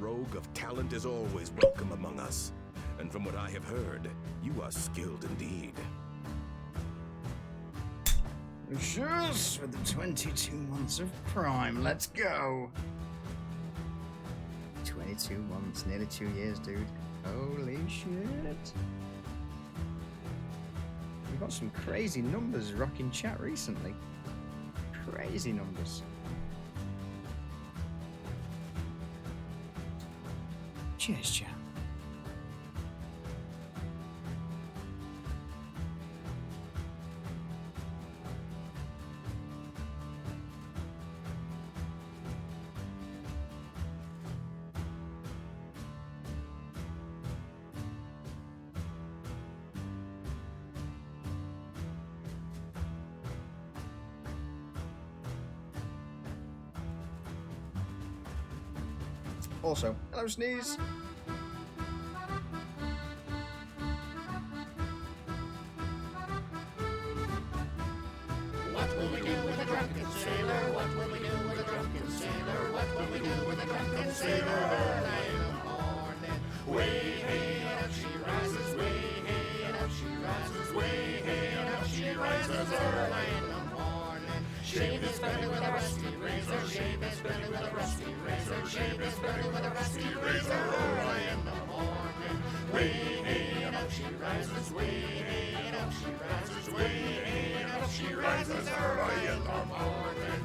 rogue of talent is always welcome among us. And from what I have heard, you are skilled indeed. Cheers for the 22 months of Prime. Let's go. 22 months, nearly 2 years, dude. Holy shit. We've got some crazy numbers rocking chat recently. Crazy numbers. Cheers, chat. Also, hello, Sneeze. What will we do with a drunken sailor? What will we do with a drunken sailor? What will we do with a drunken sailor? Early in the morning, way hey and up she rises, way hey and up she rises, way hey and up she rises. Early in the morning, shave his belly with a rusty razor, shave his belly with a rusty razor, shave his belly with a rusty razor. Early in the morning, way hey and up she rises, way hey and up she rises, way hey and up she rises. Early in the morning.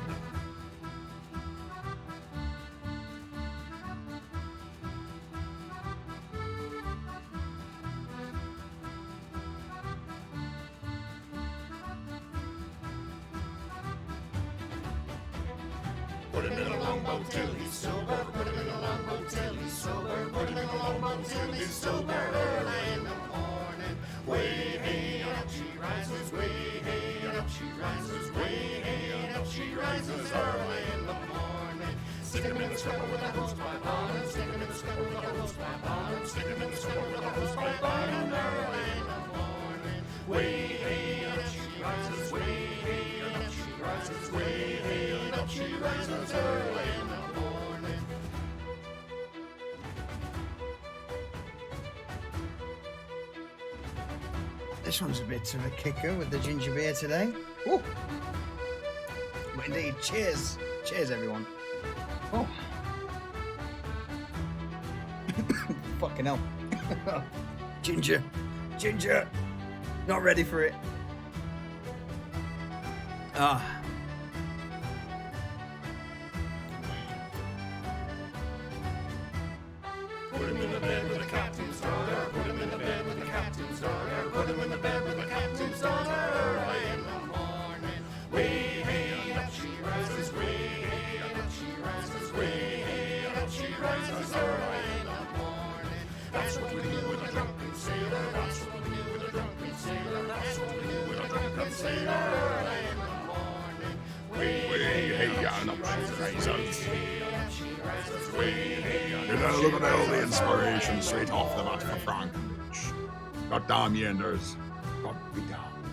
Put him in a longboat till he's sober. Put him in a longboat till he's sober. Put him in a longboat till he's sober. Early in the morning, way hey and up she rises. Way hey and up she rises. Way hey and up she rises. Early in the morning, stick him in the scupper with a hose pipe on him. Stick him in the scupper with a hose pipe on him. Stick him in the scupper with a hose pipe on him. Early in the morning, way hey and up she rises. Way hey and up she rises. Way hey and up she rises. Early in the morning. This one's a bit of a kicker with the ginger beer today. Ooh. But indeed, cheers. Cheers, everyone. Oh. Fucking hell. Ginger. Ginger. Not ready for it. Ah. Put him in the bed with the captain's daughter. Put him in the bed with the captain's daughter. Put him in the bed with the captain's daughter. Early in the morning, way hey and up she rises. Way hey and up she rises. Way hey and up she rises. Early in the morning. That's what we do with a drunken sailor. That's what we do with a drunken sailor. That's what we do with a drunken sailor. Early in the morning, way hey and up she rises. You know, look at all the inspiration straight off the bat for Frankenbeach. God damn yenders. God be damned.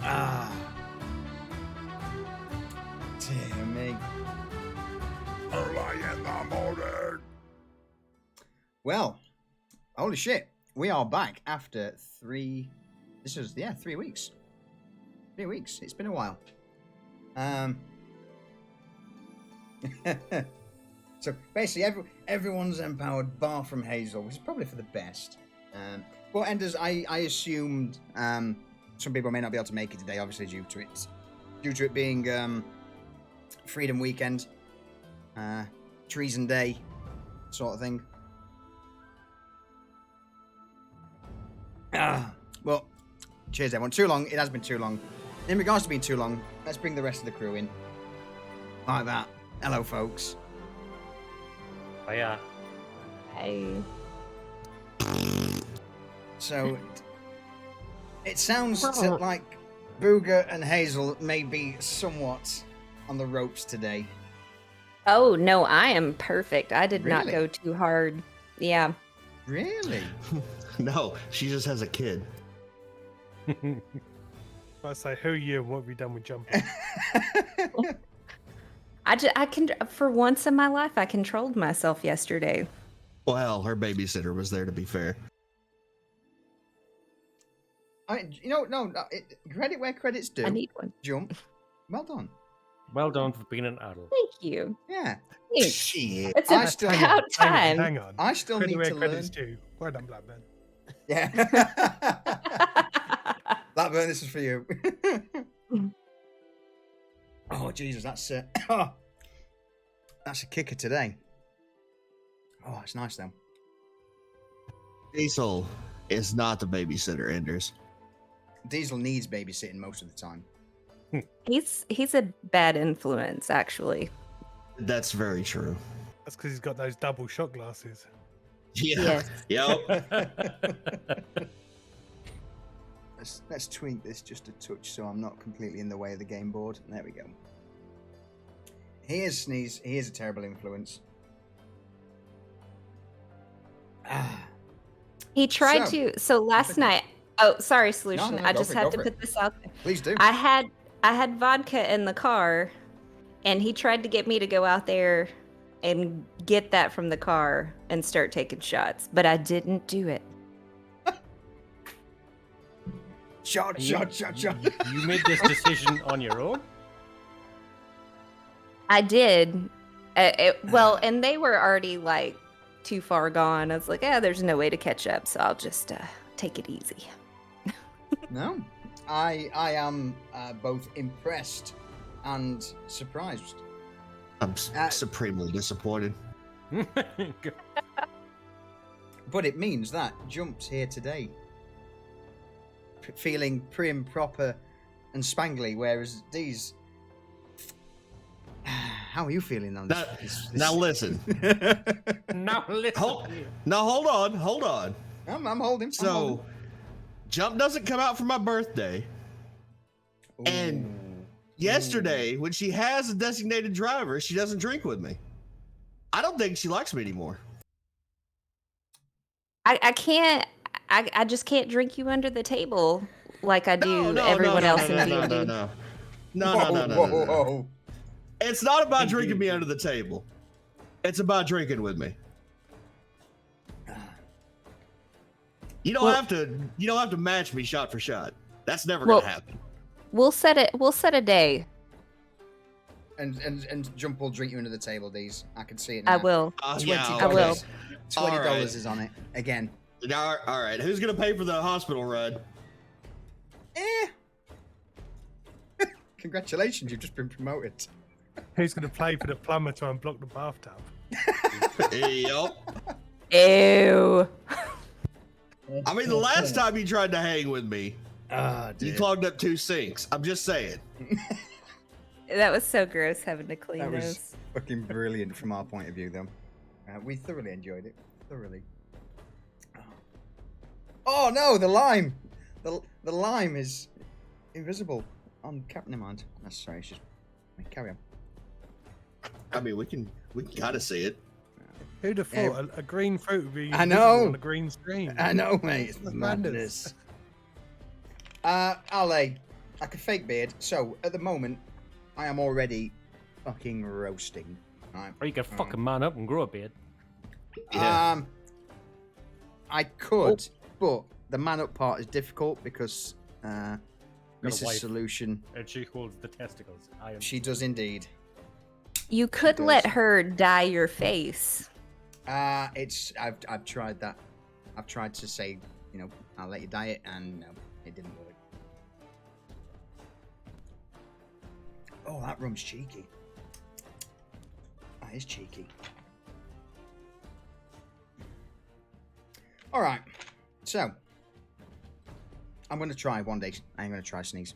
Ah. Dear me. Early in the morning. Well, holy shit. We are back after 3 weeks. 3 weeks. It's been a while. So basically everyone's empowered bar from Hazel, which is probably for the best. But Enders, I assumed some people may not be able to make it today, obviously due to it being Freedom Weekend, Treason Day, sort of thing. Well, cheers everyone. Too long. It has been too long. In regards to being too long, let's bring the rest of the crew in. Like that. Hello, folks. Oh, yeah. Hey. So, it sounds like Booger and Hazel may be somewhat on the ropes today. Oh, no, I am perfect. I did not Really? go too hard. Yeah. Really? No, she just has a kid. I say, who are you and what have you done with jumping? I can, for once in my life, I controlled myself yesterday. Well, her babysitter was there, to be fair. Credit where credit's due. I need one. Jump. Well done. Well done for being an adult. Thank you. Yeah. Thanks. Shit. It's I still- about time. Hang on. I still Credit need where to credit's learn. due. Well done, Blackburn. Yeah. Blackburn, this is for you. Oh Jesus, that's that's a kicker today. Oh, it's nice though. Diesel is not the babysitter, Enders. Diesel needs babysitting most of the time. He's a bad influence, actually. That's very true. That's because he's got those double shot glasses. Yeah. Yes. Yep. Let's tweak this just a touch so I'm not completely in the way of the game board. There we go. He is Sneeze. He is a terrible influence. He tried to. So last night. Oh, sorry, Solution. No, I go just for it, had go to for put it. this out there. Please do. I had vodka in the car, and he tried to get me to go out there and get that from the car and start taking shots, but I didn't do it. Shot. You made this decision on your own? I did. Well, and they were already like too far gone. I was like, yeah, there's no way to catch up, so I'll just take it easy. No, I am both impressed and surprised. I'm supremely disappointed. But it means that Jump's here today, feeling prim, proper, and spangly, whereas D's. How are you feeling on this? Now listen. Now listen. Hold on. I'm holding. So, Jump doesn't come out for my birthday. And yesterday, when she has a designated driver, she doesn't drink with me. I don't think she likes me anymore. I can't. I just can't drink you under the table like I do everyone else in D&D. No. It's not about drinking me under the table. It's about drinking with me. You don't have to match me shot for shot. That's never gonna happen. We'll set a day. And Jump will drink you under the table. These I can see it now. I will. Yeah, I will. $20 is on it again. All right. Who's gonna pay for the hospital ride? Congratulations, you've just been promoted. Who's going to pay for the plumber to unblock the bathtub? Yup. Ew. I mean, the last time you tried to hang with me, you clogged up 2 sinks. I'm just saying. That was so gross having to clean That those. was fucking brilliant from our point of view, though. We thoroughly enjoyed it. Thoroughly. Oh no, the lime! The lime is invisible on cap. Never mind. That's sorry. It's just carry on. I mean, we can kind of see it. Who'd have thought a green fruit would be I know. on a green screen? I know, mate. It's That's madness. Ale, like a fake beard. So at the moment, I am already fucking roasting. Right. Or you can fucking man up and grow a beard. Yeah. I could, but the man up part is difficult because a Mrs. wife. Solution, And she holds the testicles. she does indeed. You could does. let her dye your face. I've tried that. I've tried to say, I'll let you dye it, and no, it didn't work. Oh, that rum's cheeky. That is cheeky. All right, so I'm gonna try one day. I'm gonna try sneeze.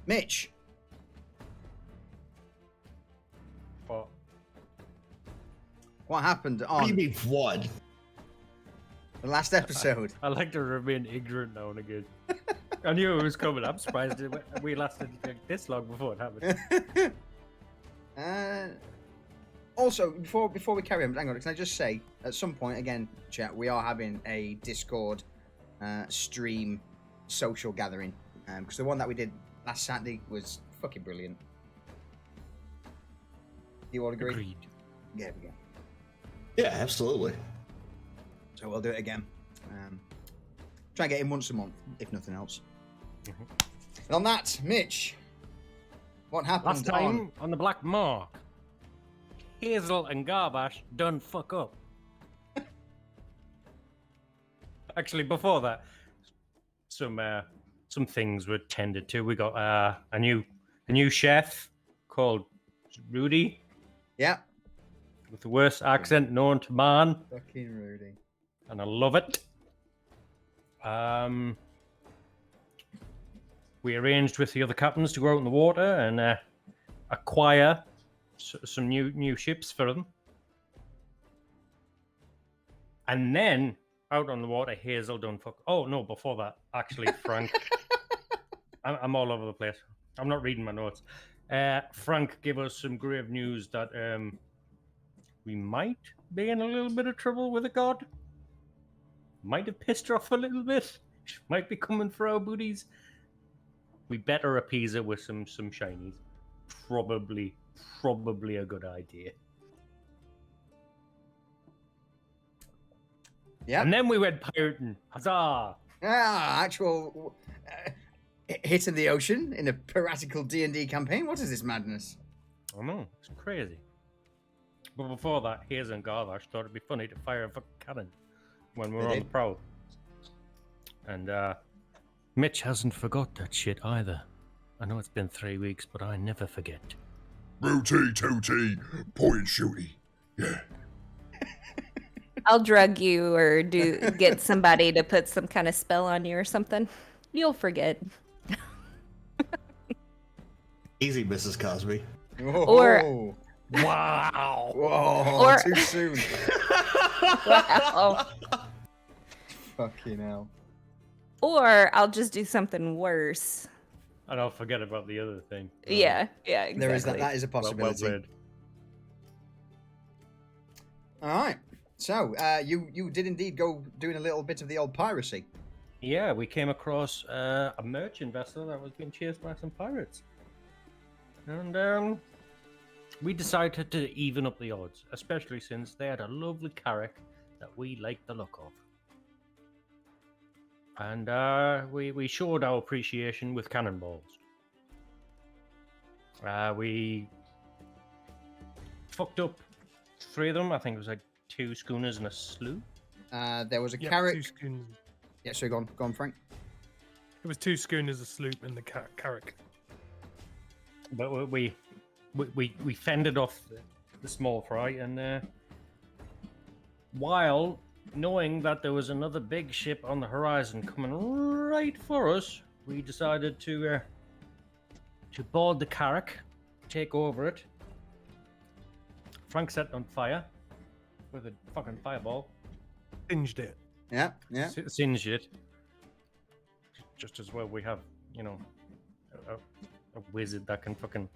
Mitch. What happened What do you on mean, what? the last episode? I like to remain ignorant now and again. I knew it was coming. I'm surprised we lasted this long before it happened. Also, before we carry on, hang on, can I just say, at some point, again, chat, we are having a Discord stream social gathering. Because the one that we did last Saturday was fucking brilliant. You all agree? Agreed. Yeah, we go. Yeah, absolutely. So we'll do it again. Try and get in once a month, if nothing else. Mhm. And on that, Mitch, what happened Last time on the Black Marque, Hazel and Garbash done fuck up. Actually, before that, some things were tended to. We got a new chef called Rudy Yeah. with the worst accent known to man, Fucking Rudy. and I love it. We arranged with the other captains to go out in the water and acquire some new ships for them. And then out on the water, Hazel done fuck. Oh no! Before that, actually, Frank. I'm all over the place. I'm not reading my notes. Frank gave us some grave news that we might be in a little bit of trouble with a god. Might have pissed her off a little bit. She might be coming for our booties. We better appease her with some shinies. Probably a good idea. Yeah. And then we went pirating. Huzzah! Actual hit in the ocean in a piratical D&D campaign. What is this madness? I know, it's crazy. But before that, Hazel and Garvash thought it'd be funny to fire a fucking cannon when we were on the prow. And Mitch hasn't forgot that shit either. I know it's been 3 weeks, but I never forget. Rooty tooty, point shooty. Yeah. I'll drug you or get somebody to put some kind of spell on you or something. You'll forget. Easy, Mrs. Cosby. Or- Wow! Whoa, Or- too soon. Wow. Fucking hell. Or I'll just do something worse. And I'll forget about the other thing. Yeah, exactly. There is that is a Well possibility. played. All right. So, you did indeed go doing a little bit of the old piracy. Yeah, we came across a merchant vessel that was being chased by some pirates. And we decided to even up the odds, especially since they had a lovely carrack that we liked the look of. And we showed our appreciation with cannonballs. We fucked up 3 of them. I think it was like 2 schooners and a sloop. There was a Yep, carrack. 2 schooners. Yeah, so go on, Frank. It was 2 schooners, a sloop, and the carrack. But we fended off the small fry, and while knowing that there was another big ship on the horizon coming right for us, we decided to board the carrack, take over it. Frank set it on fire with a fucking fireball, Singed it. Yeah. singed it. Just as well we have, a wizard that can fucking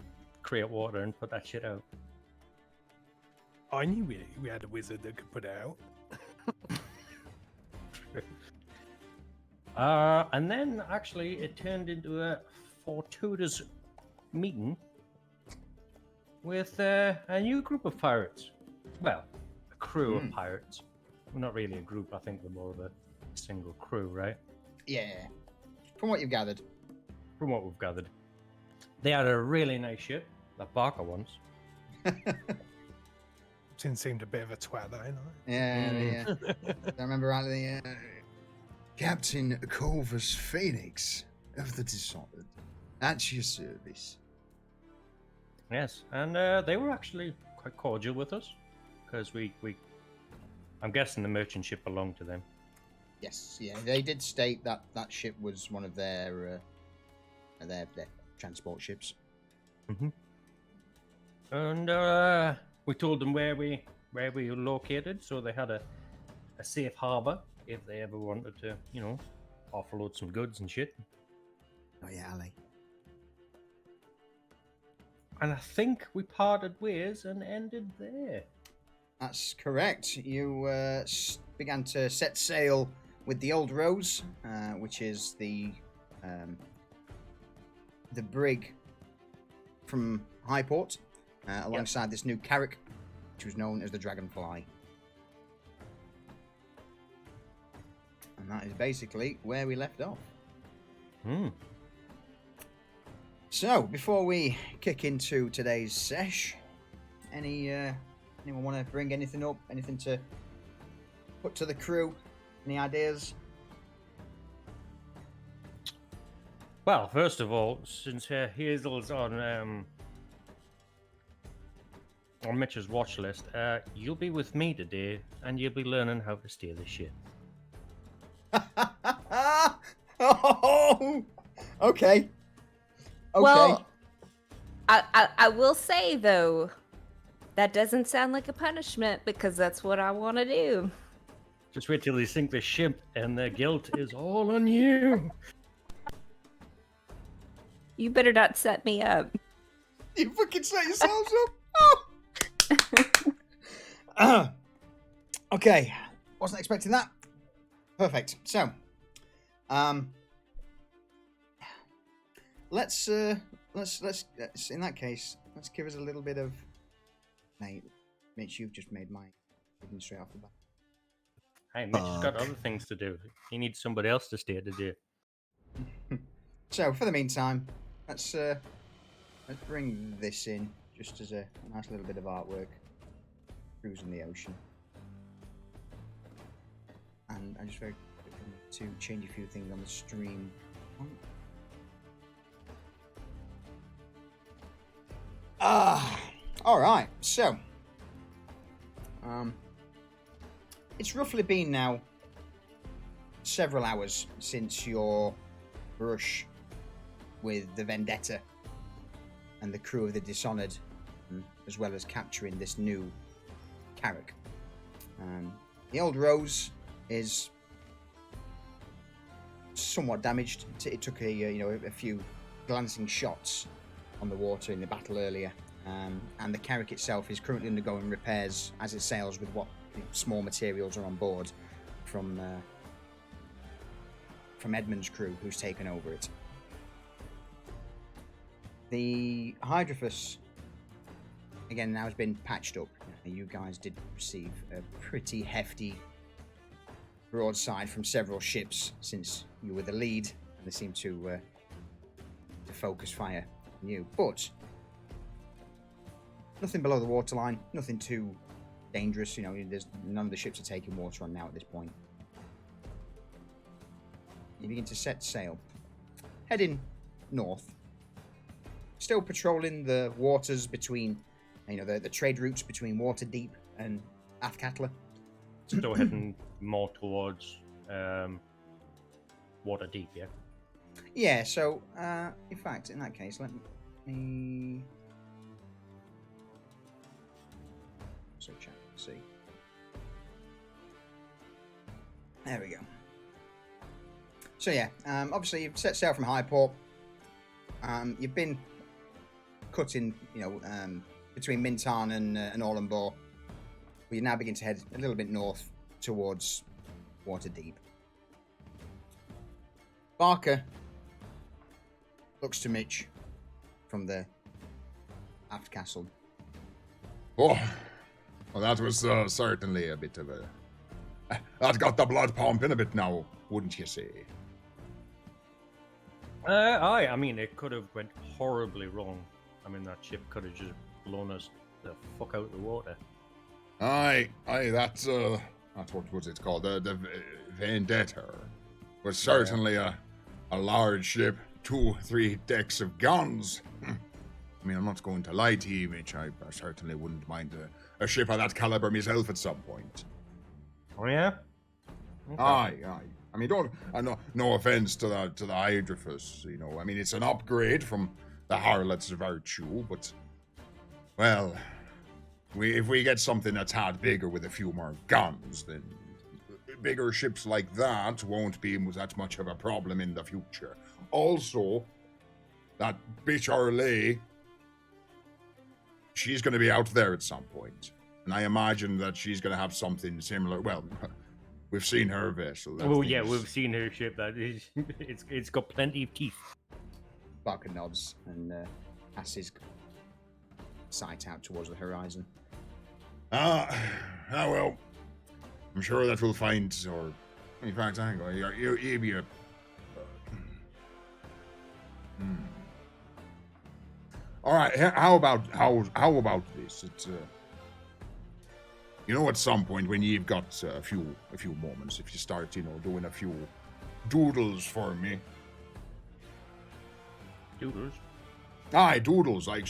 create water and put that shit out. I knew we had a wizard that could put it out. And then actually it turned into a fortuitous meeting with a new group of pirates. Well, a crew of pirates. Well, not really a group, I think they're more of a single crew, right? Yeah. From what you've gathered. From what we've gathered. They had a really nice ship, that Barker ones. Sin seemed a bit of a twat, though, ain't Yeah. I remember rightly, Captain Corvus Phoenix of the Dishonored. At your service. Yes, and they were actually quite cordial with us, because I'm guessing the merchant ship belonged to them. Yes, yeah. They did state that that ship was one of their transport ships. Mm-hmm. And we told them where we were located, so they had a safe harbor if they ever wanted to, offload some goods and shit. Oh yeah, Ali. And I think we parted ways and ended there. That's correct. You began to set sail with the Old Rose, which is the the brig from Highport, alongside this new carrack, which was known as the Dragonfly. And that is basically where we left off. So, before we kick into today's sesh, anyone want to bring anything up? Anything to put to the crew? Any ideas? Well, first of all, since Hazel's on Mitch's watch list, you'll be with me today, and you'll be learning how to steer the ship. Oh, okay. Well, I will say though, that doesn't sound like a punishment because that's what I want to do. Just wait till they sink the ship, and the guilt is all on you. You better not set me up. You fucking set yourselves up. Oh. Okay, wasn't expecting that. Perfect. So, let's in that case, let's give us a little bit of. Mate, Mitch, you've just made my even straight off the bat. Hey, Mitch has got other things to do. He needs somebody else to steer today. So, for the meantime, let's bring this in just as a nice little bit of artwork. Cruising the ocean. And I just very quickly need to change a few things on the stream. Alright, so it's roughly been now several hours since your brush with the Vendetta and the crew of the Dishonored, as well as capturing this new carrack. The old Rose is somewhat damaged. It took a few glancing shots on the water in the battle earlier, and the carrack itself is currently undergoing repairs as it sails with what small materials are on board from Edmund's crew, who's taken over it. The Hydrophus, again, now has been patched up. You guys did receive a pretty hefty broadside from several ships since you were the lead, and they seem to focus fire on you. But nothing below the waterline, nothing too dangerous. There's none of the ships are taking water on now at this point. You begin to set sail, heading north, still patrolling the waters between, the trade routes between Waterdeep and Athkatla. Still heading more towards Waterdeep, yeah? Yeah, so, in fact, in that case, let me... So check, see. There we go. So yeah, obviously you've set sail from Highport. You've been cutting, between Mintarn and Orlenbor. We now begin to head a little bit north towards Waterdeep. Barker looks to Mitch from the aft castle. Oh, well, that was certainly a bit of a... That got the blood pumping a bit now, wouldn't you say? I mean, it could have went horribly wrong. I mean, that ship could have just blown us the fuck out of the water. Aye, that's what was it called? The Vendetta was certainly a large ship, 2-3 decks of guns. I mean, I'm not going to lie to you, Mitch. I certainly wouldn't mind a ship of that caliber myself at some point. Oh yeah. Okay. Aye. I mean, no offense to the Hydrophus, I mean, it's an upgrade from the Harlot's Virtue, but, well, if we get something that's had bigger with a few more guns, then bigger ships like that won't be that much of a problem in the future. Also, that bitch Arlay, she's going to be out there at some point, and I imagine that she's going to have something similar. Well, we've seen her vessel. Oh yeah, we've seen her ship. That is, it's got plenty of teeth. Barker nods and casts his sight out towards the horizon. Well, I'm sure that we'll find, or in fact, hang on, you'll be a. All right, how about this? It's at some point when you've got a few moments, if you start, doing a few doodles for me. Doodles? Aye, doodles, like,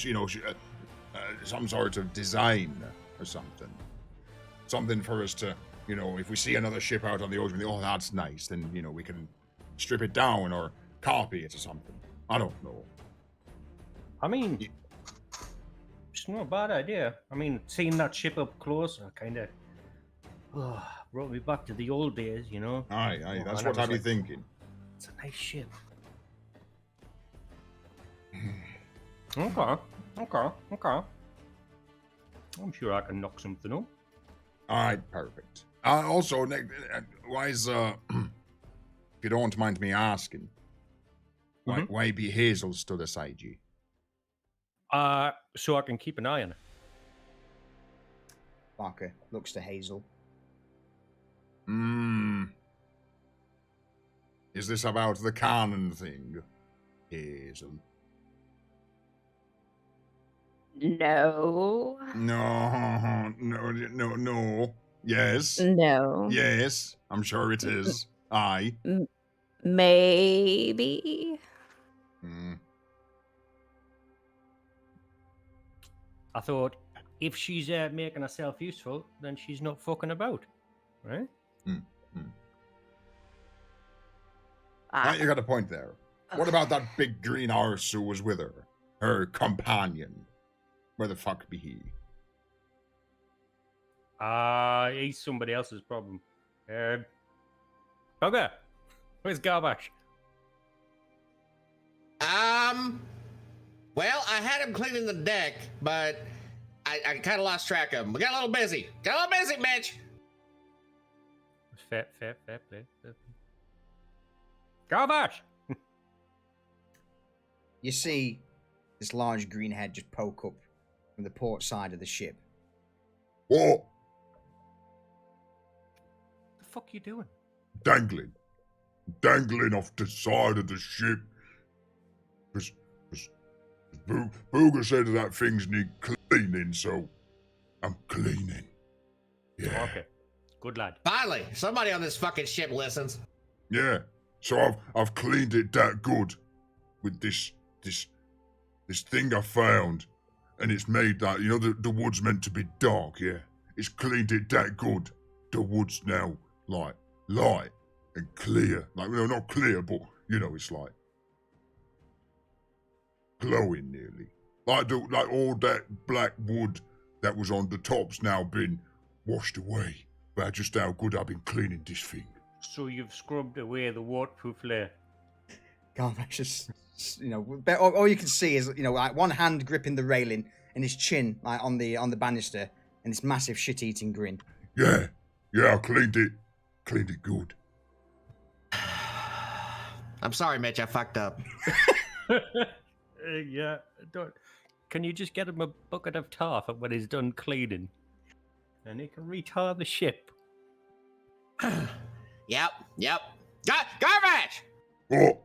some sort of design or something. Something for us to, if we see another ship out on the ocean, oh, that's nice, then, we can strip it down or copy it or something. I don't know. I mean, it's not a bad idea. I mean, seeing that ship up close kind of brought me back to the old days, Aye, that's what I'd be thinking. It's a nice ship. Okay. I'm sure I can knock something up. All right, perfect. Also, why is if you don't mind me asking, why be Hazel stood aside you? So I can keep an eye on it. Barker looks to Hazel. Is this about the canon thing, Hazel? No. No. Yes. No. Yes. I'm sure it is. Aye. Maybe. I thought if she's making herself useful, then she's not fucking about, right? Right, you got a point there. What about that big green horse who was with her? Her companion? Where the fuck be he? He's somebody else's problem. Okay. Where's Garbash? Well, I had him cleaning the deck, but I kind of lost track of him. We got a little busy. Mitch. Fair play. Garbash! You see this large green head just poke up from the port side of the ship. What? The fuck you doing? Dangling off the side of the ship. Booger said that things need cleaning, so I'm cleaning. Yeah. Okay. Good lad. Finally, somebody on this fucking ship listens. Yeah. So I've cleaned it that good with this thing I found, and it's made that, the wood's meant to be dark, yeah. It's cleaned it that good. The wood's now like light and clear. Like, not clear, but it's like glowing nearly. Like all that black wood that was on the top's now been washed away. But just how good I've been cleaning this thing. So you've scrubbed away the waterproof layer. Garbash just, all you can see is, like one hand gripping the railing and his chin like on the banister and this massive shit-eating grin. Yeah, I cleaned it good. I'm sorry, Mitch, I fucked up. Yeah, can you just get him a bucket of tar for when he's done cleaning? And he can retar the ship. Yep. Garbage! What?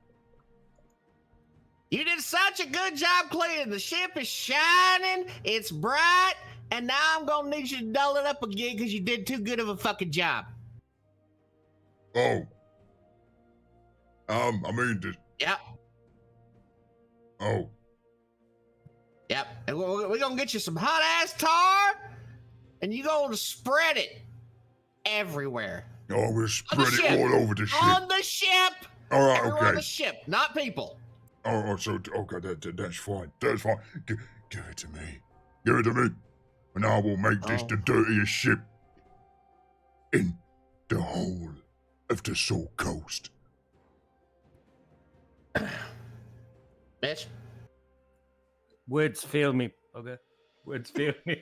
You did such a good job cleaning. The ship is shining, it's bright, and now I'm gonna need you to dull it up again because you did too good of a fucking job. Oh. I mean this. Yep. Oh. Yep. And we're gonna get you some hot ass tar, and you gonna spread it everywhere. Oh, we'll spread it all over the ship. On the ship. All right, Everywhere okay. on the ship, not people. Okay, that's fine. That's fine. Give it to me. And I will make this the dirtiest ship in the whole of the Soul Coast. Bitch. Words fail me. Okay. Words fail me.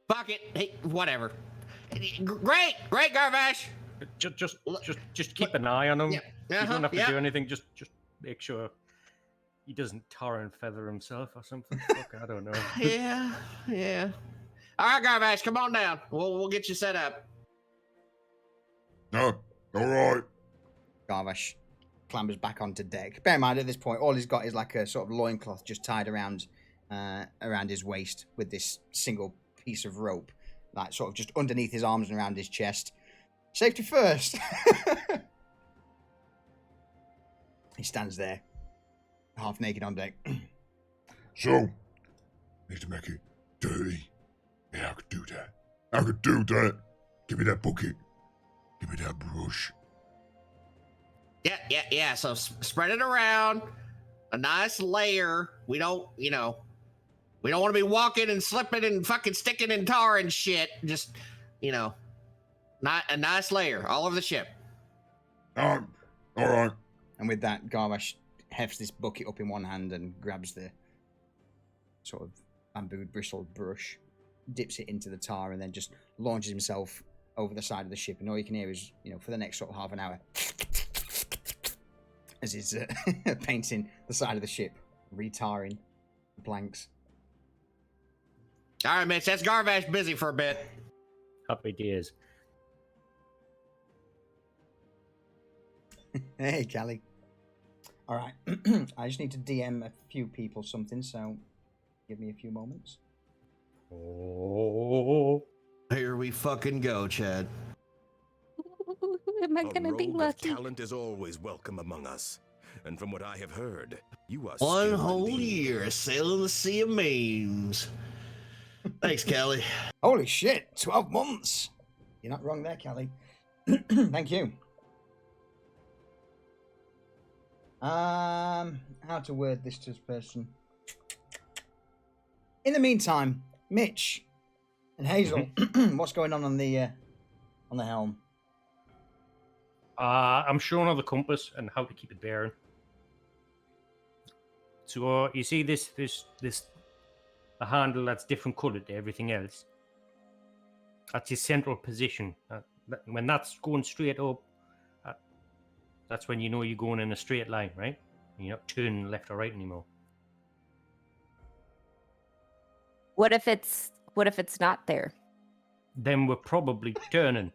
Fuck it. Hey, whatever. Great, Garbash. Just keep an eye on him. Yeah. You don't have to do anything. Just make sure he doesn't tar and feather himself or something. Fuck, I don't know. Yeah, yeah. All right, Garbage, come on down. We'll get you set up. No, all right. Garvash clambers back onto deck. Bear in mind, at this point, all he's got is like a sort of loincloth just tied around his waist with this single piece of rope, like sort of just underneath his arms and around his chest. Safety first. He stands there, half naked on deck. So, need to make it dirty. Yeah, I could do that. I could do that. Give me that bucket. Give me that brush. Yeah. So spread it around. A nice layer. We don't want to be walking and slipping and fucking sticking in tar and shit. Just, not a nice layer all over the ship. All right. And with that, Garvash hefts this bucket up in one hand and grabs the sort of bamboo bristled brush, dips it into the tar, and then just launches himself over the side of the ship. And all you can hear is, for the next sort of half an hour, as he's painting the side of the ship, retarring the planks. All right, Mitch, that's Garvash busy for a bit. Happy days. Hey, Callie. All right. I just need to DM a few people something, so give me a few moments. Oh. Here we fucking go, Chad. Am I A gonna be rogue lucky? of talent is always welcome among us. And from what I have heard, you are One skilled whole indeed. year sailing the sea of memes. Thanks, Kelly. Holy shit, 12 months. You're not wrong there, Callie. Thank you. How to word this to this person. In the meantime, Mitch and Hazel, what's going on the helm? I'm showing her the compass and how to keep it bearing. So you see this a handle that's different coloured to everything else. That's your central position. When that's going straight up, that's when you know you're going in a straight line, right? You're not turning left or right anymore. What if it's not there? Then we're probably turning.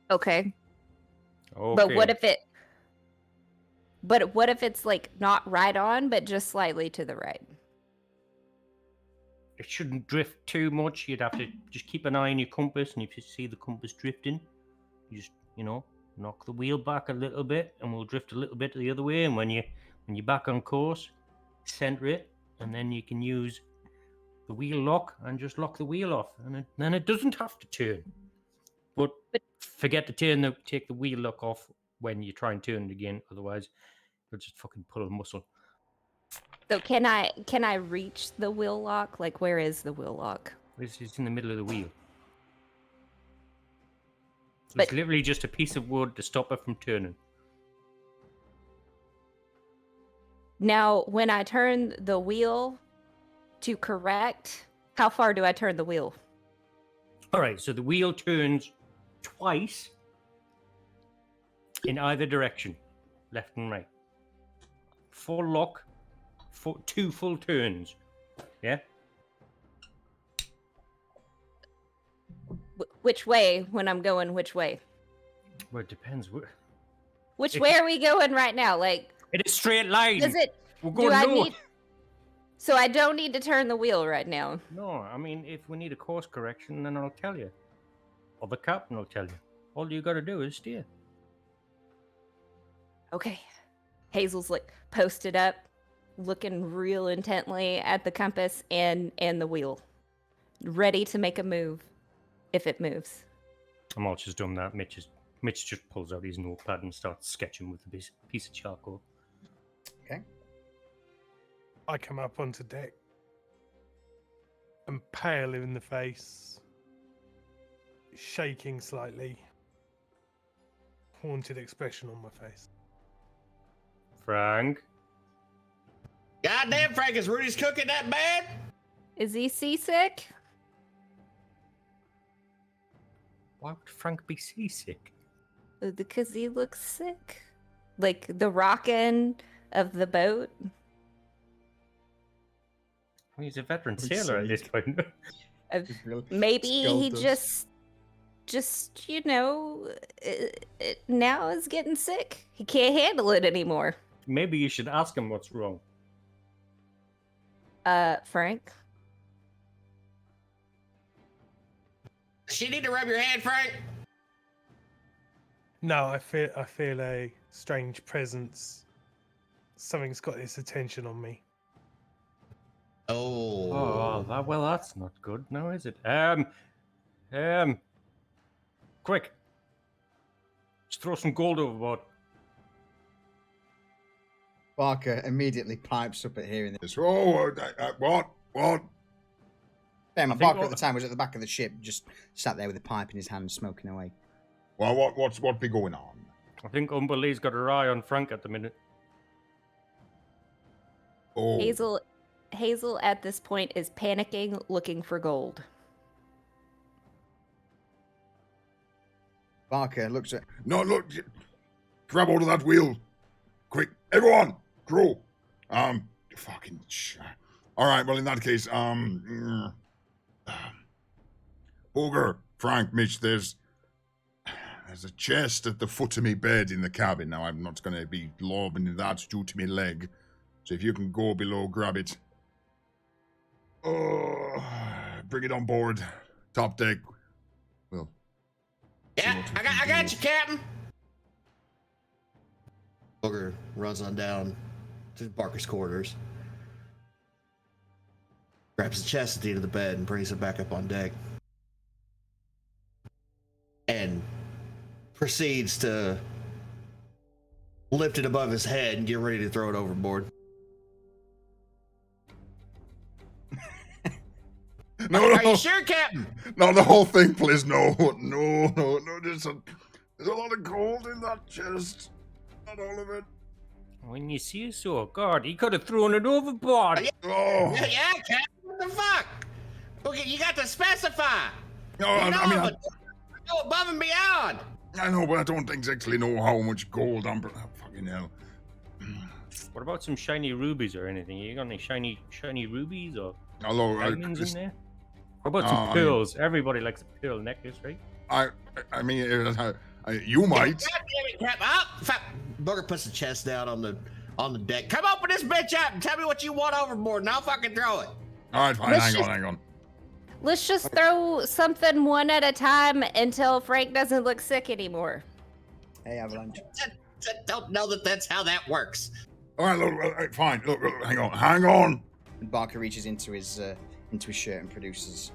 Okay. Okay. But what if it's like not right on, but just slightly to the right? It shouldn't drift too much. You'd have to just keep an eye on your compass, and if you see the compass drifting, you just knock the wheel back a little bit, and we'll drift a little bit the other way. And when you're back on course, center it, and then you can use the wheel lock and just lock the wheel off, and then it doesn't have to turn. But forget to take the wheel lock off when you try and turn it again. Otherwise, you'll just fucking pull a muscle. So can I reach the wheel lock? Like, where is the wheel lock? It's in the middle of the wheel. But- It's literally just a piece of wood to stop it from turning. Now, when I turn the wheel to correct, how far do I turn the wheel? All right, so the wheel turns twice in either direction, left and right. Full lock, two full turns. Yeah? Which way when I'm going which way? Well, it depends. Which If- way are we going right now? Like, In a straight line. does it... We're Do going I north. need... So I don't need to turn the wheel right now. No, I mean, if we need a course correction, then I'll tell you. Or the captain will tell you. All you got to do is steer. Okay. Hazel's like posted up, looking real intently at the compass and the wheel, ready to make a move if it moves. I'm all just done that. Mitch just pulls out his notepad and starts sketching with a piece of charcoal. Okay. I come up onto deck. I'm pale in the face, shaking slightly, haunted expression on my face. Frank? Goddamn, Frank, is Rudy's cooking that bad? Is he seasick? Why would Frank be seasick? Because he looks sick. Like the rocking of the boat. He's a veteran Looks sailor at this sick. point. Maybe he Skull just now is getting sick. He can't handle it anymore. Maybe you should ask him what's wrong. Frank? She need to rub your head, Frank. No, I feel a strange presence. Something's got its attention on me. Oh, well, that's not good, now is it? Quick. Just throw some gold overboard. Barker immediately pipes up at hearing this. Oh, what? Yeah, my I think Barker what- at the time was at the back of the ship, just sat there with a pipe in his hand, smoking away. Well, what be going on? I think Umberlee's got her eye on Frank at the minute. Oh, Hazel at this point is panicking, looking for gold. Barker looks at. no, look, grab hold of that wheel, quick, everyone, crew. Fucking shit. All right, well in that case, Booger, Frank, Mitch, there's a chest at the foot of me bed in the cabin. Now I'm not gonna be lobbing that due to me leg, so if you can go below, grab it. Bring it on board, top deck. Well. Yeah, I got you, Captain. Booger runs on down to Barker's quarters, grabs the chest at the end of the bed, and brings it back up on deck, and proceeds to lift it above his head and get ready to throw it overboard. No, Are no, you sure, Captain? no, the whole thing, please. No. There's a lot of gold in that chest. Not all of it. When you see so, God, he could have thrown it overboard. Oh, Yeah, Captain. What the fuck? Okay, you got to specify. no, You know, I mean, but go above and beyond. I know, but I don't exactly know how much gold I'm. Fucking hell. What about some shiny rubies or anything? You got any shiny rubies or Although, diamonds in there? What about some I mean- pearls? Everybody likes a pearl necklace, right? I mean, you might. God damn it, Captain. Fuck. Booger puts the chest down on the deck. Come open this bitch up and tell me what you want overboard, and I'll fucking throw it. All right, fine. Let's Hang on. Let's just throw something one at a time until Frank doesn't look sick anymore. Hey, Avalanche. I don't know that that's how that works. All right, look, fine. Look, hang on. And Barker reaches into his shirt and produces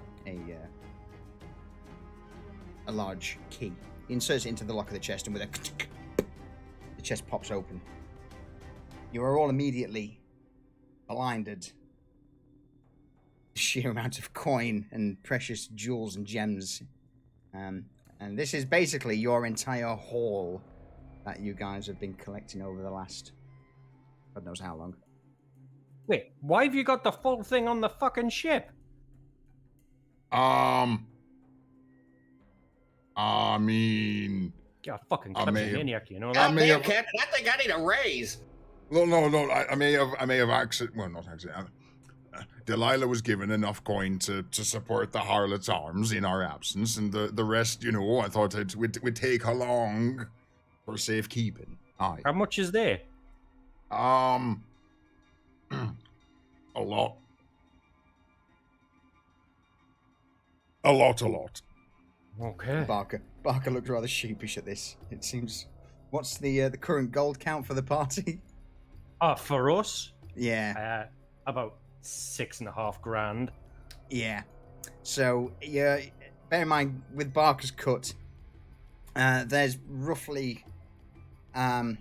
a large key. He inserts it into the lock of the chest, and with the chest pops open. You are all immediately blinded. The sheer amount of coin and precious jewels and gems. And this is basically your entire haul that you guys have been collecting over the last God knows how long. Wait, why have you got the full thing on the fucking ship? I mean, You're a fucking I may have- kleptomaniac, you know I that? may Damn, have- Captain, I think I need a raise. no. I may have accident. Well, not accident. Delilah was given enough coin to support the harlot's arms in our absence, and the rest, I thought we'd take along for safekeeping. Aye. How much is there? A lot. A lot. Okay. Barker looked rather sheepish at this. It seems. What's the current gold count for the party? For us, Yeah, about 6.5 grand. yeah. So yeah, bear in mind with Barker's cut, there's roughly, so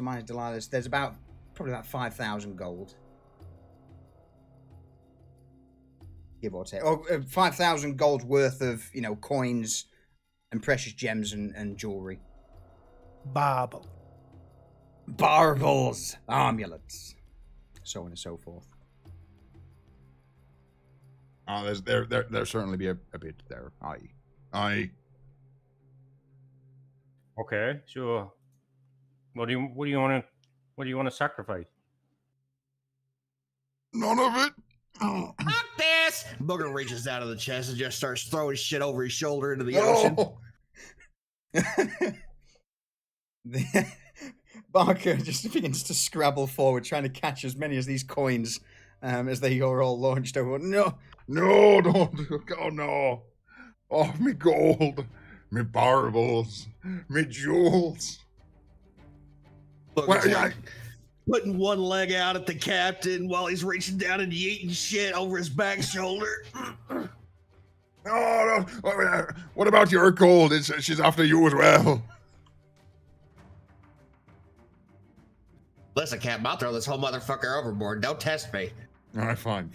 minus Delilah's, there's probably about 5,000 gold, give or take, or 5,000 gold worth of coins and precious gems and jewelry. Barbel. Barbels, amulets, so on and so forth. There certainly be a bit there. Aye. Okay, so what do you want to sacrifice? None of it. Fuck this! Booger reaches down to the chest and just starts throwing shit over his shoulder into the No. ocean. Barker just begins to scrabble forward, trying to catch as many of these coins as they are all launched over. No, Don't. Oh, no. Oh, me gold. Me baubles. Me jewels. Booger's Well, like putting one leg out at the captain while he's reaching down and yeeting shit over his back shoulder. No. What about your gold? She's after you as well. Listen, Captain, I'll throw this whole motherfucker overboard. Don't test me. All right, fine.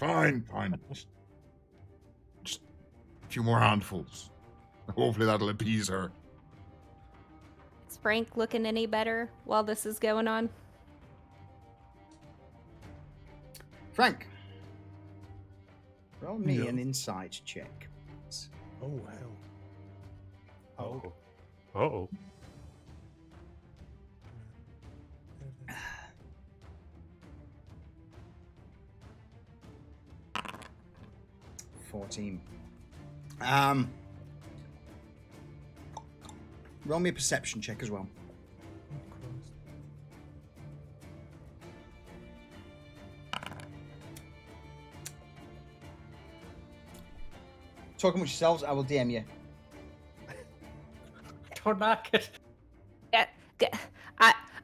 Just a few more handfuls. Hopefully that'll appease her. Is Frank looking any better while this is going on? Frank, roll me Yeah. an insight check. Oh hell. Oh. Uh-oh. 14. Roll me a perception check as well. Talk amongst yourselves, I will DM you. Don't knock it.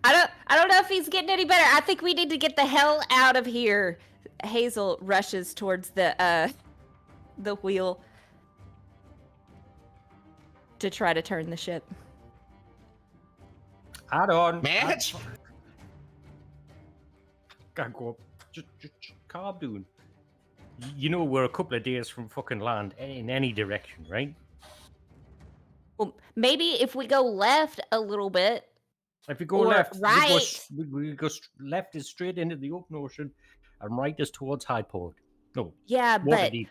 I don't know if he's getting any better. I think we need to get the hell out of here. Hazel rushes towards the wheel to try to turn the ship. Add on. Match? Gotta go up. Just calm down. You know we're a couple of days from fucking land in any direction, right? Well, maybe if we go left a little bit. If you go Or left, right. we go left is straight into the open ocean, and right is towards High Port. No, Yeah, Waterdeep.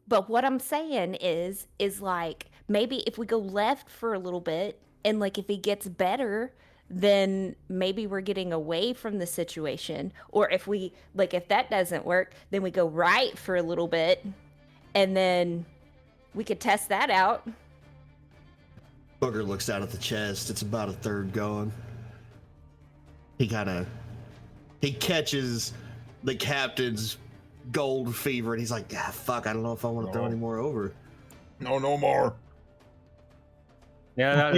but what I'm saying is like maybe if we go left for a little bit and like if he gets better, then maybe we're getting away from the situation. Or if we like if that doesn't work, then we go right for a little bit and then we could test that out. Booger looks down at the chest. It's about a third gone. He catches the captain's gold fever and he's like, fuck, I don't know if I want to throw any more over. No more. Yeah,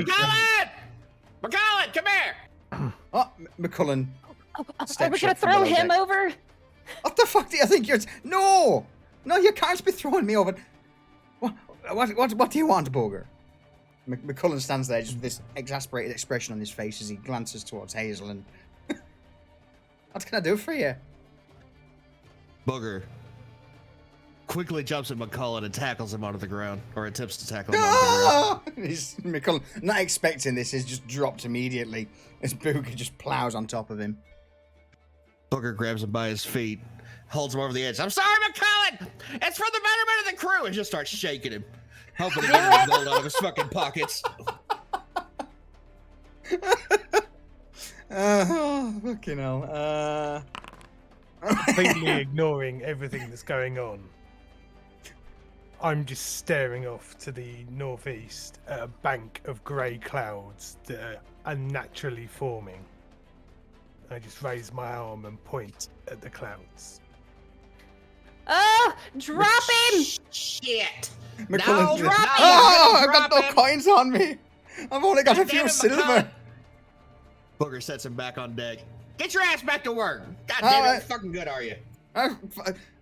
McCullen, come here! Oh, McCullen. Are we steps gonna up from throw below him deck. over? What the fuck do you think you're... No, you can't be throwing me over. What do you want, Boger? McCullen stands there just with this exasperated expression on his face as he glances towards Hazel and... What can I do for you? Booger quickly jumps at McCullen and tackles him onto the ground, or attempts to tackle him onto the ground. McCullen, not expecting this, is just dropped immediately as Booger just plows on top of him. Booger grabs him by his feet, holds him over the edge. I'm sorry, McCullen! It's for the betterment of the crew! And just starts shaking him, hoping to get his gold out of his fucking pockets. Fucking hell. Completely ignoring everything that's going on. I'm just staring off to the northeast at a bank of grey clouds that are unnaturally forming. I just raise my arm and point at the clouds. Oh, drop him! Shit! McCullen, drop him! I've got Drop no him! coins on me. I've only got a God few damn it, silver. McCullen. Booger sets him back on deck. Get your ass back to work! God damn it, how fucking good are you?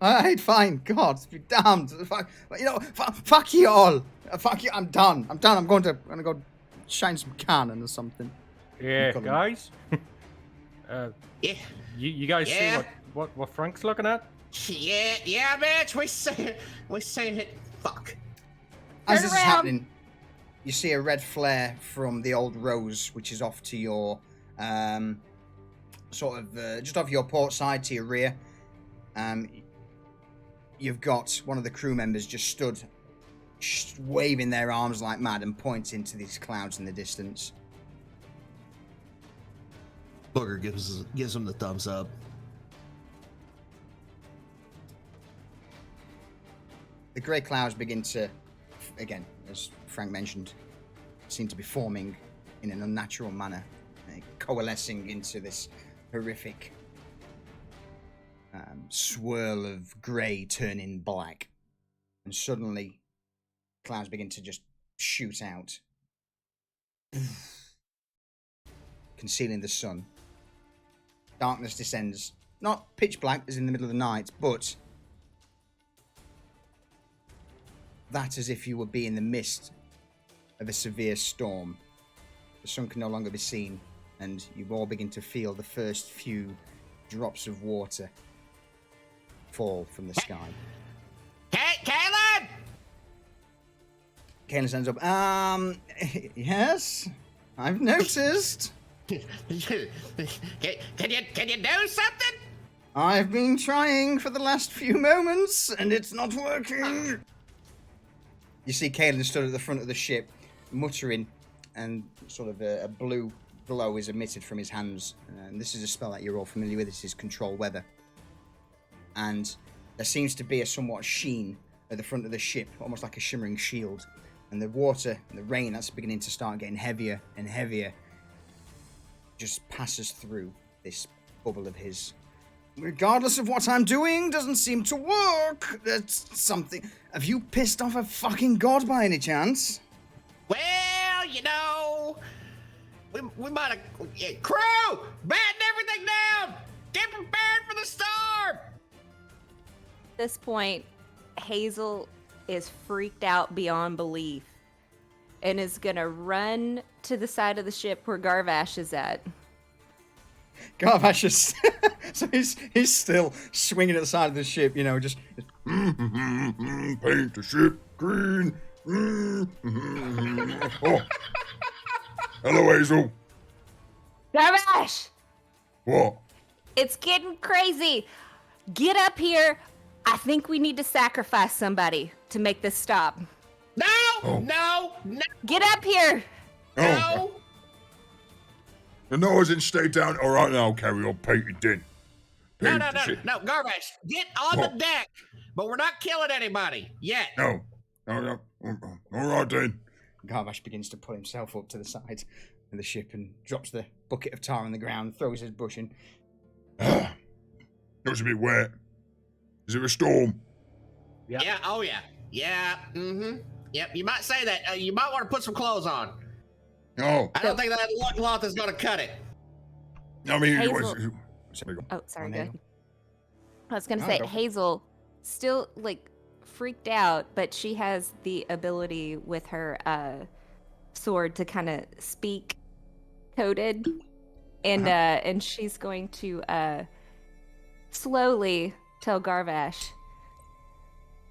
Alright, fine. God, be damned. Fuck, fuck you all. Fuck you. I'm done. I'm gonna go shine some cannon or something. Yeah, McCullen. guys. Yeah, You guys Yeah. see what Frank's looking at? yeah, bitch. We say it. Fuck. As Turn this is around. happening, you see a red flare from the old Rose, which is off to your, just off your port side to your rear. You've got one of the crew members just stood, waving their arms like mad and pointing to these clouds in the distance. Booger gives him the thumbs up. The grey clouds begin to, again, as Frank mentioned, seem to be forming in an unnatural manner, coalescing into this horrific swirl of grey turning black. And suddenly, clouds begin to just shoot out, concealing the sun. Darkness descends, not pitch black as in the middle of the night, but that as if you would be in the midst of a severe storm. The sun can no longer be seen, and you all begin to feel the first few drops of water fall from the sky. Hey, Caleb! Kaelin stands up. Yes, I've noticed. Can you do something? I've been trying for the last few moments, and it's not working. You see Kaelin stood at the front of the ship, muttering, and sort of a blue glow is emitted from his hands. And this is a spell that you're all familiar with. This is Control Weather. And there seems to be a somewhat sheen at the front of the ship, almost like a shimmering shield. And the water and the rain that's beginning to start getting heavier and heavier just passes through this bubble of his. Regardless of what I'm doing, doesn't seem to work. That's something. Have you pissed off a fucking god by any chance? Well, you know, we might have. Crew, batten everything down. Get prepared for the storm. At this point, Hazel is freaked out beyond belief and is gonna run to the side of the ship where Garvash is at. Garvash is so he's still swinging at the side of the ship, you know, just paint the ship green. Oh, hello, Hazel. Garvash! What? It's getting crazy. Get up here. I think we need to sacrifice somebody to make this stop. No, Oh. no. Get up here. No. The noise and stay down. All right, now carry on painting then. No, Paint the ship. Garbage. Get on What? the deck. But we're not killing anybody yet. No. All right then. Garvash begins to pull himself up to the side of the ship and drops the bucket of tar on the ground, throws his brush in. Looks a bit wet. Is it a storm? Yep. Yeah. Oh yeah. Yeah. Mm-hmm. Yep. You might say that. You might want to put some clothes on. Oh, I don't think that loincloth is going to cut it. I mean, Hazel. Sorry, go. Oh, sorry, On go Hazel. ahead. I was gonna No, say go for it. Hazel still like freaked out, but she has the ability with her sword to kind of speak coded, and she's going to slowly tell Garvash,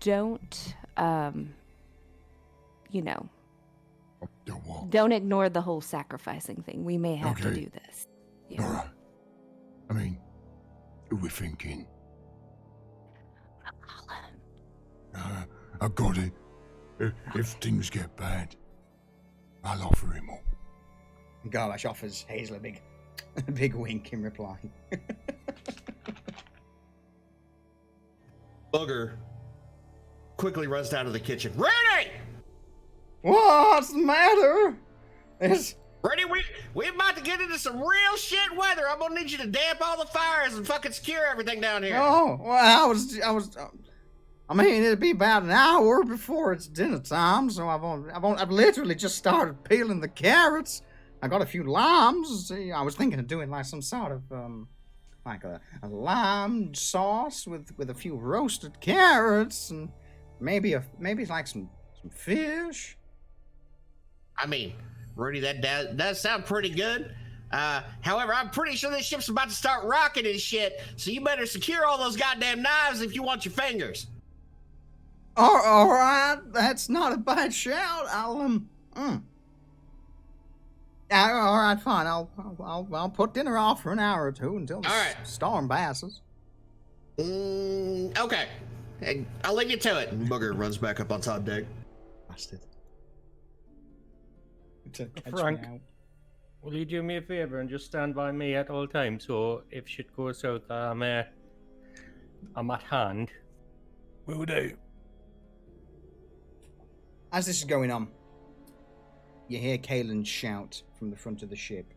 don't don't ignore the whole sacrificing thing. We may have to Okay. do this. Yeah. All right. I mean, who we thinking? I got it. If things get bad, I'll offer him up. Garvash offers Hazel a big wink in reply. Booger quickly runs down to the kitchen. Rudy! What's the matter? Rudy, we're about to get into some real shit weather. I'm gonna need you to damp all the fires and fucking secure everything down here. Oh, well, I mean, it'd be about an hour before it's dinner time, so I've literally just started peeling the carrots. I got a few limes. See, I was thinking of doing like some sort of, like a lime sauce with a few roasted carrots and maybe like some fish. I mean, Rudy, that does sound pretty good. However, I'm pretty sure this ship's about to start rocking and shit, so you better secure all those goddamn knives if you want your fingers. All right, that's not a bad shout. All right, fine. I'll put dinner off for an hour or two until the All right. storm passes. Okay. Hey, I'll leave you to it. Booger runs back up on top deck. Bastard. To catch Frank. me out. Will you do me a favor and just stand by me at all times? So if shit goes south, I'm at hand. Will do. As this is going on, you hear Kalen shout from the front of the ship.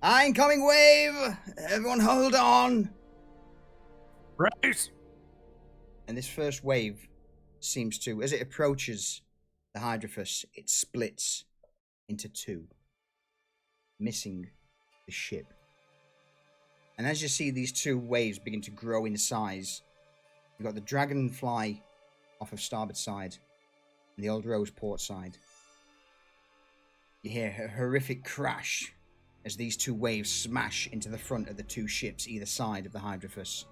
Incoming wave! Everyone hold on! Race! And this first wave seems to, as it approaches the Hydrophus, it splits into two, missing the ship. And as you see these two waves begin to grow in size, you've got the Dragonfly off of starboard side and the Old Rose port side. You hear a horrific crash as these two waves smash into the front of the two ships either side of the Hydrophus.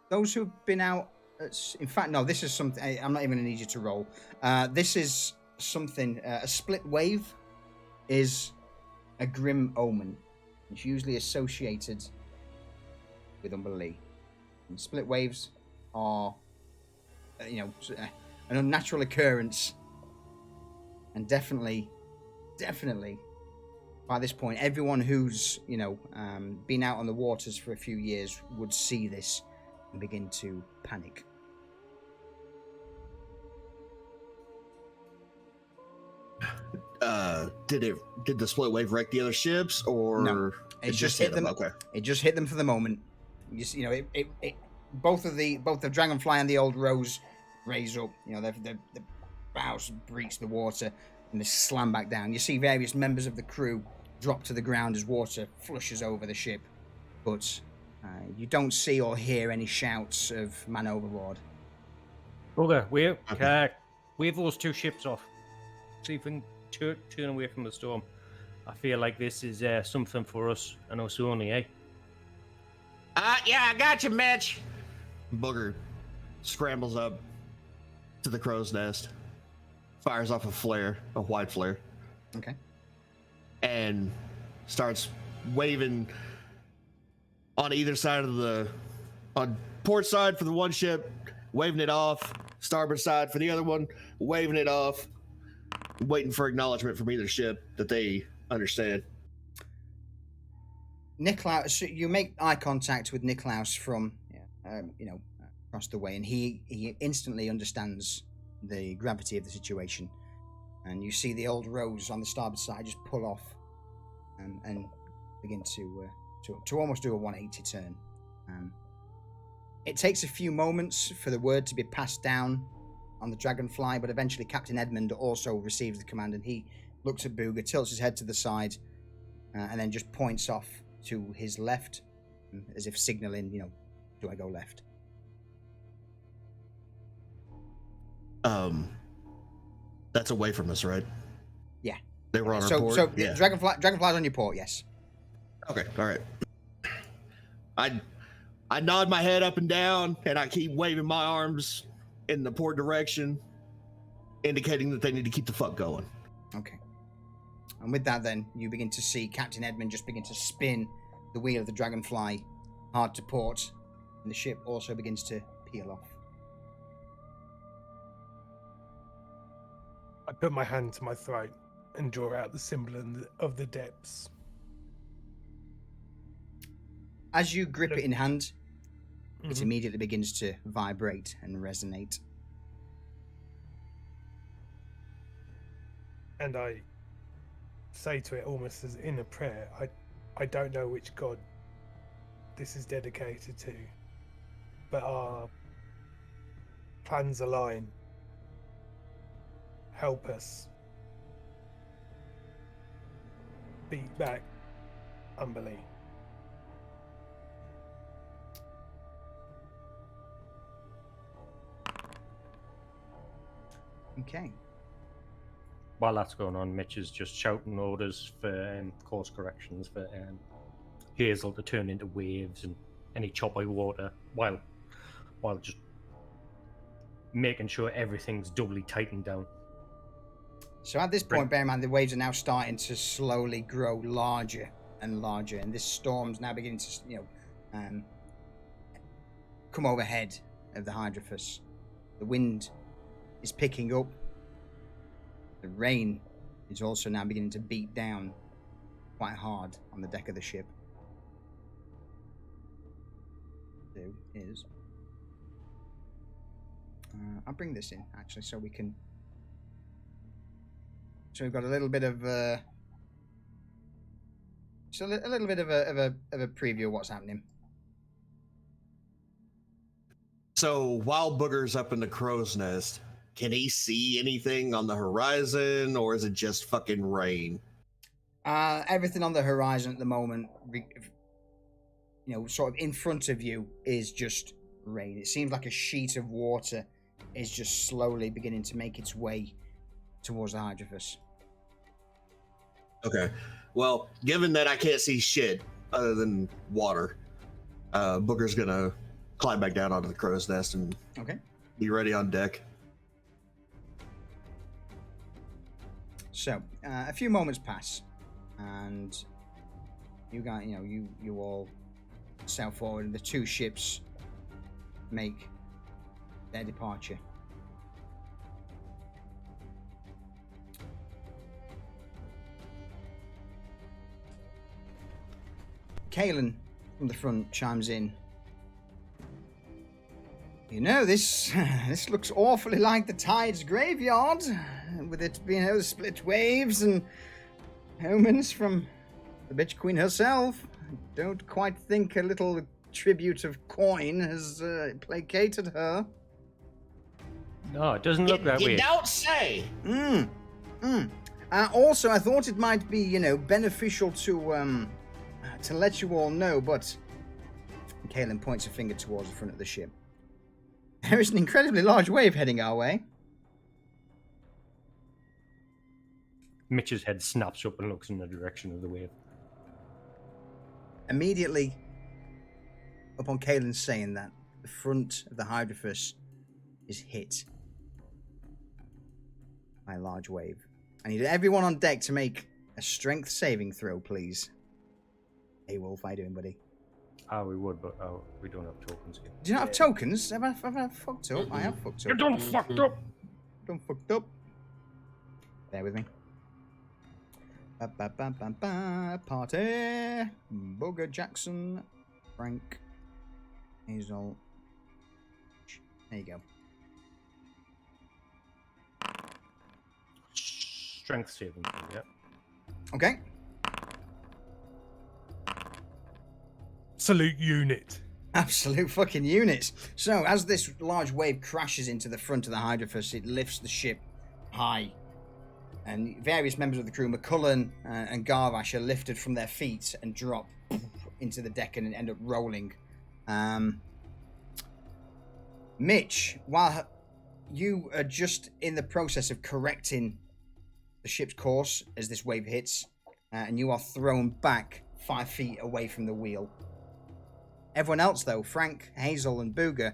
Those who've been out, in fact, no, this is something, I'm not even going to need you to roll. This is something, a split wave is a grim omen. It's usually associated with Umberlee. And split waves are, an unnatural occurrence. And definitely, by this point, everyone who's, been out on the waters for a few years would see this and begin to panic. Did the split wave wreck the other ships, or No, it just hit them? Okay. It just hit them for the moment. Both the Dragonfly and the Old Rose raise up. The bows breach the water and they slam back down. You see various members of the crew drop to the ground as water flushes over the ship, but you don't see or hear any shouts of man overboard. Okay, wave those two ships off. See if we can turn away from the storm. I feel like this is something for us and us only, eh? Yeah, I got you, Mitch. Booger scrambles up to the crow's nest, fires off a wide flare. Okay. And starts waving on either side of on port side for the one ship, waving it off, starboard side for the other one, waving it off, waiting for acknowledgement from either ship that they understand. Niklaus, you make eye contact with Niklaus from, across the way, and he instantly understands the gravity of the situation. And you see the Old Rose on the starboard side just pull off and begin to almost do a 180 turn. It takes a few moments for the word to be passed down on the Dragonfly, but eventually Captain Edmund also receives the command, and he looks at Booger, tilts his head to the side, and then just points off to his left, as if signaling, do I go left? That's away from us, right? Yeah. They were on our so, port? So yeah. Dragonfly's on your port, yes. Okay, all right. I nod my head up and down, and I keep waving my arms in the port direction, indicating that they need to keep the fuck going. Okay. And with that, then, you begin to see Captain Edmund just begin to spin the wheel of the Dragonfly hard to port, and the ship also begins to peel off. I put my hand to my throat and draw out the symbol of the depths. As you grip it in hand, it Mhm. immediately begins to vibrate and resonate. And I say to it almost as in a prayer, I don't know which god this is dedicated to, but our plans align. Help us beat back Umberlee. Okay. While that's going on, Mitch is just shouting orders for course corrections for Hazel to turn into waves and any choppy water, while just making sure everything's doubly tightened down. So at this point, bear in mind, the waves are now starting to slowly grow larger and larger, and this storm's now beginning to, come overhead of the Hydrophus. The wind is picking up. The rain is also now beginning to beat down quite hard on the deck of the ship. Is I'll bring this in actually, so we can. So we've got a little bit of a little bit of a preview of what's happening. So while Booger's up in the crow's nest, can he see anything on the horizon, or is it just fucking rain? Everything on the horizon at the moment, sort of in front of you, is just rain. It seems like a sheet of water is just slowly beginning to make its way towards the Hydrophus. Okay. Well, given that I can't see shit other than water, Booger's gonna climb back down onto the crow's nest and be ready on deck. So, a few moments pass, and you guys, you all sail forward, and the two ships make their departure. Kalen from the front chimes in. This looks awfully like the tide's graveyard, with it being split waves and omens from the bitch queen herself. I don't quite think a little tribute of coin has placated her. No, it doesn't look that way. You don't say. Also, I thought it might be, beneficial to let you all know, but Kalen points a finger towards the front of the ship. There is an incredibly large wave heading our way. Mitch's head snaps up and looks in the direction of the wave. Immediately, upon Kalen saying that, the front of the Hydrophus is hit by a large wave. I need everyone on deck to make a strength saving throw, please. Hey, Wolf, how you doing, buddy? We would, but we don't have tokens here. Do you not have tokens? Have I fucked up? I have fucked up. You done fucked up! Done fucked up. Bear with me. Party. Booger, Jackson, Frank, Hazel. There you go. Strength saving, yeah. Okay. Absolute unit. Absolute fucking units. So, as this large wave crashes into the front of the Hydrophus, it lifts the ship high. And various members of the crew, McCullen and Garvash, are lifted from their feet and drop into the deck and end up rolling. Mitch, while you are just in the process of correcting the ship's course as this wave hits, and you are thrown back 5 feet away from the wheel. Everyone else, though, Frank, Hazel, and Booger,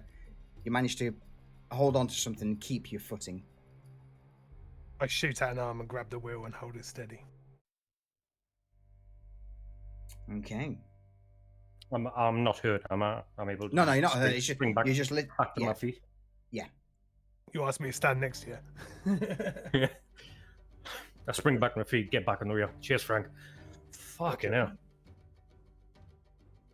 you manage to hold on to something and keep your footing. I shoot out an arm and grab the wheel and hold it steady. Okay. I'm not hurt, am I? I'm able to. No, you're not hurt. It's just spring back, you're just back to my feet. Yeah. You asked me to stand next to you. Yeah. I spring back to my feet, get back on the wheel. Cheers, Frank. Fucking hell.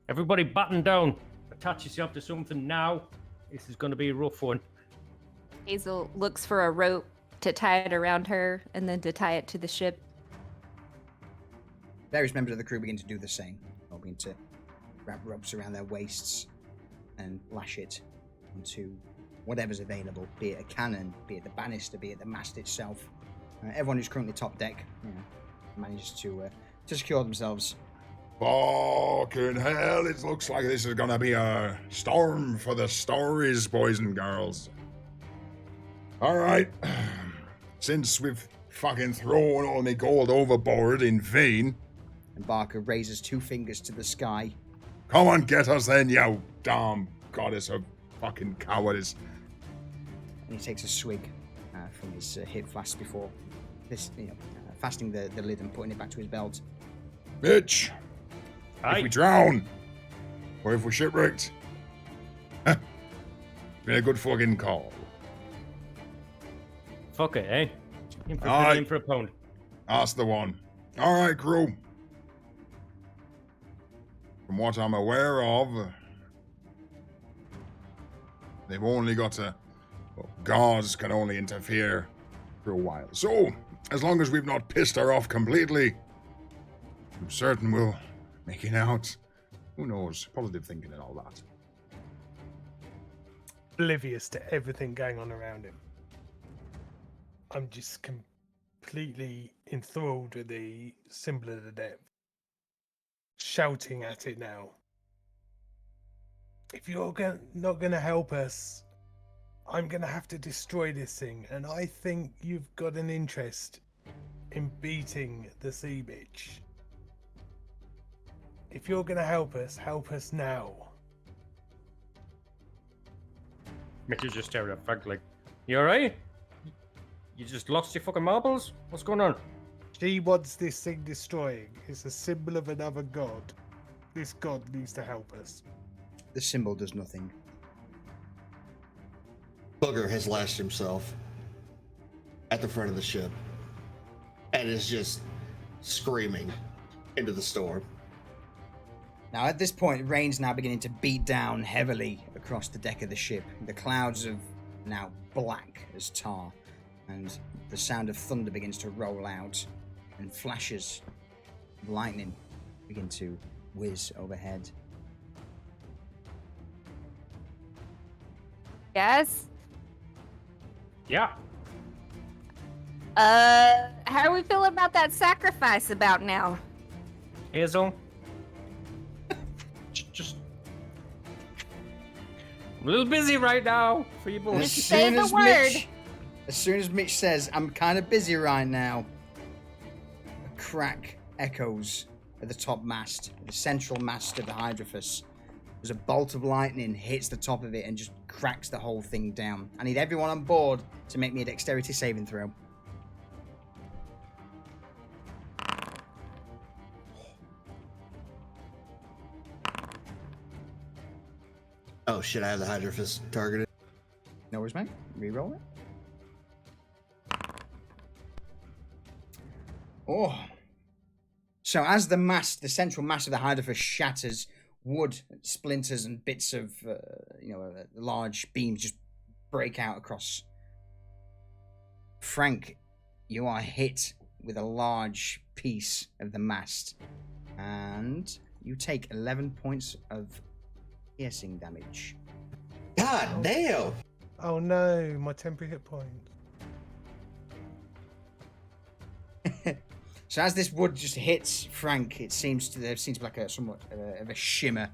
Everybody batten down. Attach yourself to something now. This is going to be a rough one. Hazel looks for a rope to tie it around her and then to tie it to the ship. Various members of the crew begin to do the same. They'll begin to wrap ropes around their waists and lash it onto whatever's available, be it a cannon, be it the banister, be it the mast itself. Everyone who's currently top deck manages to secure themselves. Fucking hell, it looks like this is gonna be a storm for the stories, boys and girls. Alright, since we've fucking thrown all my gold overboard in vain. And Barker raises 2 fingers to the sky. Come on, get us then, you damn goddess of fucking cowardice. And he takes a swig from his hip flask before this, fastening the lid and putting it back to his belt. Bitch! Aye. If we drown, or if we're shipwrecked, it's been a good fucking call. fuck it, eh? In for a Aye. penny, in for a pound. That's the one. All right, crew. From what I'm aware of, they've only got to. Well, gods can only interfere for a while. So, as long as we've not pissed her off completely, I'm certain we'll make it out. Who knows? Positive thinking and all that. Oblivious to everything going on around him. I'm just completely enthralled with the symbol of the depth. Shouting at it now. If you're not going to help us, I'm going to have to destroy this thing. And I think you've got an interest in beating the sea bitch. If you're going to help us now. Mitchell's just staring at Frank like, you alright? You just lost your fucking marbles? What's going on? She wants this thing destroying. It's a symbol of another god. This god needs to help us. The symbol does nothing. Booger has lashed himself at the front of the ship and is just screaming into the storm. Now, at this point, rain's now beginning to beat down heavily across the deck of the ship. The clouds are now black as tar, and the sound of thunder begins to roll out, and flashes of lightning begin to whiz overhead. Yes. Yeah. How are we feeling about that sacrifice about now? Hazel. Just. I'm a little busy right now for you boys. Just say the word. As soon as Mitch says, I'm kind of busy right now, a crack echoes at the top mast, the central mast of the Hydrophus. There's a bolt of lightning hits the top of it and just cracks the whole thing down. I need everyone on board to make me a dexterity saving throw. Oh shit, I have the Hydrophus targeted. No worries, mate. Reroll it. Oh. So as the mast, the central mast of the Hydrophus shatters, wood splinters and bits of, large beams just break out across. Frank, you are hit with a large piece of the mast, and you take 11 points of piercing damage. God damn! Oh no, my temporary hit point. So as this wood just hits Frank, there seems to be like a somewhat of a shimmer,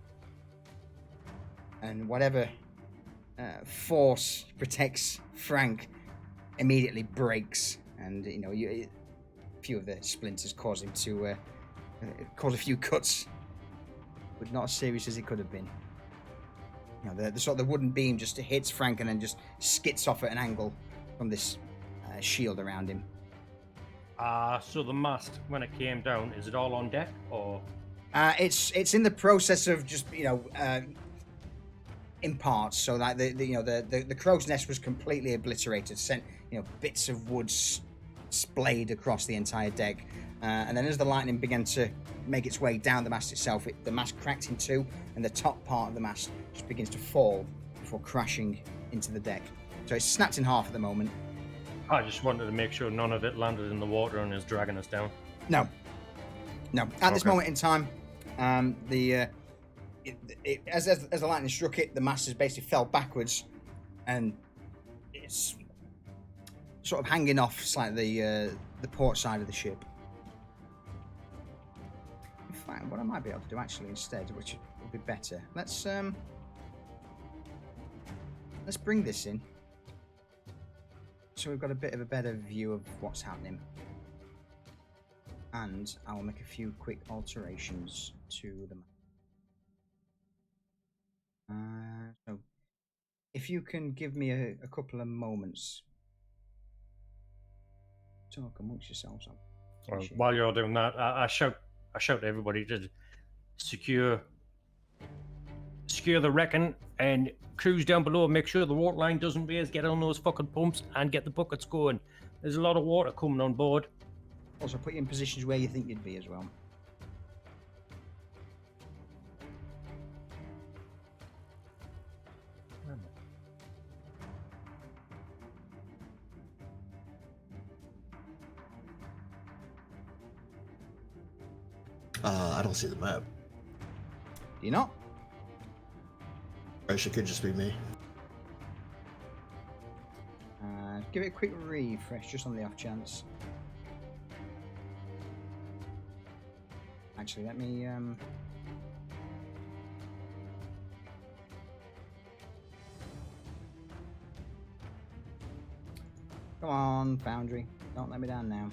and whatever force protects Frank immediately breaks, and a few of the splinters cause him to cause a few cuts, but not as serious as it could have been. The sort of the wooden beam just hits Frank and then just skits off at an angle from this shield around him. So the mast, when it came down, is it all on deck, or? It's in the process of just in parts. So like the crow's nest was completely obliterated, sent bits of wood splayed across the entire deck, and then as the lightning began to make its way down the mast itself, the mast cracked in two, and the top part of the mast just begins to fall before crashing into the deck. So it's snapped in half at the moment. I just wanted to make sure none of it landed in the water and is dragging us down. No. At this Okay. moment in time, as the lightning struck it, the mast has basically fell backwards, and it's sort of hanging off slightly the port side of the ship. In fact, what I might be able to do actually instead, which would be better, let's bring this in, so we've got a bit of a better view of what's happening. And I will make a few quick alterations to the map. So, if you can give me a couple of moments, talk amongst yourselves. Well, while you're doing that, I shout to everybody to secure the wrecking and crews down below. Make sure the water line doesn't raise. Get on those fucking pumps and get the buckets going. There's a lot of water coming on board. Also, put you in positions where you think you'd be as well. I don't see the map. Do you not? Or it could just be me. Give it a quick refresh, just on the off chance. Actually, let me. Come on, Foundry. Don't let me down now.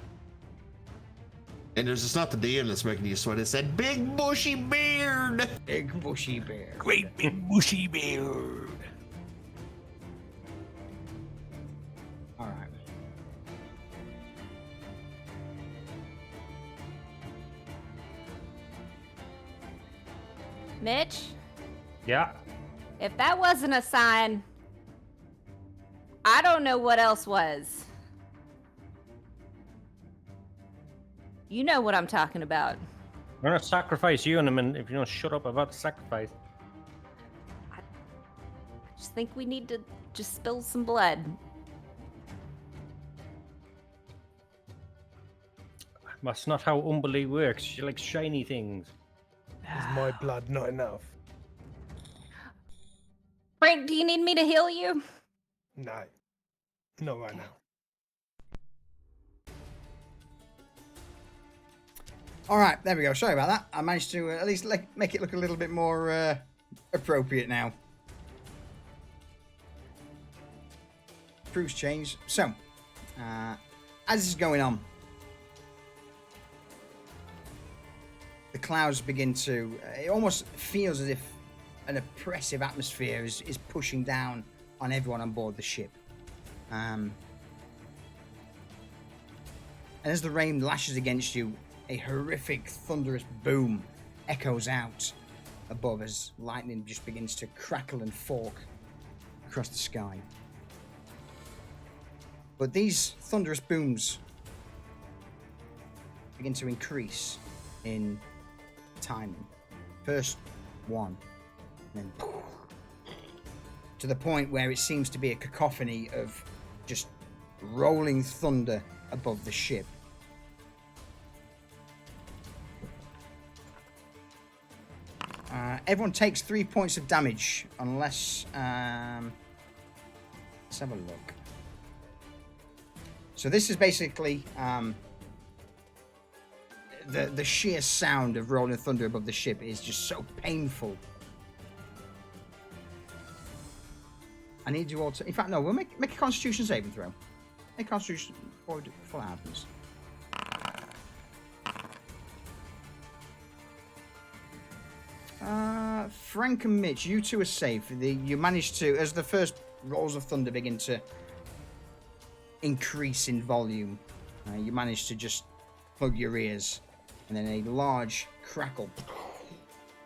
And it's not the DM that's making you sweat. It's that big bushy beard. Big bushy bear. Great big bushy beard. All right. Mitch, Yeah. if that wasn't a sign, I don't know what else was. You know what I'm talking about. I'm gonna sacrifice you in a minute if you don't shut up about the sacrifice. I just think we need to just spill some blood. That's not how Umberly works. She likes shiny things. Is my blood not enough? Frank, do you need me to heal you? No. Not right now. All right, there we go. Sorry about that. I managed to at least make it look a little bit more appropriate now. Proof's changed. So, as this is going on, the clouds begin to. It almost feels as if an oppressive atmosphere is pushing down on everyone on board the ship. And as the rain lashes against you, a horrific, thunderous boom echoes out above as lightning just begins to crackle and fork across the sky. But these thunderous booms begin to increase in timing. First one, and then to the point where it seems to be a cacophony of just rolling thunder above the ship. Everyone takes 3 points of damage unless... let's have a look. So this is basically the sheer sound of rolling thunder above the ship is just so painful. I need you all to... In fact, no, we'll make a Constitution saving throw. Make a Constitution before it happens. Frank and Mitch, you two are safe. You managed to, as the first rolls of thunder begin to increase in volume, you managed to just plug your ears, and then a large crackle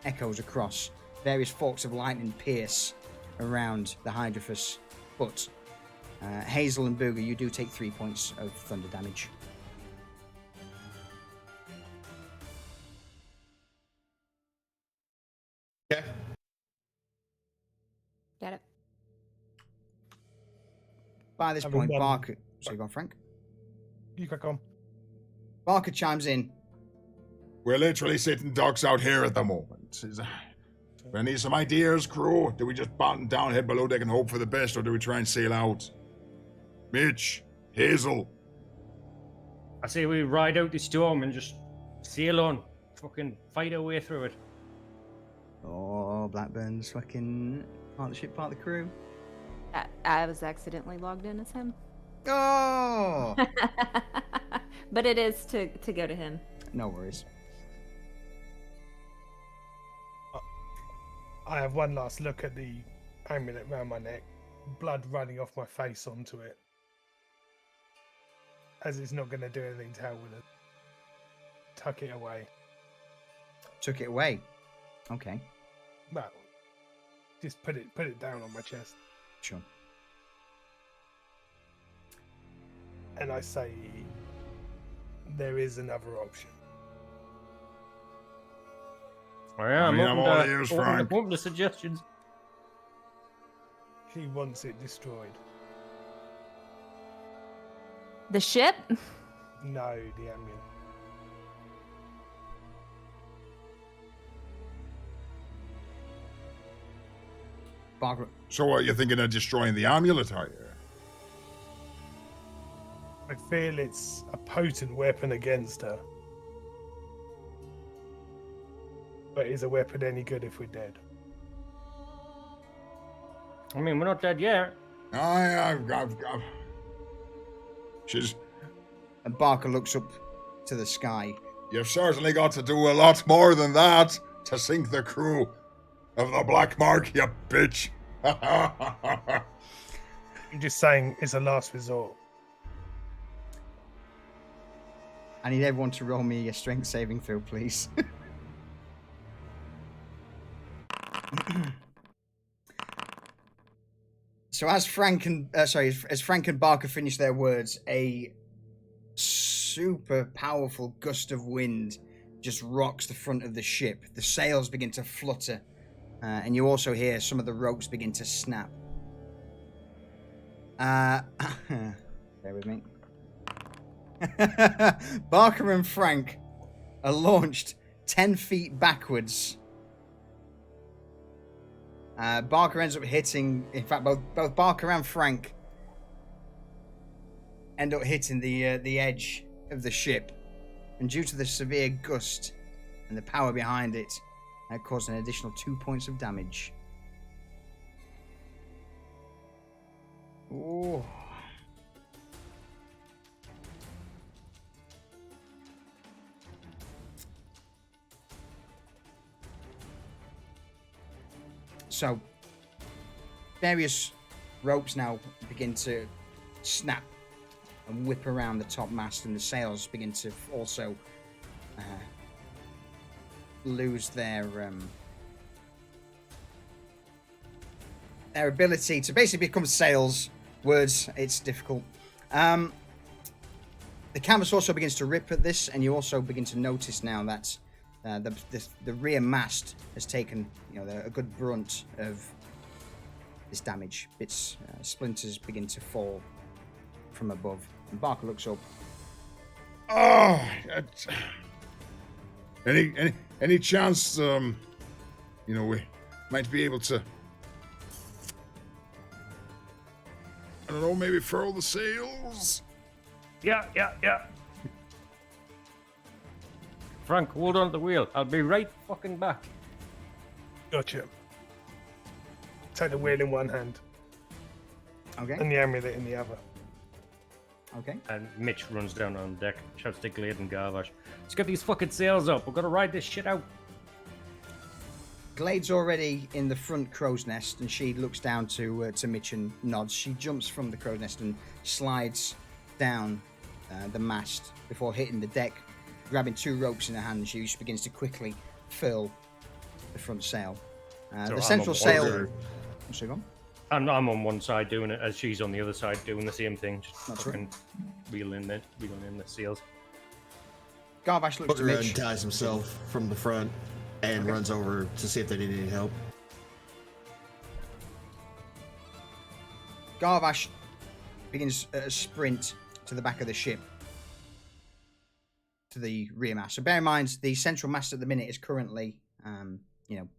echoes across. Various forks of lightning pierce around the Hydrophus, but Hazel and Booger, you do take 3 points of thunder damage. Okay. Got it. By this point, Barker... So you go on, Frank? You crack on. Barker chimes in. We're literally sitting ducks out here at the moment. We need some ideas, crew. Do we just batten down, head below deck and hope for the best, or do we try and sail out? Mitch, Hazel. I say we ride out the storm and just sail on. Fucking fight our way through it. Oh, Blackburn's fucking part of the ship, part of the crew. I was accidentally logged in as him. Oh! But it is to go to him. No worries. I have one last look at the amulet round my neck, blood running off my face onto it. As it's not going to do anything to help with it. Tuck it away. Took it away. Okay, Well, just put it down on my chest. sure. and I say there is another option. Oh, yeah, I'm all ears, Frank. open to suggestions. She wants it destroyed. The ship? No, the amulet. Barker, So what, you're thinking of destroying the amulet, are you? I feel it's a potent weapon against her. But is a weapon any good if we're dead? I mean, we're not dead yet. I've she's... and Barker looks up to the sky. You've certainly got to do a lot more than that to sink the crew of the Black Marque, you bitch. I'm just saying it's a last resort. I need everyone to roll me a strength saving throw, please. So as Frank and Barker finish their words, a super powerful gust of wind just rocks the front of the ship. The sails begin to flutter, and you also hear some of the ropes begin to snap. Bear with me. Barker and Frank are launched 10 feet backwards. Barker ends up hitting, in fact, both Barker and Frank end up hitting the edge of the ship. And due to the severe gust and the power behind it, that caused an additional 2 points of damage. Ooh. So, various ropes now begin to snap and whip around the top mast, and the sails begin to also lose their ability to basically become sails. Words, it's difficult. The canvas also begins to rip at this, and you also begin to notice now that the rear mast has taken, a good brunt of this damage. Its splinters begin to fall from above, and Barker looks up. Oh, any chance, we might be able to, I don't know, maybe furl the sails? Yeah. Frank, hold on to the wheel. I'll be right fucking back. Gotcha. Take the wheel in one hand Okay. and the amulet in the other. Okay. And Mitch runs down on deck, shouts to Glade and Garvash. Let's get these fucking sails up. We're gonna ride this shit out. Glade's already in the front crow's nest, and she looks down to Mitch and nods. She jumps from the crow's nest and slides down the mast before hitting the deck, grabbing 2 ropes in her hand. She begins to quickly furl the front sail. The central sail. What's it on? I'm on one side doing it as she's on the other side doing the same thing. Just That's fucking wheeling in the sails. Garvash looks to Booker Mitch. unties himself from the front and runs over to see if they need any help. Garvash begins a sprint to the back of the ship, to the rear mast. So bear in mind, the central mast at the minute is currently,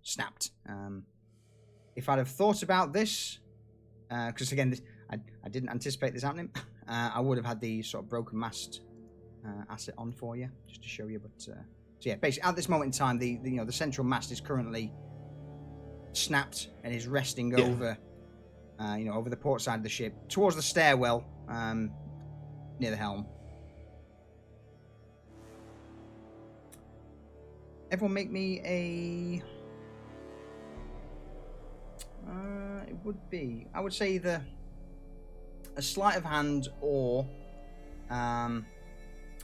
snapped. If I'd have thought about this, because again, I didn't anticipate this happening, I would have had the sort of broken mast asset on for you, just to show you. But so yeah, basically at this moment in time, the central mast is currently snapped and is resting over, over the port side of the ship, towards the stairwell, near the helm. Everyone make me a... it would be, I would say, either a sleight of hand or an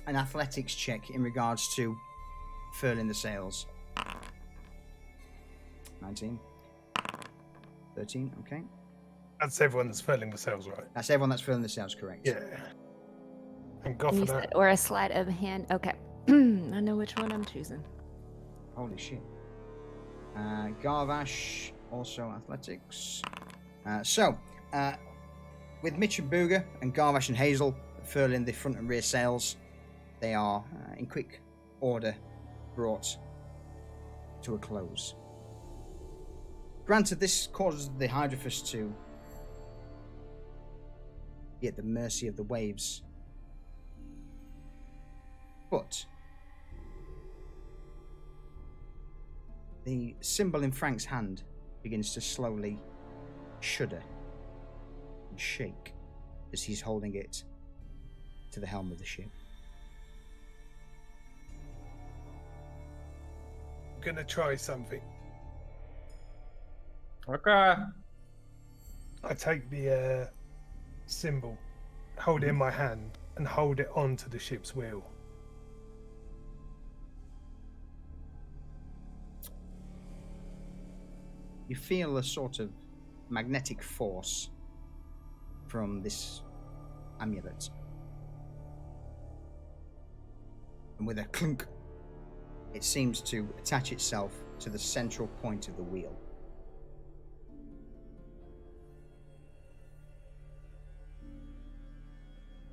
athletics check in regards to furling the sails. 19. 13, okay. That's everyone that's furling the sails, right? That's everyone that's furling the sails, correct. Yeah. And go And for you that. said, or a sleight of hand. Okay. I know which one I'm choosing. Holy shit. Garvash, also athletics. With Mitch and Booger and Garvash and Hazel furling the front and rear sails, they are in quick order brought to a close. Granted, this causes the Hydrophus to be at the mercy of the waves. But the symbol in Frank's hand begins to slowly shudder and shake as he's holding it to the helm of the ship. I'm gonna try something. Okay. I take the symbol, hold it in my hand, and hold it onto the ship's wheel. You feel a sort of magnetic force from this amulet. And with a clunk, it seems to attach itself to the central point of the wheel.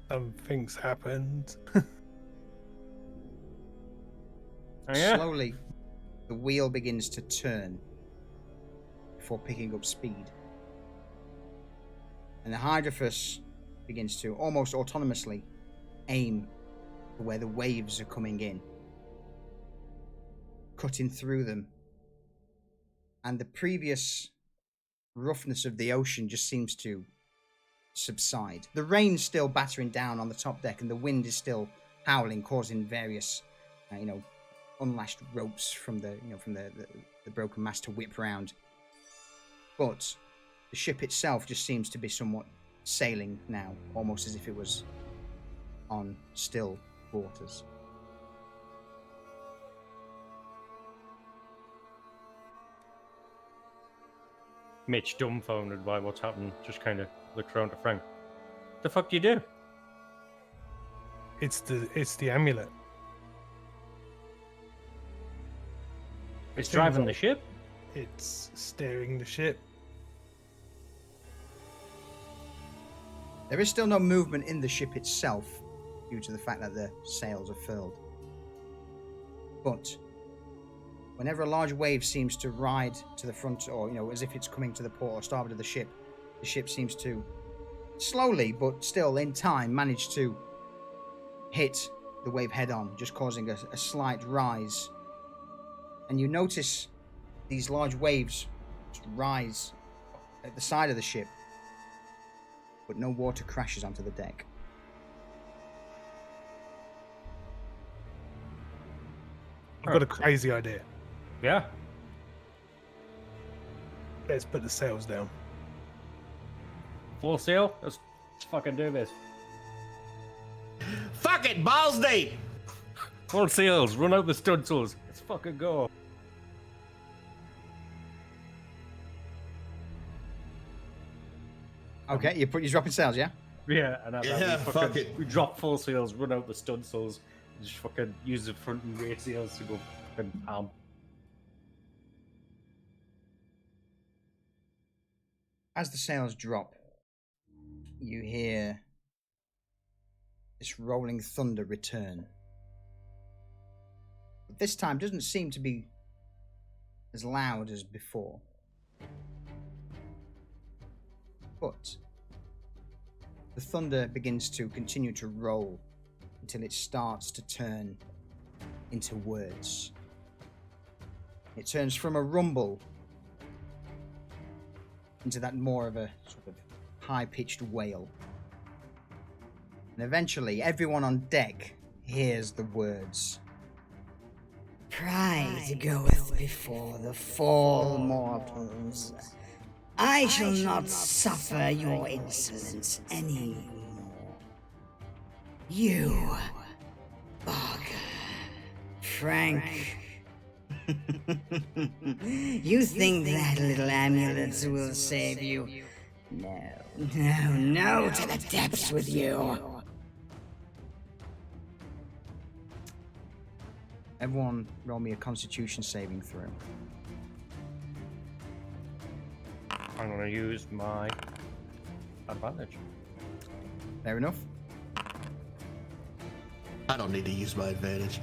Something's happened. Oh, yeah? Slowly, the wheel begins to turn before picking up speed. And the Hydrophus begins to almost autonomously aim for where the waves are coming in, cutting through them. And the previous roughness of the ocean just seems to subside. The rain's still battering down on the top deck, and the wind is still howling, causing various, unlashed ropes from the broken mast to whip round. But the ship itself just seems to be somewhat sailing now, almost as if it was on still waters. Mitch, dumbfounded by what's happened, just kind of looks around to Frank. The fuck do you do? It's the amulet. It's driving the ship? It's steering the ship. There is still no movement in the ship itself due to the fact that the sails are furled. But whenever a large wave seems to ride to the front, or as if it's coming to the port or starboard of the ship seems to slowly but still in time manage to hit the wave head on, just causing a slight rise. And you notice these large waves just rise at the side of the ship, but no water crashes onto the deck. I've got a crazy idea. Yeah. Let's put the sails down. Full sail? Let's fucking do this. Fuck it, balls deep. Full sails, run out the stunsails. Let's fucking go. Okay, you're dropping sails, yeah? Yeah, and Yeah, fuck it. We drop full sails, run out the stunsails, and just fucking use the front and rear sails to go fucking ham. As the sails drop, you hear this rolling thunder return. But this time doesn't seem to be as loud as before. But the thunder begins to continue to roll until it starts to turn into words. It turns from a rumble into that more of a sort of high-pitched wail. And eventually, everyone on deck hears the words. Pride goeth before the fall, mortals. I shall not suffer your insolence any more. You, Barker, Frank. You think that little amulet will save you? No, to the depths with you. Everyone roll me a Constitution saving throw. I'm going to use my advantage. Fair enough. I don't need to use my advantage.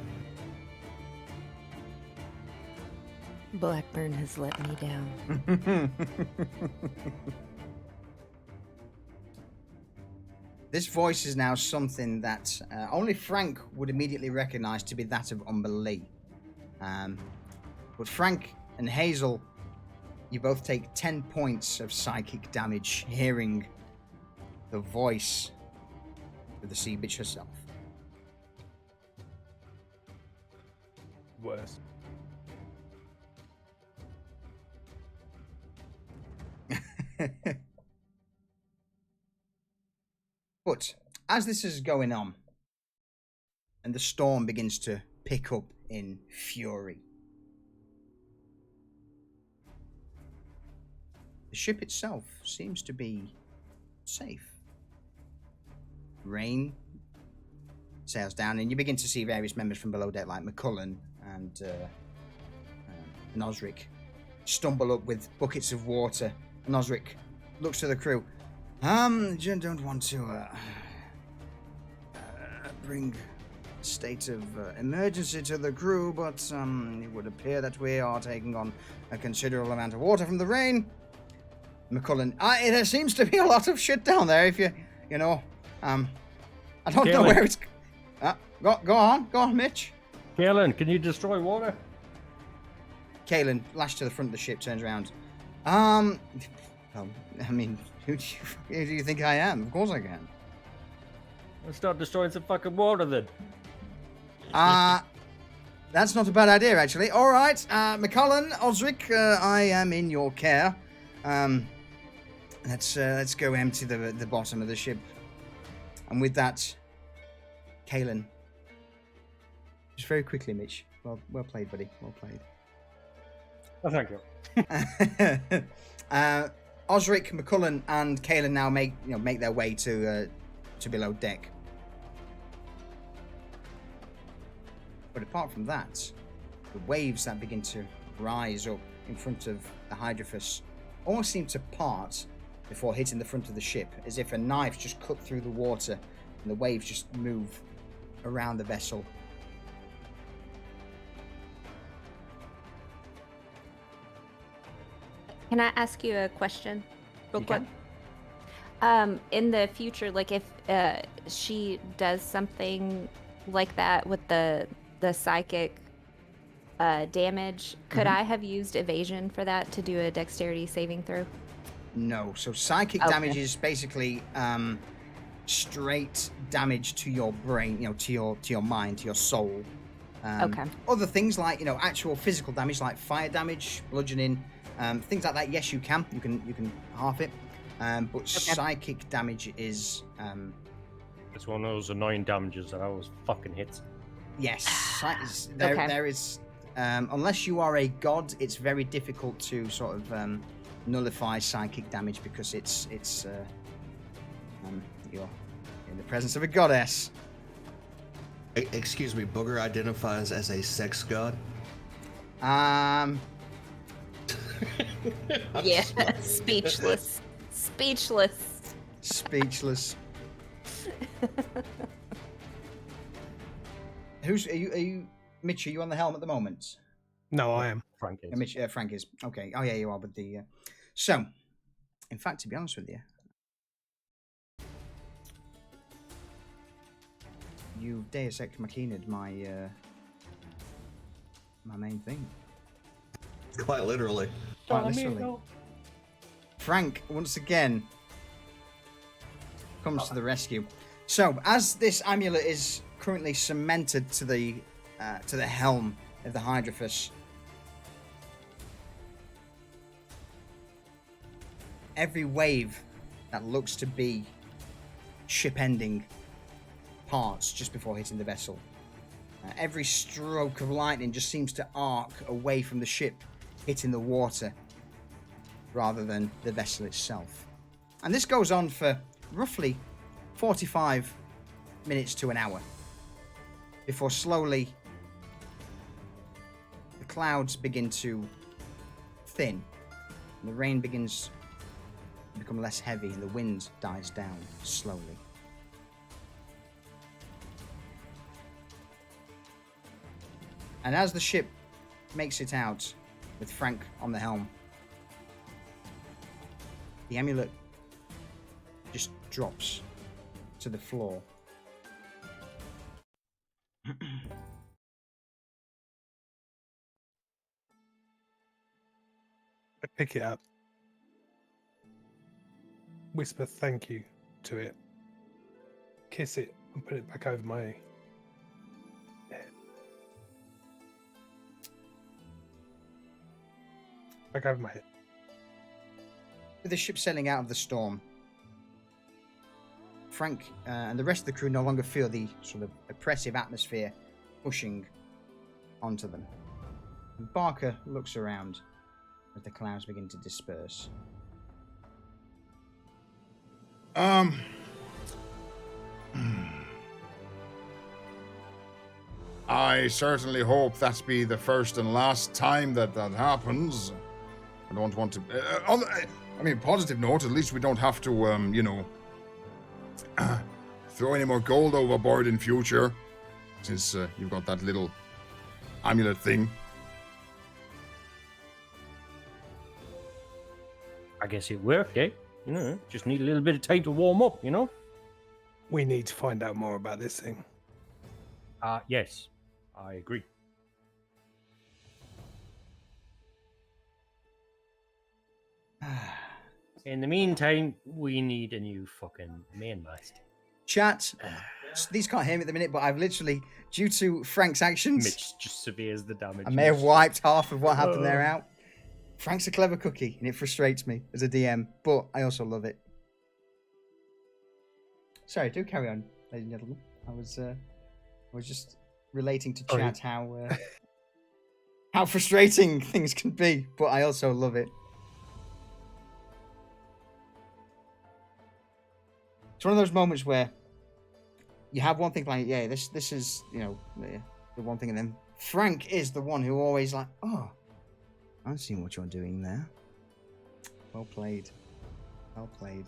Blackburn has let me down. This voice is now something that only Frank would immediately recognize to be that of Umber Lee. But Frank and Hazel, you both take 10 points of psychic damage hearing the voice of the sea bitch herself. Worse. But as this is going on, and the storm begins to pick up in fury, the ship itself seems to be safe. Rain sails down, and you begin to see various members from below deck, like McCullen and Nosric, stumble up with buckets of water. Nosric looks to the crew. You don't want to bring a state of emergency to the crew, but it would appear that we are taking on a considerable amount of water from the rain. McCullen, there seems to be a lot of shit down there. If you know, I don't know where it's. Go on, Mitch. Kalen, can you destroy water? Kalen, lashed to the front of the ship, turns around. Well, I mean, who do you think I am? Of course I can. Let's start destroying some fucking water then. That's not a bad idea, actually. All right, McCullen, Osric, I am in your care. Let's go empty the bottom of the ship. And with that, Kalen, just very quickly, Mitch. Well played, buddy. Well played. Oh, thank you. Osric, McCullen, and Kalen now make their way to below deck. But apart from that, the waves that begin to rise up in front of the Hydrophus almost seem to part before hitting the front of the ship, as if a knife just cut through the water and the waves just move around the vessel. Can I ask you a question real You quick? In the future, like if she does something like that with the psychic damage, could I have used evasion for that to do a dexterity saving throw? No. So psychic Okay. damage is basically straight damage to your brain, to your mind, to your soul. Okay. Other things like actual physical damage, like fire damage, bludgeoning, things like that. Yes, you can half it. But psychic damage is It's one of those annoying damages that always fucking hits. yes. Okay. There is unless you are a god, it's very difficult to sort of nullify psychic damage because it's you're in the presence of a goddess. Excuse me, Booger identifies as a sex god. Yeah. Speechless. Speechless. Are you Mitch? Are you on the helm at the moment? No, I am. Frank is. Mitch, Frank is okay. Oh yeah, you are. But so, in fact, to be honest with you, you've Deus Ex Machina'd my main thing. Quite literally. Quite literally. Frank once again comes to the rescue. So, as this amulet is currently cemented to the helm of the Hydrophus, every wave that looks to be ship-ending parts just before hitting the vessel. Every stroke of lightning just seems to arc away from the ship, hitting the water rather than the vessel itself. And this goes on for roughly 45 minutes to an hour before slowly clouds begin to thin. And the rain begins to become less heavy, and the wind dies down slowly. And as the ship makes it out, with Frank on the helm, the amulet just drops to the floor. I pick it up, whisper thank you to it, kiss it, and put it back over my head. Back over my head. With the ship sailing out of the storm, Frank and the rest of the crew no longer feel the sort of oppressive atmosphere pushing onto them. And Barker looks around as the clouds begin to disperse. I certainly hope that's be the first and last time that happens. I don't want to... I mean, positive note, at least we don't have to, throw any more gold overboard in future, since you've got that little amulet thing. I guess it worked, eh? Just need a little bit of time to warm up, We need to find out more about this thing. Yes, I agree. In the meantime, we need a new fucking mainmast. Chat, these can't hear me at the minute, but I've literally, due to Frank's actions, Mitch just surveys the damage. I may have wiped half of what happened there out. Frank's a clever cookie, and it frustrates me as a DM, but I also love it. Sorry, do carry on, ladies and gentlemen. I was just relating to chat how frustrating things can be, but I also love it. It's one of those moments where you have one thing like, yeah, this is, the one thing, and then Frank is the one who always like, oh, I've seen what you're doing there. Well played. Well played.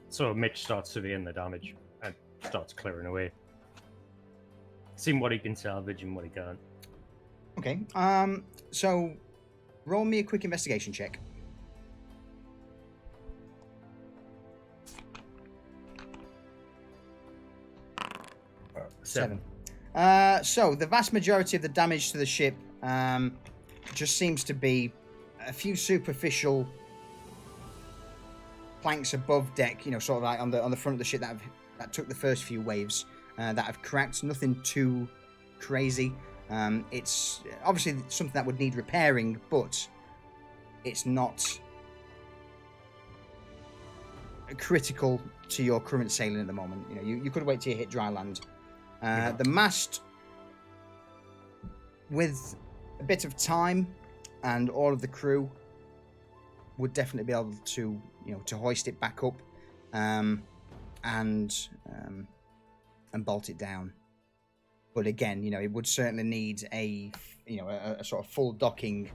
So Mitch starts surveying the damage and starts clearing away. Seeing what he can salvage and what he can't. Okay, so roll me a quick investigation check. Seven. So the vast majority of the damage to the ship just seems to be a few superficial planks above deck, sort of like on the front of the ship that took the first few waves that have cracked. Nothing too crazy. It's obviously something that would need repairing, but it's not critical to your current sailing at the moment. You could wait till you hit dry land. The mast, with a bit of time and all of the crew, would definitely be able to, to hoist it back up, and bolt it down. But again, it would certainly need a sort of full docking.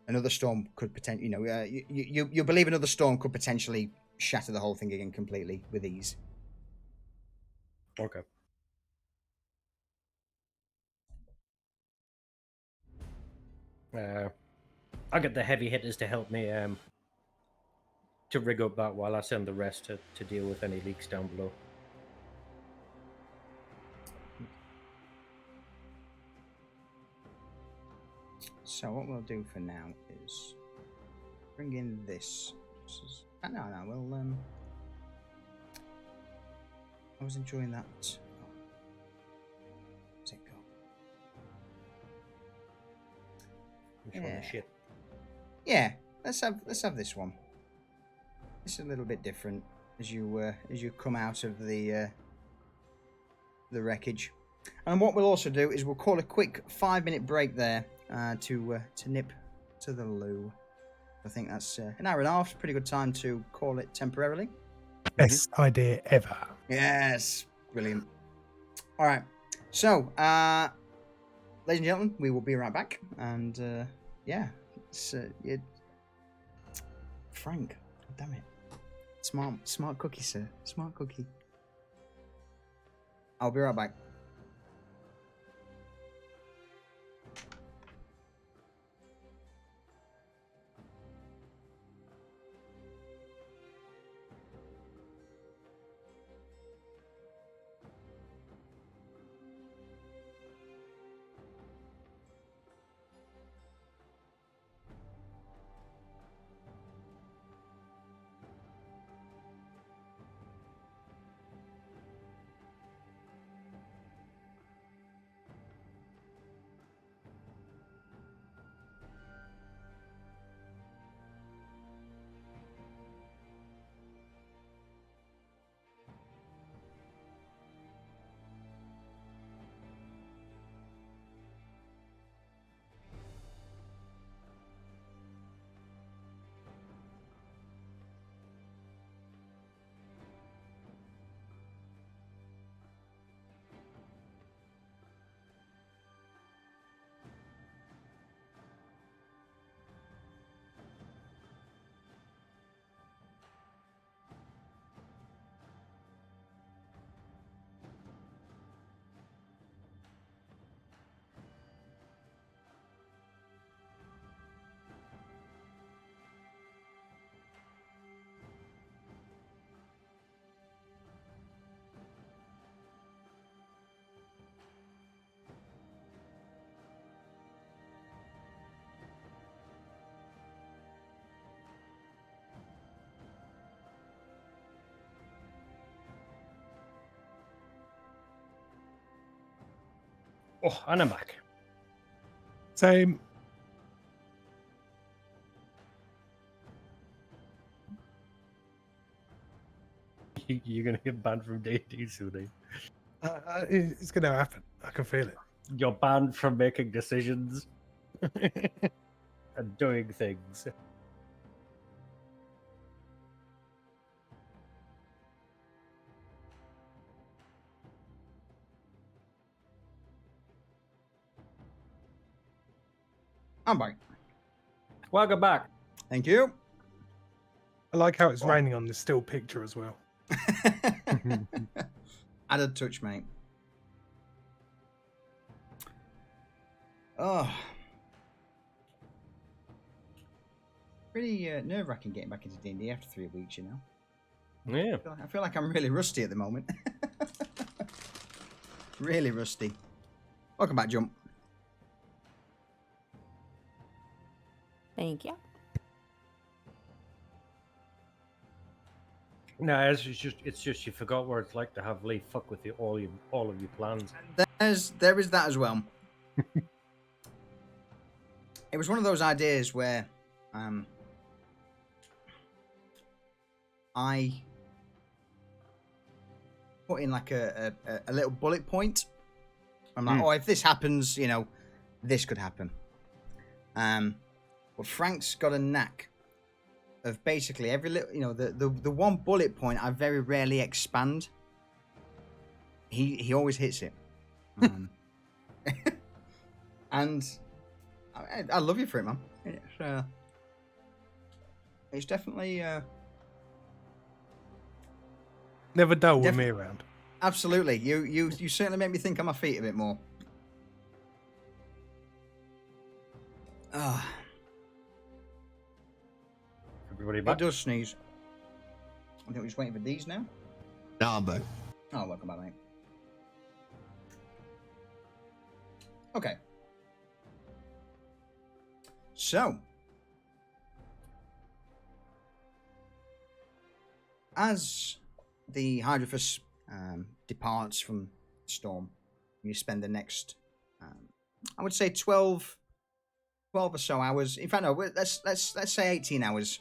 Another storm could potentially, you believe another storm could potentially shatter the whole thing again completely with ease. Okay. I'll get the heavy hitters to help me to rig up that while I send the rest to deal with any leaks down below. So what we'll do for now is bring in this. No, we'll I was enjoying that. Where's it go? Which one is shit? Yeah, let's have this one. This is a little bit different as you come out of the wreckage. And what we'll also do is we'll call a quick 5-minute break there to nip to the loo. I think that's an hour and a half. Pretty good time to call it temporarily. Best idea ever. Yes, brilliant. All right. So, ladies and gentlemen, we will be right back. And yeah, it's Frank. Damn it. Smart cookie, sir. Smart cookie. I'll be right back. Oh, and I'm back. Same. You're gonna get banned from D&D soon. It's going to happen. I can feel it. You're banned from making decisions and doing things. I'm back. Welcome back. Thank you. I like how it's raining on the still picture as well. Added touch, mate. Oh. Pretty nerve-wracking getting back into D&D after 3 weeks, you know? Yeah. I feel like I'm really rusty at the moment. Really rusty. Welcome back, Jump. Thank you. No, it's just you forgot what it's like to have Lee fuck with you all of your plans. There is that as well. It was one of those ideas where I put in like a little bullet point. I'm like, oh, if this happens, you know, this could happen. But Frank's got a knack of basically every little, you know, the one bullet point I very rarely expand. He always hits it. And I love you for it, man. It's definitely Never dull with me around. absolutely. You certainly make me think on my feet a bit more. Everybody It back? does sneeze. I think we're just waiting for these now. No, I'm back. Oh, welcome back, mate. Okay. So, as the Hydrophus departs from the storm, you spend the next, I would say 12 or so hours. In fact, no, let's say 18 hours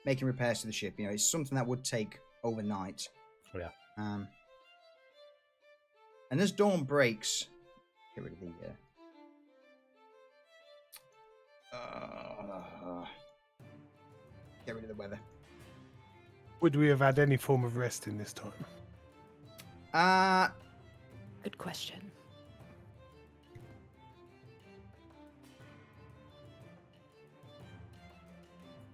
making repairs to the ship. You know, it's something that would take overnight. Oh, yeah. And as dawn breaks, get rid of the. Get rid of the weather. Would we have had any form of rest in this time? Good question.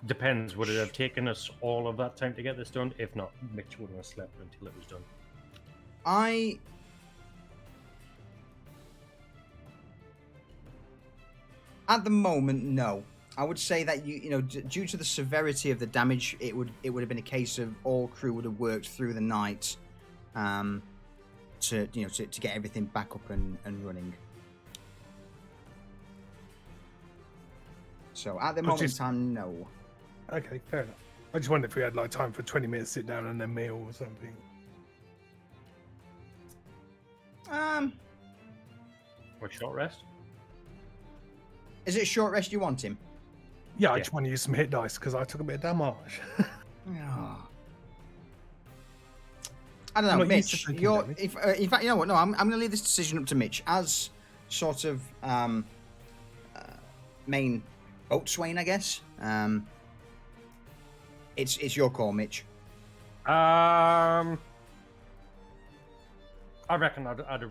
Depends. Would it have taken us all of that time to get this done? If not, Mitch wouldn't have slept until it was done. At the moment, no. I would say that due to the severity of the damage, it would have been a case of all crew would have worked through the night, to get everything back up and running. So at the moment in time, no. Okay, fair enough. I just wondered if we had like time for 20 minutes sit down and then meal or something. Or a short rest? Is it a short rest you want him? Yeah, I just want to use some hit dice because I took a bit of damage. Oh. I don't know, Mitch. In fact, you know what? No, I'm going to leave this decision up to Mitch as sort of main boatswain, I guess. It's your call, Mitch. I reckon I'd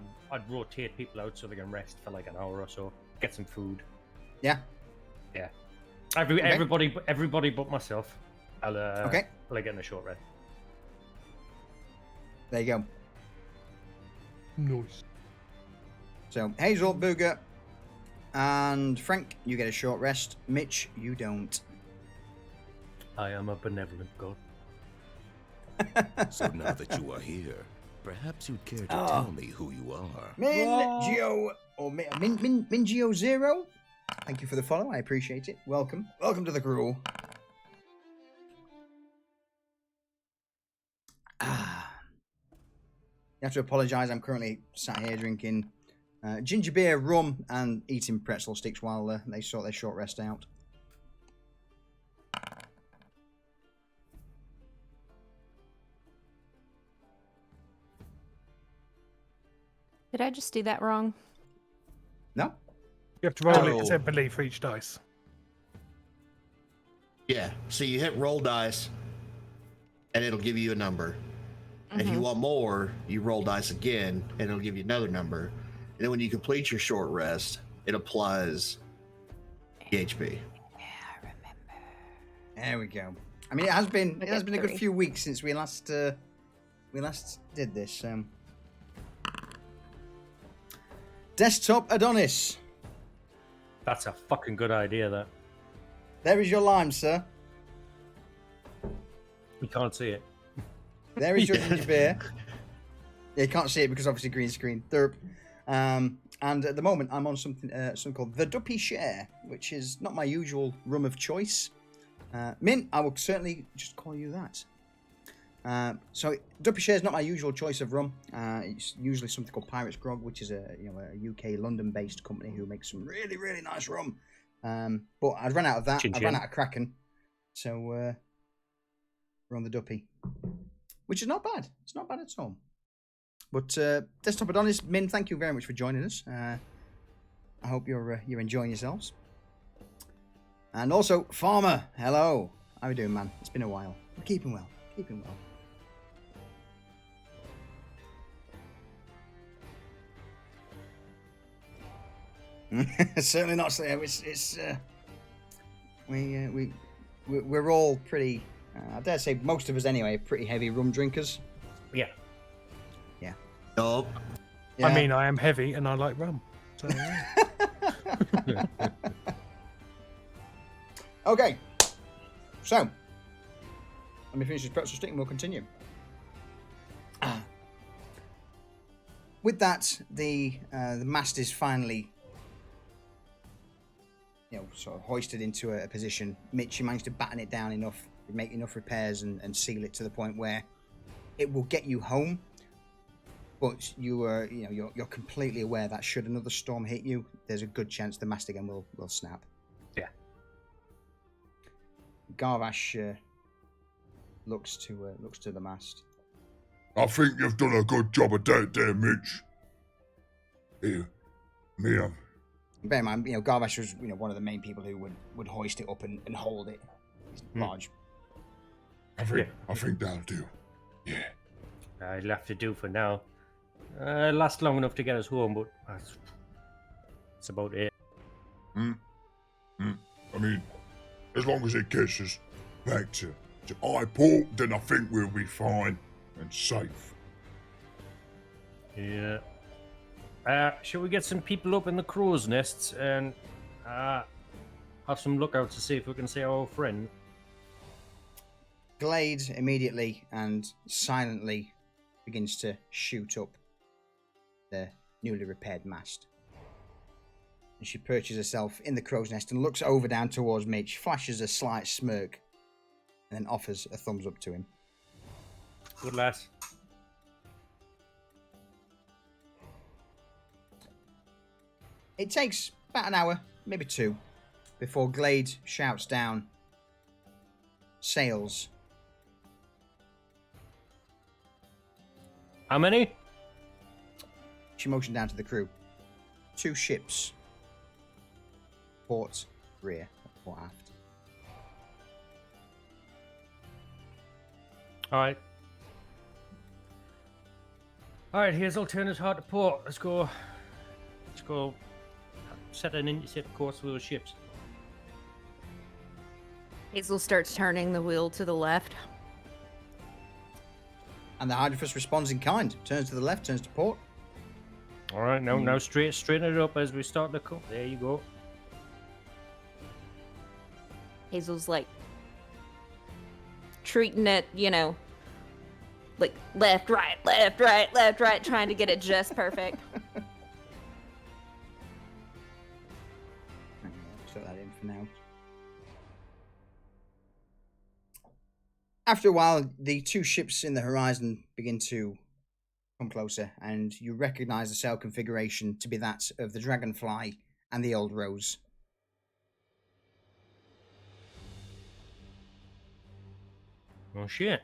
rotate people out so they can rest for like an hour or so, get some food. Yeah. Yeah. Everybody but myself. I'll okay. I'll get in a short rest. There you go. Nice. So Hazel, Booger, and Frank, you get a short rest. Mitch, you don't. I am a benevolent god. So now that you are here, perhaps you'd care to tell me who you are. Mingio, or Mingio Zero. Thank you for the follow. I appreciate it. Welcome to the crew. You have to apologise. I'm currently sat here drinking ginger beer, rum, and eating pretzel sticks while they sort their short rest out. Did I just do that wrong? No. You have to roll it separately for each dice. Yeah. So you hit roll dice, and it'll give you a number. If you want more, you roll dice again, and it'll give you another number. And then when you complete your short rest, it applies HP. Yeah, I remember. There we go. I mean, it has been a good few weeks since we last did this. Desktop Adonis. That's a fucking good idea, that. There is your lime, sir. We can't see it. There is your ginger beer. Yeah, you can't see it because obviously green screen. Derp. And at the moment, I'm on something called the Duppy Share, which is not my usual rum of choice. Mint, I will certainly just call you that. So Duppy Share is not my usual choice of rum. It's usually something called Pirate's Grog, which is a UK London-based company who makes some really, really nice rum. But I'd run out of that. I ran out of Kraken, so we're on the Duppy, which is not bad. It's not bad at all. But Desktop Adonis, Min, thank you very much for joining us. I hope you're enjoying yourselves. And also Farmer, hello. How are you doing, man? It's been a while. We're keeping well. Keeping well. Certainly not. We're all pretty. I dare say most of us anyway, pretty heavy rum drinkers. Yeah. Yeah. Oh. Yeah. I mean, I am heavy and I like rum. So, yeah. Okay. So, let me finish this pretzel stick and we'll continue. With that, the mast is finally, sort of hoisted into a position. Mitch, you managed to batten it down enough, make enough repairs and seal it to the point where it will get you home. But you're completely aware that should another storm hit you, there's a good chance the mast again will snap. Yeah. Garvash looks to the mast. I think you've done a good job of that there, Mitch. Bear in mind, Garvash was one of the main people who would hoist it up and hold it. It's large. I think that'll do. Yeah. I'll have to do for now. Last long enough to get us home, but that's about it. I mean, as long as it gets us back to Port, then I think we'll be fine and safe. Yeah. Shall we get some people up in the crow's nests and have some lookouts to see if we can see our friend? Glade immediately and silently begins to shoot up the newly repaired mast. And she perches herself in the crow's nest and looks over down towards Mitch, flashes a slight smirk, and then offers a thumbs up to him. Good lass. It takes about an hour, maybe two, before Glade shouts down, "Sails." How many? She motioned down to the crew. 2 ships. Port rear, port aft. Alright. Alright, Hazel, turn us hard to port. Let's go set an intercept course for those ships. Hazel starts turning the wheel to the left. And the Hydrophus responds in kind. Turns to the left, turns to port. Alright, now straighten it up as we start the course. There you go. Hazel's like treating it, like left, right, left, right, left, right, trying to get it just perfect. Put that in for now. After a while, the 2 ships in the horizon begin to come closer, and you recognize the sail configuration to be that of the Dragonfly and the Old Rose. Oh shit.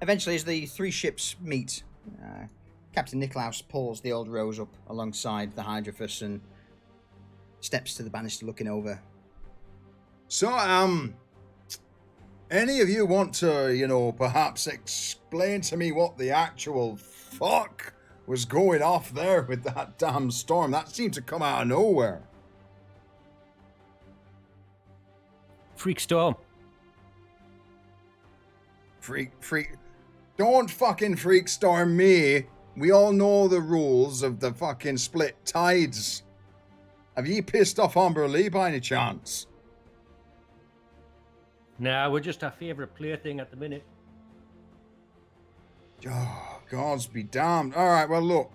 Eventually, as the 3 ships meet, Captain Nicklaus pulls the Old Rose up alongside the Hydrophus and steps to the banister looking over. So, any of you want to, perhaps explain to me what the actual fuck was going off there with that damn storm? That seemed to come out of nowhere. Freak storm. Freak. Don't fucking freak storm me. We all know the rules of the fucking split tides. Have ye pissed off Amber Lee by any chance? Nah, we're just our favourite plaything at the minute. Oh, gods be damned. All right, well, look.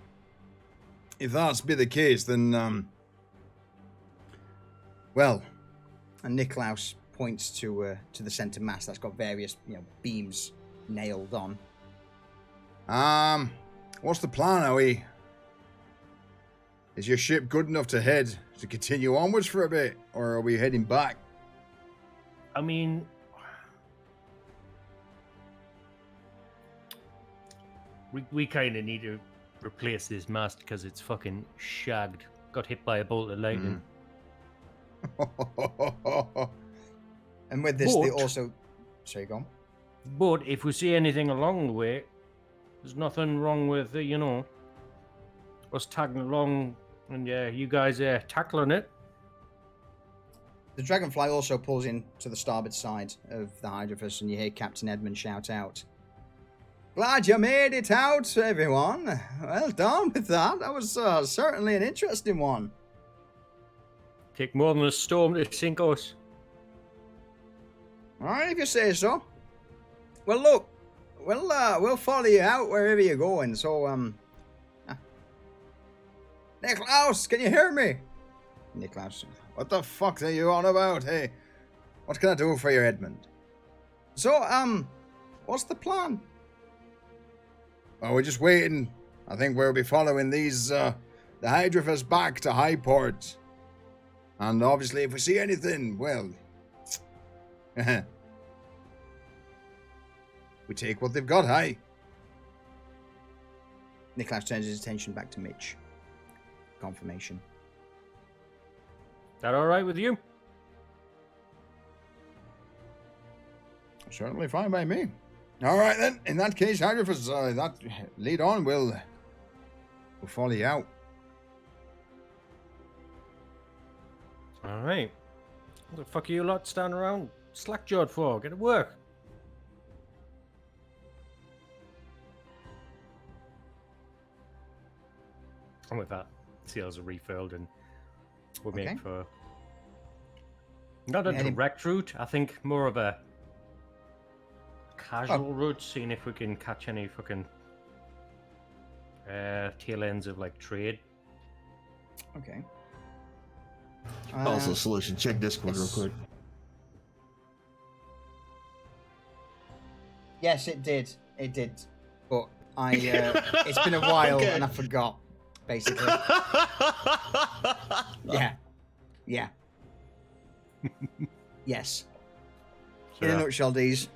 If that's be the case, then, well. And Nicklaus points to the centre mast that's got various, beams nailed on. What's the plan, Owie? Is your ship good enough to continue onwards for a bit, or are we heading back? I mean, we kind of need to replace this mast because it's fucking shagged. Got hit by a bolt of lightning. And with this, they also... Sorry, go on. But if we see anything along the way, there's nothing wrong with, us tagging along and you guys tackling it. The Dragonfly also pulls in to the starboard side of the Hydrophus, and you hear Captain Edmund shout out, "Glad you made it out, everyone. Well done with that. That was certainly an interesting one." Take more than a storm to sink us. All right, if you say so. Well, look, we'll follow you out wherever you're going. So, Nicklaus, can you hear me? Nicklaus, What the fuck are you on about? Hey, what can I do for you, Edmund? So, what's the plan? Well, we're just waiting. I think we'll be following these, the Hydrophus back to Highport. And obviously, if we see anything, well, we take what they've got, hey? Nicklaus turns his attention back to Mitch. Confirmation. That all right with you? Certainly fine by me. All right then. In that case, Hydrophus, that lead on. We'll follow you out. All right. What the fuck are you lot standing around slack-jawed for? Get to work. And with that, seals are refilled and we're Okay. made for not a Heading- direct route. I think more of a casual route, seeing if we can catch any fucking tail ends of like trade. Okay. Also, solution. Check Discord real quick. Yes, it did. It did. But I it's been a while Okay. and I forgot, basically. Yeah. Yeah. Yes. In a So, nutshell, D's.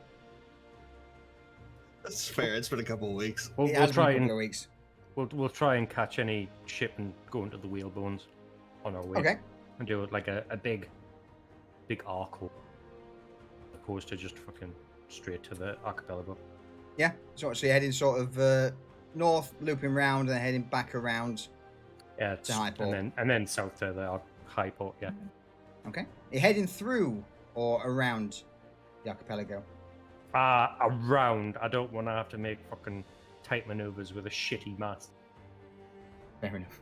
That's fair. It's been a couple of weeks. we'll, It we'll has been try a couple and of weeks. we'll try and catch any ship and go into the whalebones on our way. Okay. And do it like a big arc, opposed to just fucking straight to the archipelago. Yeah. So actually heading sort of north, looping round, and then heading back around. Yeah, it's, high port. and then south to the high port. Yeah. Okay. You're heading through or around the archipelago. Around. I don't want to have to make fucking tight maneuvers with a shitty mast. Fair enough.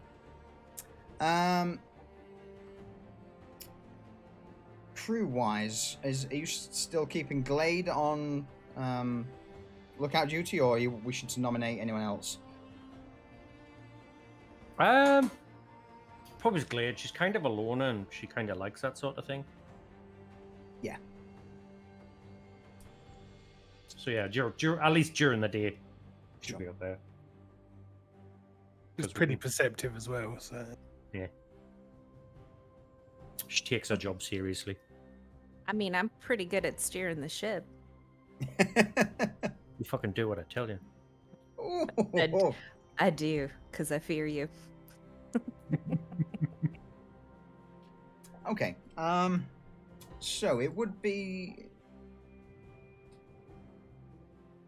Crew-wise, are you still keeping Glade on lookout duty, or are you wishing to nominate anyone else? Probably Glade. She's kind of a loner, and she kind of likes that sort of thing. Yeah. So yeah, at least during the day, she'll Sure. be up there. It's 'Cause we pretty can- perceptive as well. So She takes her job seriously. I mean, I'm pretty good at steering the ship. You fucking do what I tell you. Ooh. I do, because I fear you. Okay. So it would be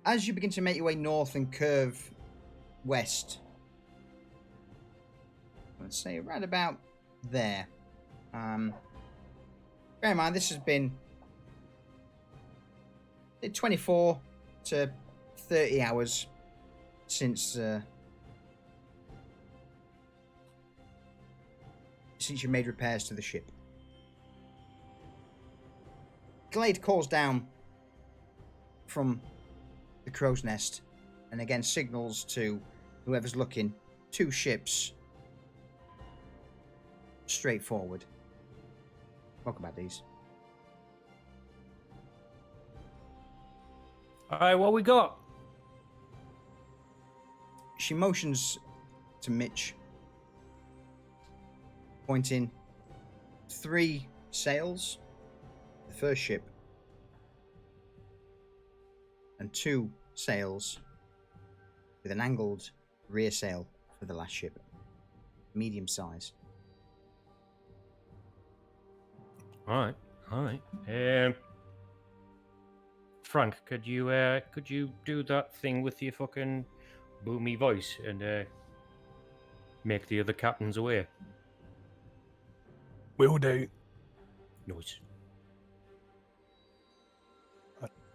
as you begin to make your way north and curve west. Let's say right about there. Bear in mind, this has been 24 to 30 hours since you made repairs to the ship. Glade calls down from the crow's nest and again signals to whoever's looking 2 ships straight forward. Welcome back, these. All right, what we got? She motions to Mitch, pointing 3 sails, the first ship, and 2 sails with an angled rear sail for the last ship, medium size. All right. Frank, could you do that thing with your fucking boomy voice and make the other captains aware? will do. Noise.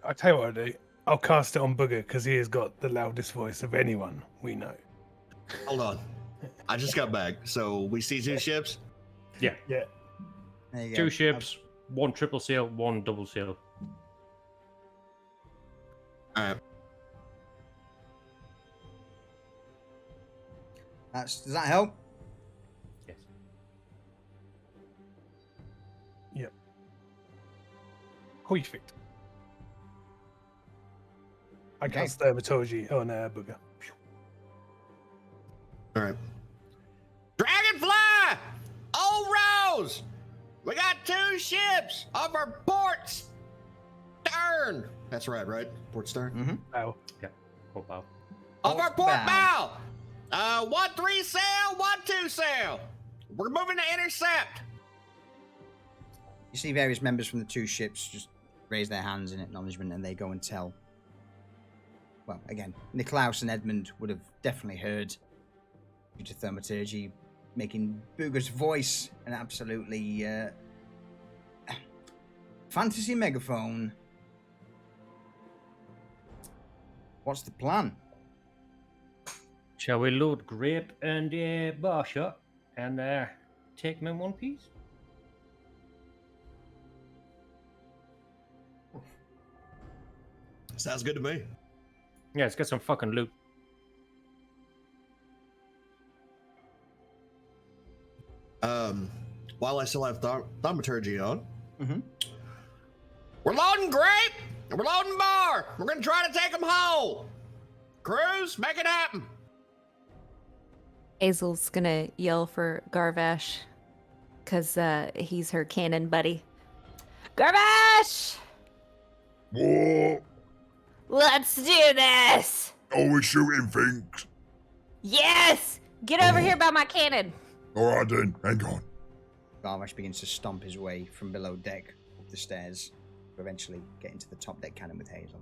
I tell you what I'll do. I'll cast it on Booger because he has got the loudest voice of anyone we know. Hold on. I just got back. So we see 2 ships. Yeah. Yeah. There you go. 2 ships, 1 triple sail, 1 double sail. All right. Does that help? Yes. Yep. Perfect. I Okay. cast dermatology on Booger. All right. Dragonfly! Old Rose! We got 2 ships off our port stern. That's right? Port stern? Mm-hmm. Ow. Oh, wow. Off our port bow. bow! 1 3 sail, 1 2 sail. We're moving to intercept. You see various members from the 2 ships just raise their hands in acknowledgement, and they go and tell well, again, Niklaus and Edmund would have definitely heard due to thaumaturgy, making Booger's voice an absolutely fantasy megaphone. What's the plan? Shall we load Grape and Barsha and take them in one piece? Sounds good to me. Yeah, let's get some fucking loot. While I still have thaumaturgy on, Mm-hmm. we're loading Grape and we're loading Bar. We're gonna try to take them whole. Cruz, make it happen. Hazel's gonna yell for Garvash because he's her cannon buddy. Garvash! What? Let's do this! Are we shooting things? Yes! Get over here by my cannon. Alright then, hang on. Garvash begins to stomp his way from below deck up the stairs to eventually get into the top deck cannon with Hazel.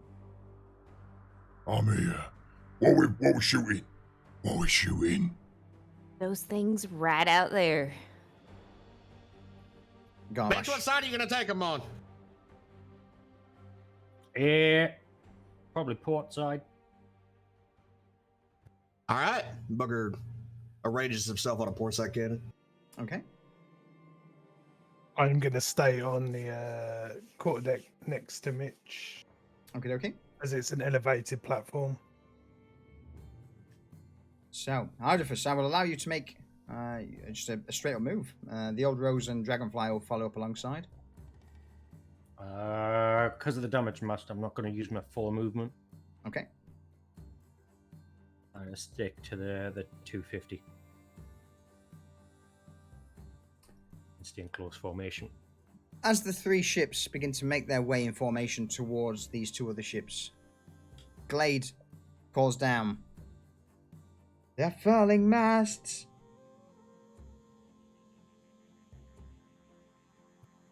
I'm here. What we shooting? What we shooting? Those things right out there. Bitch, what Garvash, side are you gonna take them on? Probably port side. All right, Bugger arranges himself on a port side cannon. okay. I'm gonna stay on the quarterdeck next to Mitch, Okay. as it's an elevated platform. So, Hydrophus, I will allow you to make just a straight up move. The Old Rose and Dragonfly will follow up alongside. Because of the damage must, I'm not going to use my full movement. Okay. I'm going to stick to the 250. And stay in close formation. As the three ships begin to make their way in formation towards these two other ships, Glade calls down. They're furling masts.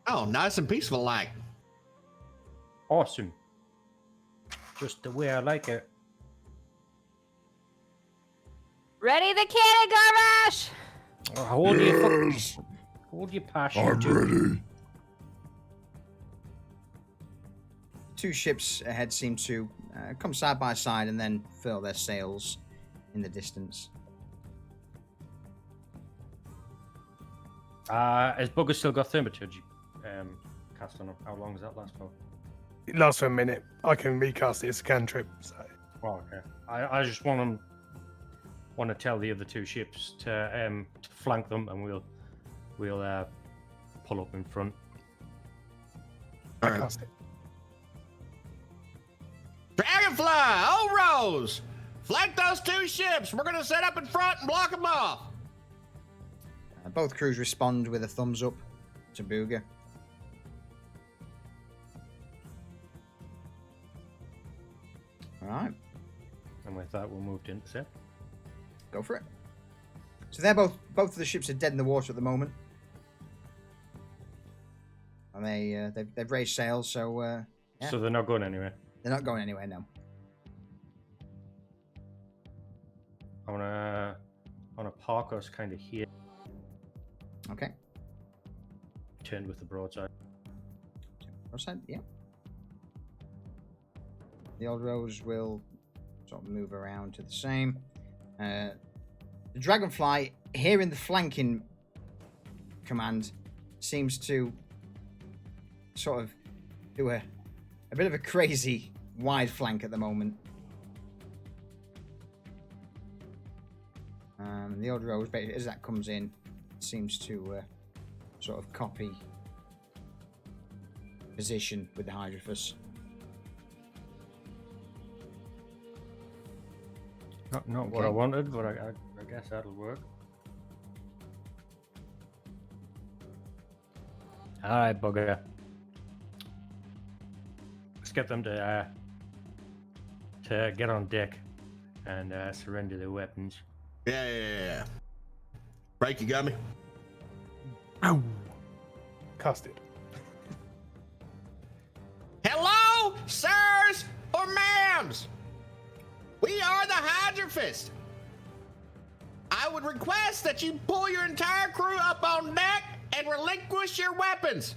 Oh, nice and peaceful like. Awesome. Just the way I like it. Ready the cannon, Garvash! Hold your Yes, hold your passion. I'm dude. ready. Two ships ahead seem to come side by side and then furl their sails in the distance. Has Bugger still got thaumaturgy cast on him? How long does that last for? It lasts for a minute. I can recast it as a cantrip. So. Oh, okay. I just want to tell the other two ships to flank them, and we'll pull up in front. All I right. cast it. Dragonfly, oh Rose, flank those two ships. We're gonna set up in front and block them off. Both crews respond with a thumbs up to Booger. All right, And with that, we'll move to intercept. go for it. So they're both of the ships are dead in the water at the moment, and they've raised sails, so yeah. So they're not going anywhere. They're not going anywhere now. I wanna park us kind of here, Okay. turned with the broadside. Percent, yeah. The Old Rose will sort of move around to the same. The Dragonfly, hearing the flanking command, seems to sort of do a bit of a crazy wide flank at the moment. The Old Rose, as that comes in, seems to sort of copy position with the Hydrophus. Not what I wanted, but I guess that'll work. All right, Bugger. Let's get them to get on deck and surrender their weapons. Yeah. Break, you got me? Ow! Cast it. Hello, sirs or ma'ams? breakfast. I would request that you pull your entire crew up on deck and relinquish your weapons.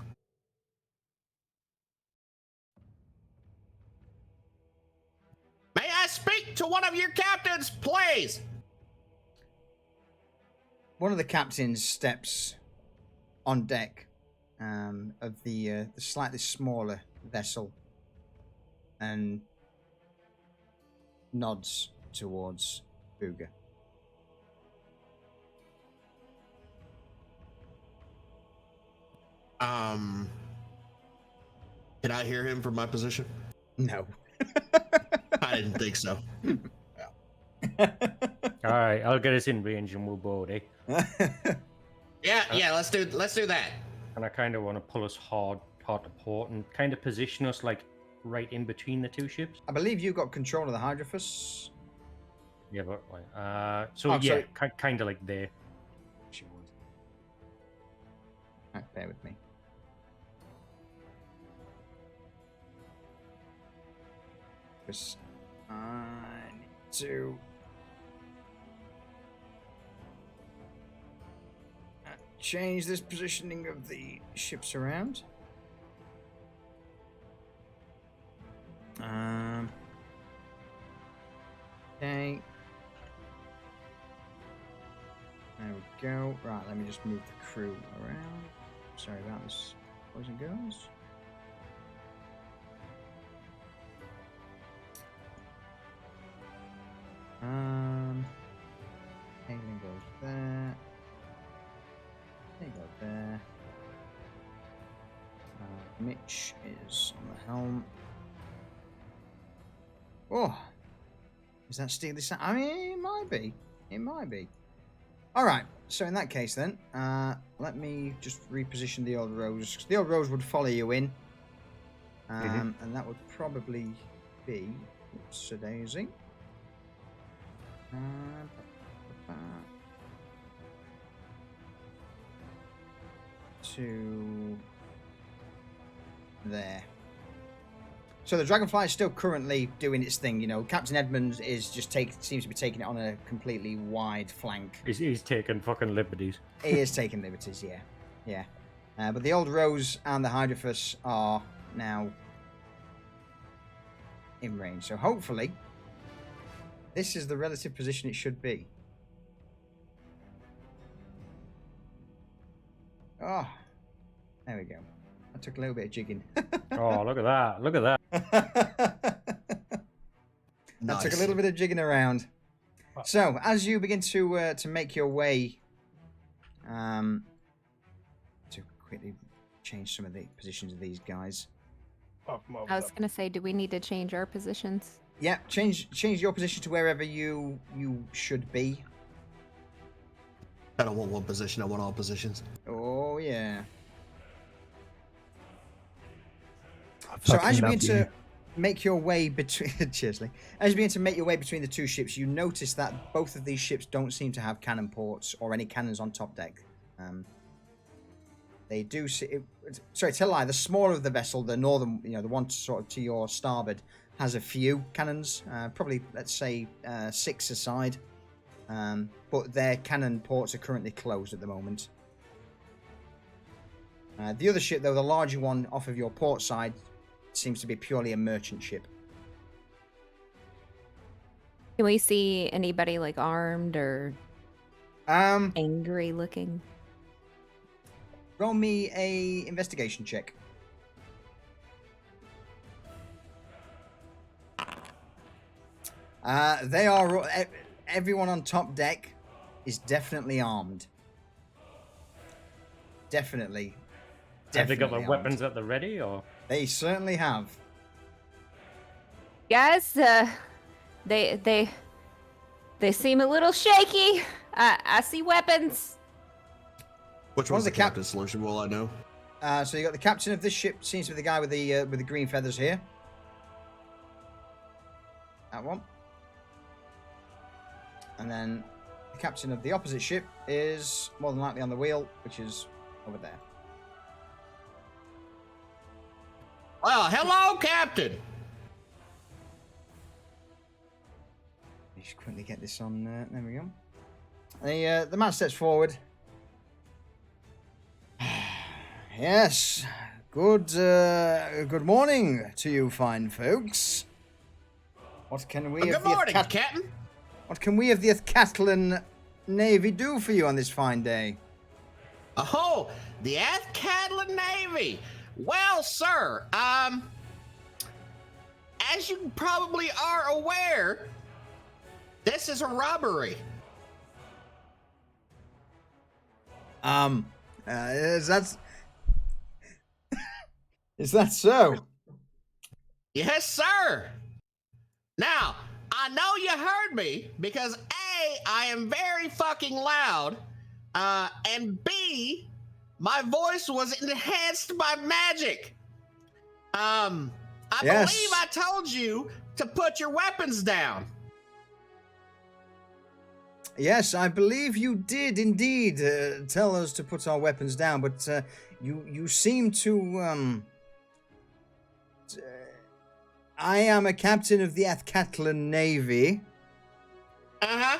May I speak to one of your captains, please? One of the captains steps on deck of the slightly smaller vessel and nods towards Booger. Can I hear him from my position? No. I didn't think so. All right, I'll get us in range and we'll board, eh? Yeah, let's do that. And I kind of want to pull us hard to port and kind of position us like right in between the two ships. I believe you got control of the Hydrophus. Yeah, but like, so Oh, yeah, sorry. kind of like there. She would. Right, bear with me. Because I need to change this positioning of the ships around. Okay. There we go. Right, let me just move the crew around. Sorry about this, boys and girls. Hailing goes there. They go there. Mitch is on the helm. Oh, is that Steely Sound? I mean, it might be. It might be. All right. So in that case, then, let me just reposition the old rose. The old rose would follow you in, and that would probably be Sir Daisy. To there. So the Dragonfly is still currently doing its thing, you know. Captain Edmonds is just seems to be taking it on a completely wide flank. He's taking fucking liberties. He is taking liberties, yeah. But the Old Rose and the Hydrophus are now in range. So hopefully, this is the relative position it should be. Oh, there we go. I took a little bit of jigging. Oh, look at that. Look at that. I took a little bit of jigging around. So, as you begin to make your way, to quickly change some of the positions of these guys. I was going to say, do we need to change our positions? Yeah, change your position to wherever you should be. I don't want one position, I want all positions. Oh, yeah. So as you begin to make your way between as you begin to make your way between the two ships, you notice that both of these ships don't seem to have cannon ports or any cannons on top deck. They do. Sorry, tell a lie. The smaller of the vessel, the northern, the one sort of to your starboard, has a few cannons. Probably, let's say, 6 aside. But their cannon ports are currently closed at the moment. The other ship, though, the larger one off of your port side, seems to be purely a merchant ship. Can we see anybody like armed or angry looking? Roll me a investigation check. They are. Everyone on top deck is definitely armed. Definitely. Have they got their armed. weapons at the ready, or? They certainly have. Guys, they seem a little shaky. I see weapons. Which one's the captain's solution? Will I know? So you got the captain of this ship. Seems to be the guy with the green feathers here. That one. And then the captain of the opposite ship is more than likely on the wheel, which is over there. Well, hello, Captain. me just quickly get this on. There we go. The man steps forward. Yes. Good morning to you, fine folks. What can we? Good morning, Captain. What can we of the Athcatlan Navy do for you on this fine day? Oh, the Athcatlan Navy. Well, sir, as you probably are aware, this is a robbery. Is that so? Yes, sir. Now, I know you heard me because A, I am very fucking loud, and B, my voice was enhanced by magic. I Yes. believe I told you to put your weapons down. Yes, I believe you did indeed tell us to put our weapons down, but you seem to I am a captain of the Athcatlan Navy. Uh-huh.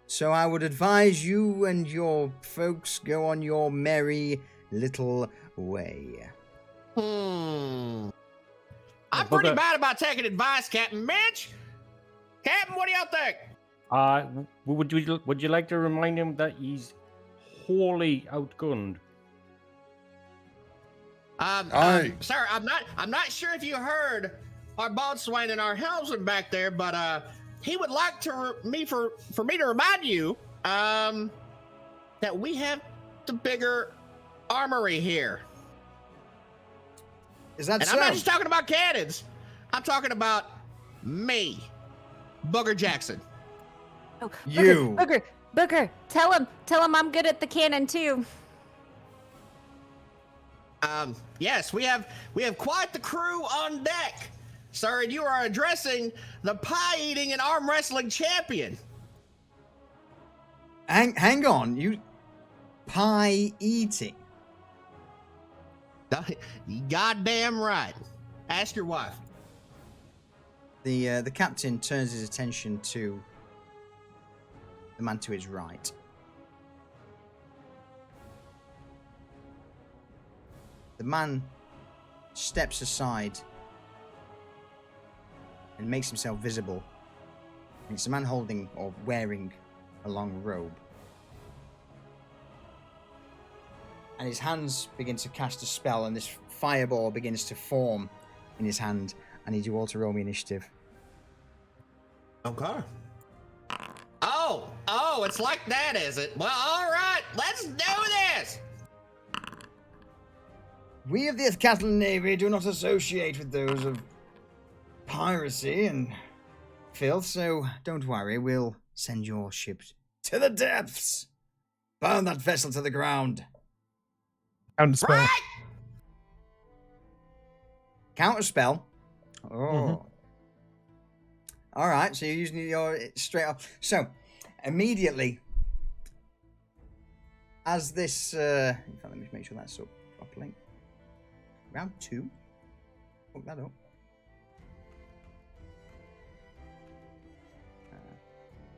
So I would advise you and your folks go on your merry little way. I'm pretty bad about taking advice, Captain Mitch. Captain, what do y'all think? Would you like to remind him that he's wholly outgunned? Sir, I'm not sure if you heard our boatswain and our helmsman back there, but he would like for me to remind you that we have the bigger armory here. Is that and so? I'm not just talking about cannons. I'm talking about me, Booger Jackson. Oh, You. Booger, tell him I'm good at the cannon too. Yes, we have quite the crew on deck, sir, and you are addressing the pie-eating and arm wrestling champion. Hang on, you pie eating. You goddamn right. Ask your wife. The captain turns his attention to the man to his right. The man steps aside and makes himself visible. And it's a man holding or wearing a long robe. And his hands begin to cast a spell, and this fireball begins to form in his hand. I need you all to roll me initiative. Okay. Oh, it's like that, is it? Well, all right, let's do this. We of the Athcatlan Navy do not associate with those of piracy and filth, so don't worry, we'll send your ship to the depths. Burn that vessel to the ground. Counterspell. Right. Counterspell? Oh. All right, so you're using your straight up. So, immediately, as this... in fact, let me make sure that's up properly. Round 2. Hook that up.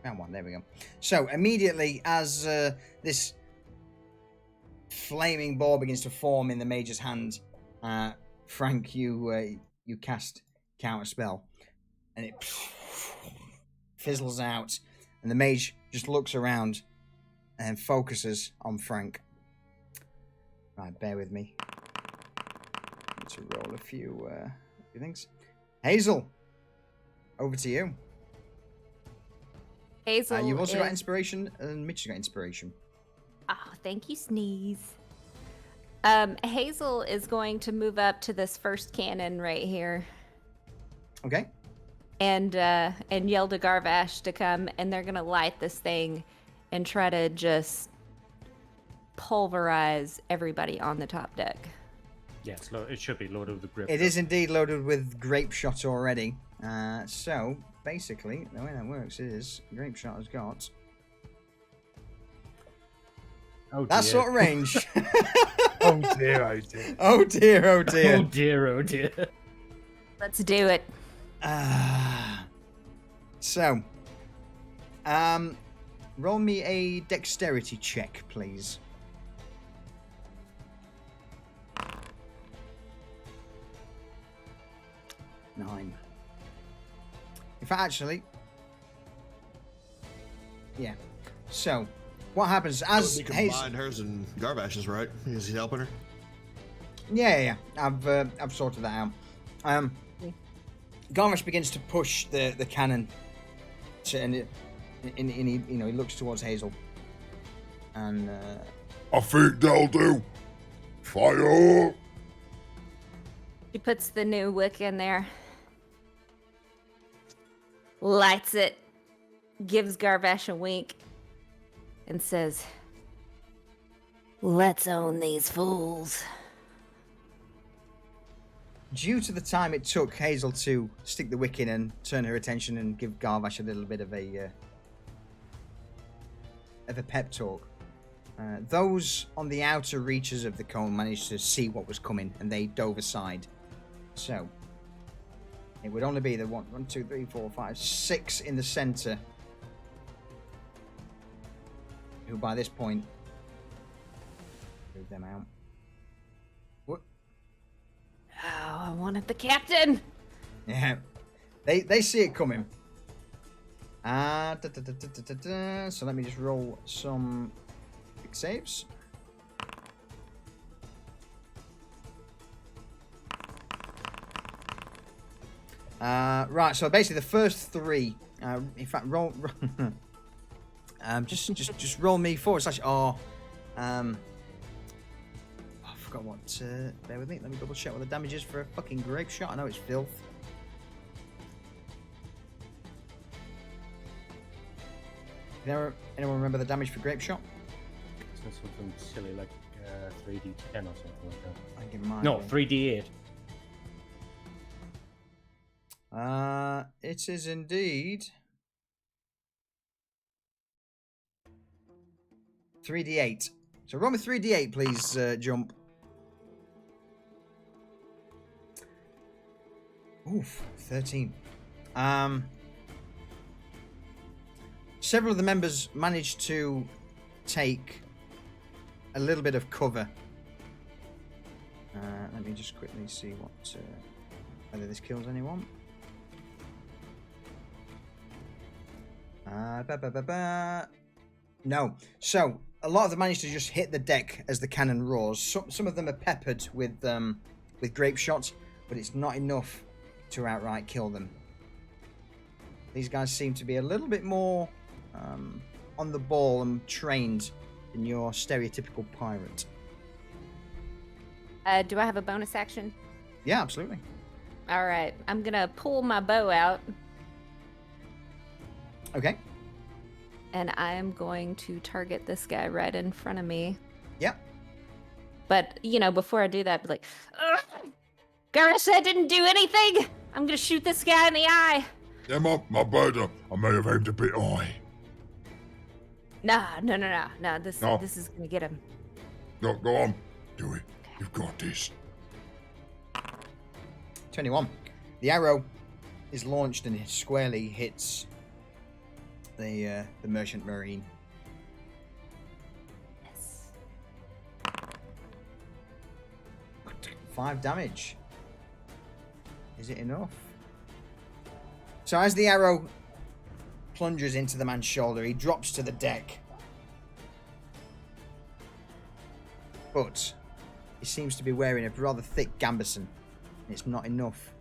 Round 1, there we go. So, immediately, as this flaming ball begins to form in the mage's hand, Frank, you cast Counterspell, and it fizzles out, and the mage just looks around and focuses on Frank. Right, bear with me. Need to roll a few things. Hazel, over to you. Hazel, You've also got inspiration, and Mitch has got inspiration. Oh, thank you, Sneeze. Hazel is going to move up to this first cannon right here. Okay. And yell to Garvash to come, and they're gonna light this thing and try to just pulverize everybody on the top deck. Yes, it should be loaded with grape. It is indeed loaded with grape shot already. So basically, the way that works is grape shot has got that sort of range. Oh dear, oh dear. Oh dear, oh dear. Oh dear, oh dear. Let's do it. So, roll me a dexterity check, please. 9. In fact, actually, yeah. So, what happens as Hazel Hazel? combined hers and Garbash's, right? Is he helping her? Yeah. I've sorted that out. Garmish begins to push the cannon, and he looks towards Hazel, and I think that'll do. Fire! She puts the new wick in there, lights it, gives Garvash a wink, and says, "Let's own these fools." due to the time it took Hazel to stick the wick in and turn her attention and give Garvash a little bit of a pep talk, those on the outer reaches of the cone managed to see what was coming, and they dove aside. So it would only be the 1, 2, 3, 4, 5, 6 in the center, who by this point moved them out. What? Oh, I wanted the captain. Yeah, they see it coming. So let me just roll some quick saves. Right, so basically the first 3, in fact, roll just roll me /R. I forgot what. Bear with me. Let me double check what the damage is for a fucking grape shot. I know it's filth. Anyone remember the damage for grape shot? Isn't it something silly like 3d10 or something like that? I think it might No, be. 3d8. It is indeed 3d8. So roll me 3d8, please, Jump. Oof, 13. Several of the members managed to take a little bit of cover. Let me just quickly see what whether this kills anyone. No. So a lot of them managed to just hit the deck as the cannon roars. Some of them are peppered with grape shots, but it's not enough to outright kill them. These guys seem to be a little bit more on the ball and trained than your stereotypical pirate. Do I have a bonus action? Yeah, absolutely. All right, I'm gonna pull my bow out. Okay. And I'm going to target this guy right in front of me. Yep. But, before I do that, I'd be like, Garissa didn't do anything! I'm gonna shoot this guy in the eye! Yeah, my bad. I may have aimed a bit high. No, this is gonna get him. No, go on. Do it. You've got this. 21. The arrow is launched and it squarely hits the merchant marine. Yes. 5 damage. Is it enough? So as the arrow plunges into the man's shoulder, he drops to the deck. But he seems to be wearing a rather thick gambeson. It's not enough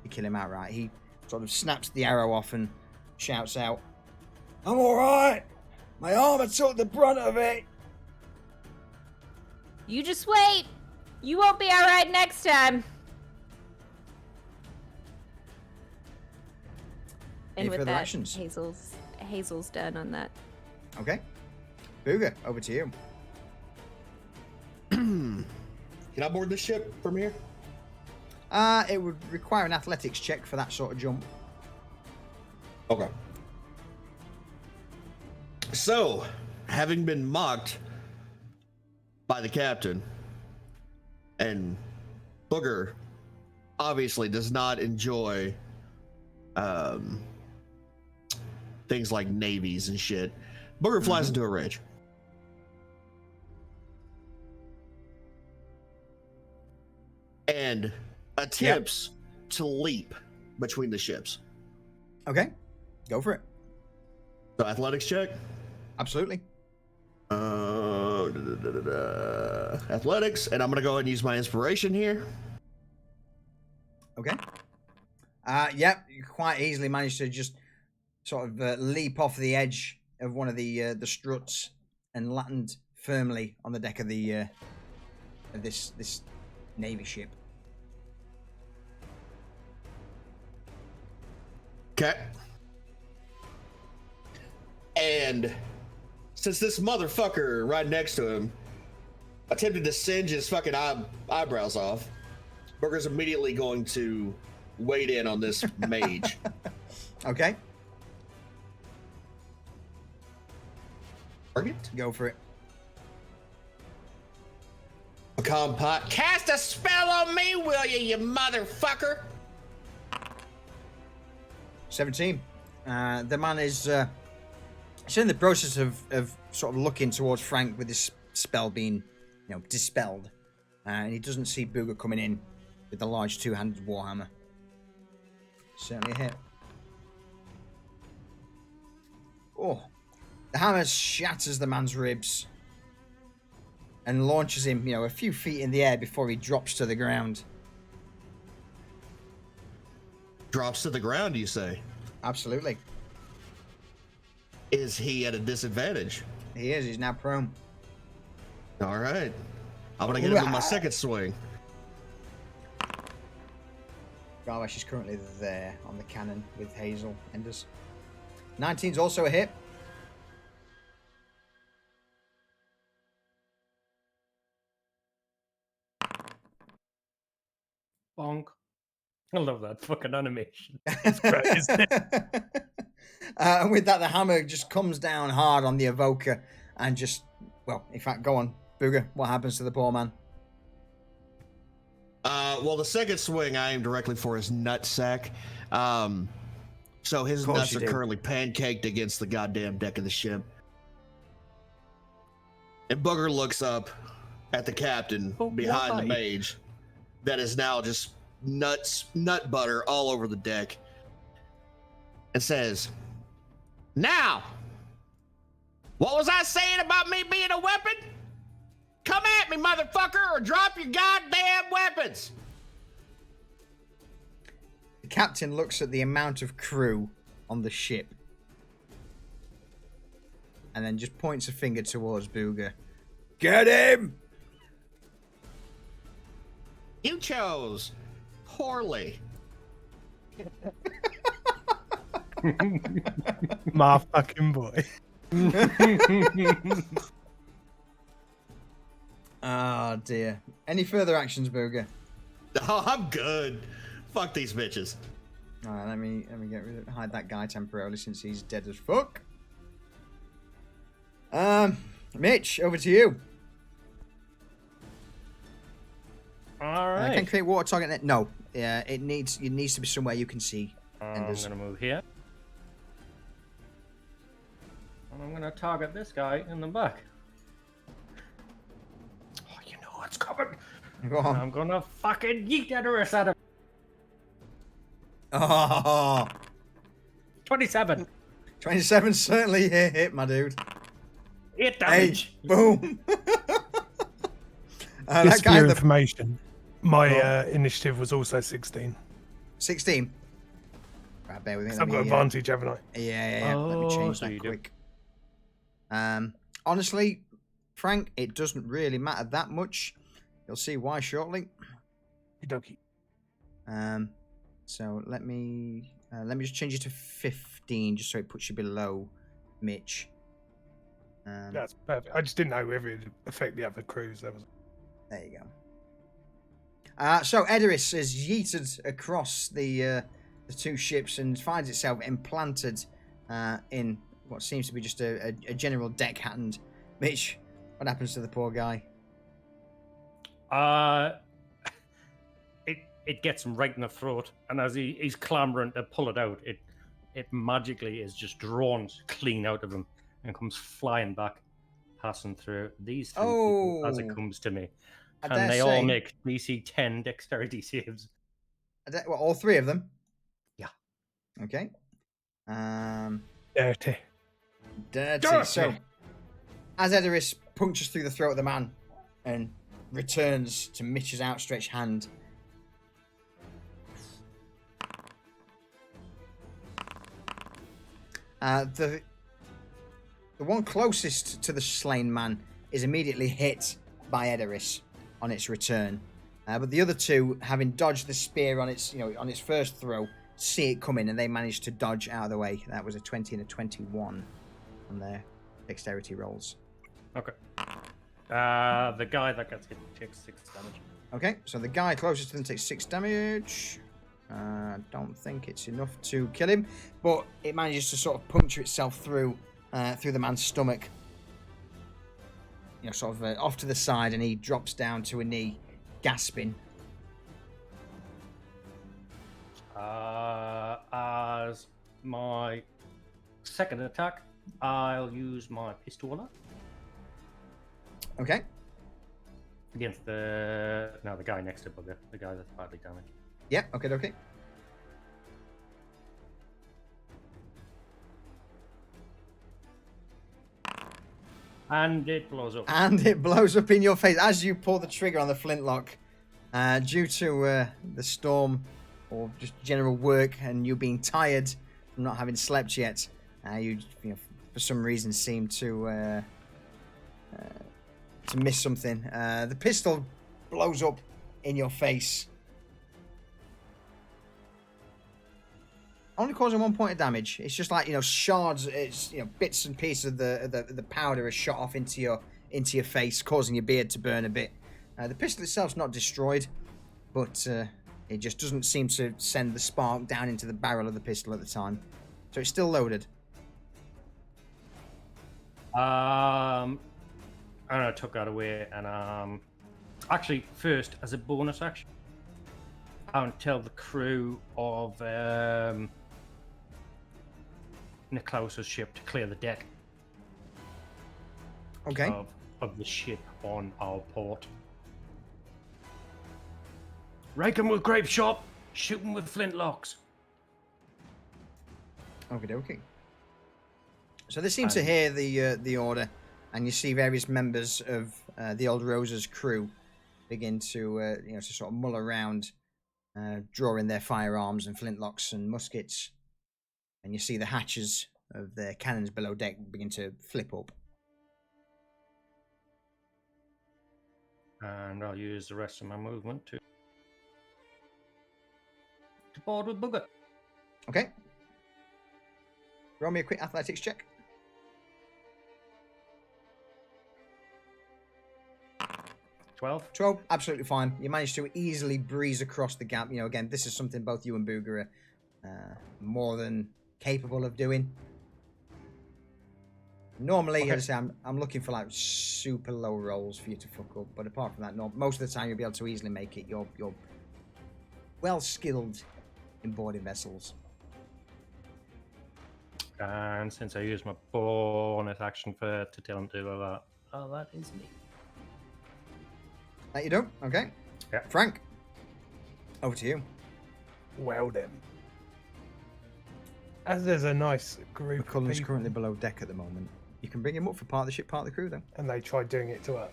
to kill him outright. He sort of snaps the arrow off and shouts out, "I'm alright! My armor took the brunt of it!" You just wait! You won't be alright next time! And Any with further that, actions? Hazel's done on that. Okay. Booger, over to you. Can I board this ship from here? It would require an athletics check for that sort of jump. Okay. So, having been mocked by the captain, and Booger obviously does not enjoy things like navies and shit. Booger flies into a rage. And attempts to leap between the ships. Okay, go for it. So athletics check. Absolutely. Athletics, and I'm gonna go ahead and use my inspiration here. Okay. Yep, you quite easily managed to just sort of leap off the edge of one of the struts and land firmly on the deck of the of this navy ship. Okay. And since this motherfucker right next to him attempted to singe his fucking eyebrows off, Booger's immediately going to wade in on this mage. Okay, Target. go for it. Pecan pot. Cast a spell on me, will you motherfucker? 17. The man is he's in the process of sort of looking towards Frank with this spell being, dispelled, and he doesn't see Booger coming in with the large two-handed warhammer. Certainly a hit. Oh, the hammer shatters the man's ribs and launches him, a few feet in the air before he drops to the ground. Drops to the ground, you say? Absolutely. Is he at a disadvantage? He is. He's now prone. All right. I'm going to get him with my second swing. Garwash is currently there on the cannon with Hazel Enders. 19's also a hit. Bonk. I love that fucking animation. It's great, isn't it? And with that, the hammer just comes down hard on the evoker and just, well, in fact, go on, Booger. What happens to the poor man? Well, the second swing I aim directly for his nutsack. So his course nuts you are do. currently pancaked against the goddamn deck of the ship. And Booger looks up at the captain But behind the why? mage that is now just nut butter all over the deck and says, "Now, what was I saying about me being a weapon? Come at me, motherfucker, or drop your goddamn weapons." The captain looks at the amount of crew on the ship and then just points a finger towards Booger. Get him! You chose poorly. My fucking boy. Oh dear. Any further actions, Booger? Oh, I'm good. Fuck these bitches. All right, let me hide that guy temporarily since he's dead as fuck. Mitch, over to you. All right. Can create water target net. No, it needs to be somewhere you can see. I'm going to move here. And I'm going to target this guy in the back. Oh, you know what's coming. Go on. I'm going to fucking yeet Edoris at him. Oh, 27. 27 certainly hit, my dude. 8 Hey, damage. boom. Just That for guy your in the information, my initiative was also 16. 16. Right, bear with me. I've got advantage, haven't I? Yeah. Let me Oh, change so that you do. quick. Honestly, Frank, it doesn't really matter that much. You'll see why shortly. Okie dokie. So let me just change it to 15, just so it puts you below Mitch. That's perfect. I just didn't know whether it would affect the other crews. That was. There you go. So Edoris is yeeted across the two ships and finds itself implanted in what seems to be just a general deckhand. Mitch, what happens to the poor guy? It gets him right in the throat, and as he's clambering to pull it out, it it magically is just drawn clean out of him and comes flying back, passing through these three people as it Oh. comes to me. I Can dare they all say- make DC 10 dexterity saves? Well, all three of them? Yeah. Okay. Dirty. Dirty. So, as Edoris punctures through the throat of the man and returns to Mitch's outstretched hand, the one closest to the slain man is immediately hit by Edoris on its return, but the other two, having dodged the spear on its first throw, see it coming and they manage to dodge out of the way. That was a 20 and a 21 on their dexterity rolls. Okay. The guy that gets hit takes 6 damage. Okay, so the guy closest to them takes 6 damage. Don't think it's enough to kill him, but it manages to sort of puncture itself through the man's stomach. Sort of off to the side, and he drops down to a knee, gasping. As my second attack, I'll use my pistola Okay. against the guy next to Bugger, the guy that's badly damaged. Yeah, okay. And it blows up. And it blows up in your face as you pull the trigger on the flintlock. Due to the storm or just general work and you being tired from not having slept yet, you for some reason seem to miss something. The pistol blows up in your face, only causing 1 point of damage. It's just like shards. It's bits and pieces of the powder are shot off into your face, causing your beard to burn a bit. The pistol itself's not destroyed, but it just doesn't seem to send the spark down into the barrel of the pistol at the time, so it's still loaded. And I took that away, and actually, first as a bonus action, I would tell the crew of Niklaus's ship to clear the deck. Okay. Of the ship on our port. Rake 'em with grape shot, shoot 'em with flintlocks. Okay. So they seem to hear the order, and you see various members of the Old Rosa's crew begin to to sort of mull around, drawing their firearms and flintlocks and muskets, and you see the hatches of their cannons below deck begin to flip up. And I'll use the rest of my movement to board with Bugger. Okay. Roll me a quick athletics check. 12, absolutely fine. You managed to easily breeze across the gap. Again, this is something both you and Booger are more than capable of doing. Normally, as I say, I'm looking for like super low rolls for you to fuck up, but apart from that, most of the time you'll be able to easily make it. You're well skilled in boarding vessels. And since I used my bonus action to tell him to do that, that is me. That you do? Okay. Yeah. Frank, over to you. Well then. As there's a nice group of McCullum's people, currently below deck at the moment. You can bring him up for part of the ship, part of the crew, though. and they tried doing it to us.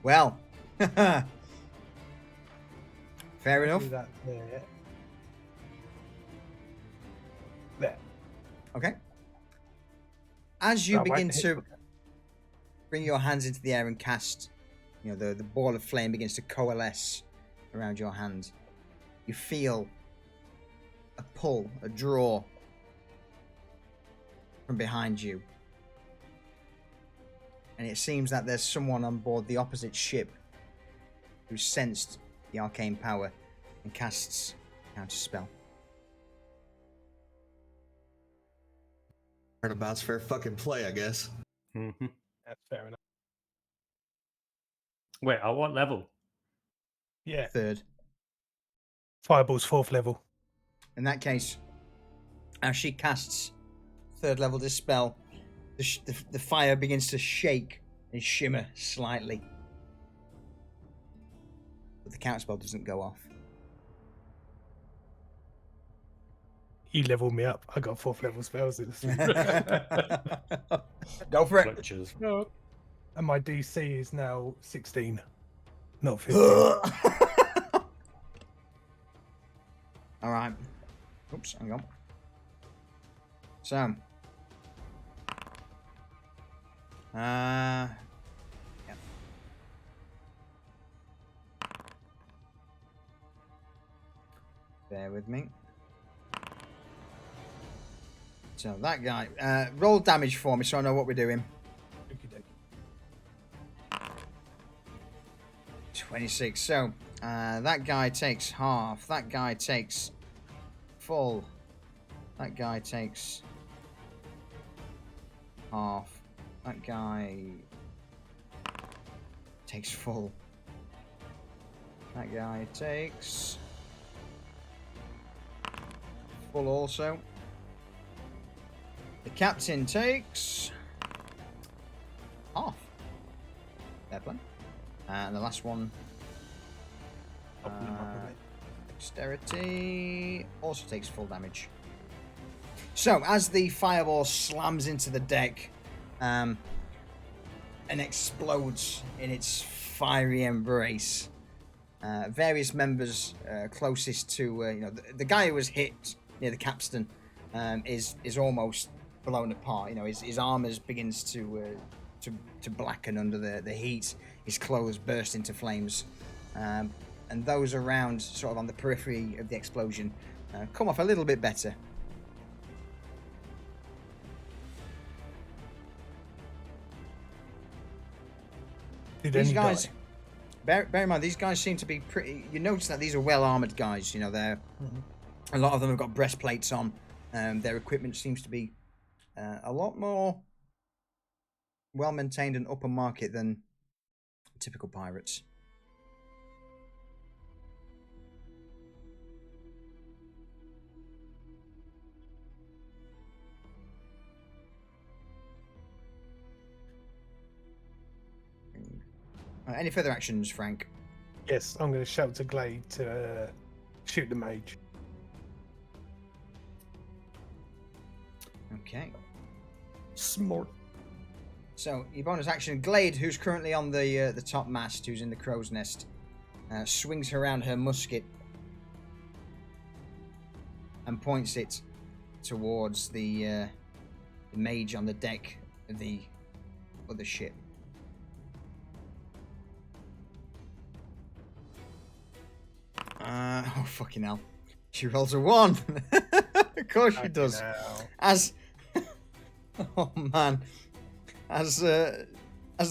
Well. Fair enough. Do that there. There. Okay. As you That begin won't hit. to bring your hands into the air and cast, the ball of flame begins to coalesce around your hand. You feel a pull, a draw from behind you. And it seems that there's someone on board the opposite ship who sensed the arcane power and casts counter spell. Turnabout's fair fucking play, I guess. Mm-hmm. That's fair enough. Wait, at what level? Yeah. Third. Fireball's 4th level. In that case, as she casts 3rd level Dispel, the fire begins to shake and shimmer slightly. But the counterspell doesn't go off. You leveled me up. I got 4th level spells in this. Go for it. Glitches. And my DC is now 16, not 15. All right. Oops, hang on. So. Yeah. Bear with me. So that guy, roll damage for me so I know what we're doing. 26. So that guy takes half. That guy takes full. That guy takes half. That guy takes full. That guy takes full also. The captain takes half. Fair play. And the last one, dexterity, also takes full damage. So, as the fireball slams into the deck and explodes in its fiery embrace, various members closest to, the guy who was hit near the capstan is almost blown apart. His armor begins to blacken under the heat. His clothes burst into flames, and those around, sort of on the periphery of the explosion, come off a little bit better. These guys, bear in mind, these guys seem to be pretty. You notice that these are well-armored guys. They're a lot of them have got breastplates on. Their equipment seems to be a lot more well-maintained and upper market than typical pirates. Any further actions, Frank? Yes, I'm going to shout to Glade to shoot the mage. Okay. Smart. So, your bonus action, Glade, who's currently on the top mast, who's in the crow's nest, swings around her musket and points it towards the mage on the deck of the other ship. Oh, fucking hell. She rolls a 1. Of course she does. As... Oh, man. As the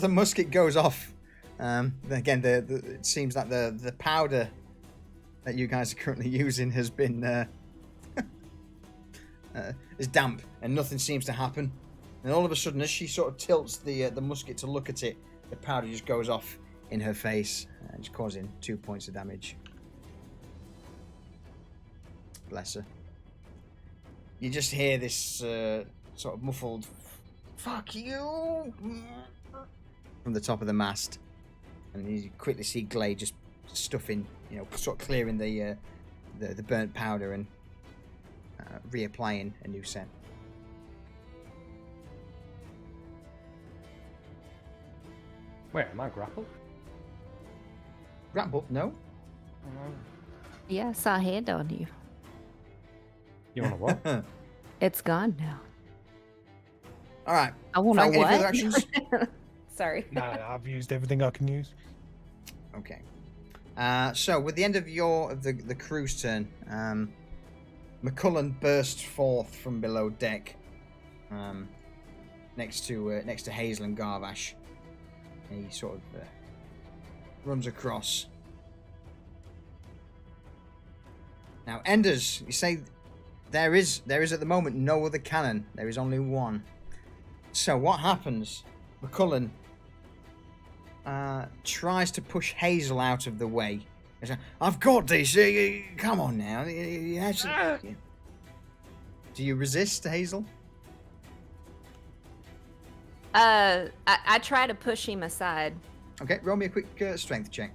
musket goes off, again, it seems that the powder that you guys are currently using has been is damp, and nothing seems to happen. And all of a sudden, as she sort of tilts the musket to look at it, the powder just goes off in her face, just causing 2 points of damage. Bless her. You just hear this sort of muffled "fuck you" from the top of the mast, and you quickly see Glade just stuffing, sort of clearing the burnt powder and reapplying a new set. Wait, am I grappled? Grapple? No. Yeah, I saw a hand on you. You want to what? It's gone now. All right. I want Frank, to what? any further actions? Sorry. Nah, I've used everything I can use. Okay. So, with the end of the crew's turn, McCullen bursts forth from below deck, next to Hazel and Garvash. And he sort of runs across. Now, Enders, you say there is at the moment no other cannon. There is only one. So what happens? McCullen tries to push Hazel out of the way, I've got this. Come on now. You actually, yeah. Do you resist, Hazel? I try to push him aside. Okay, roll me a quick strength check.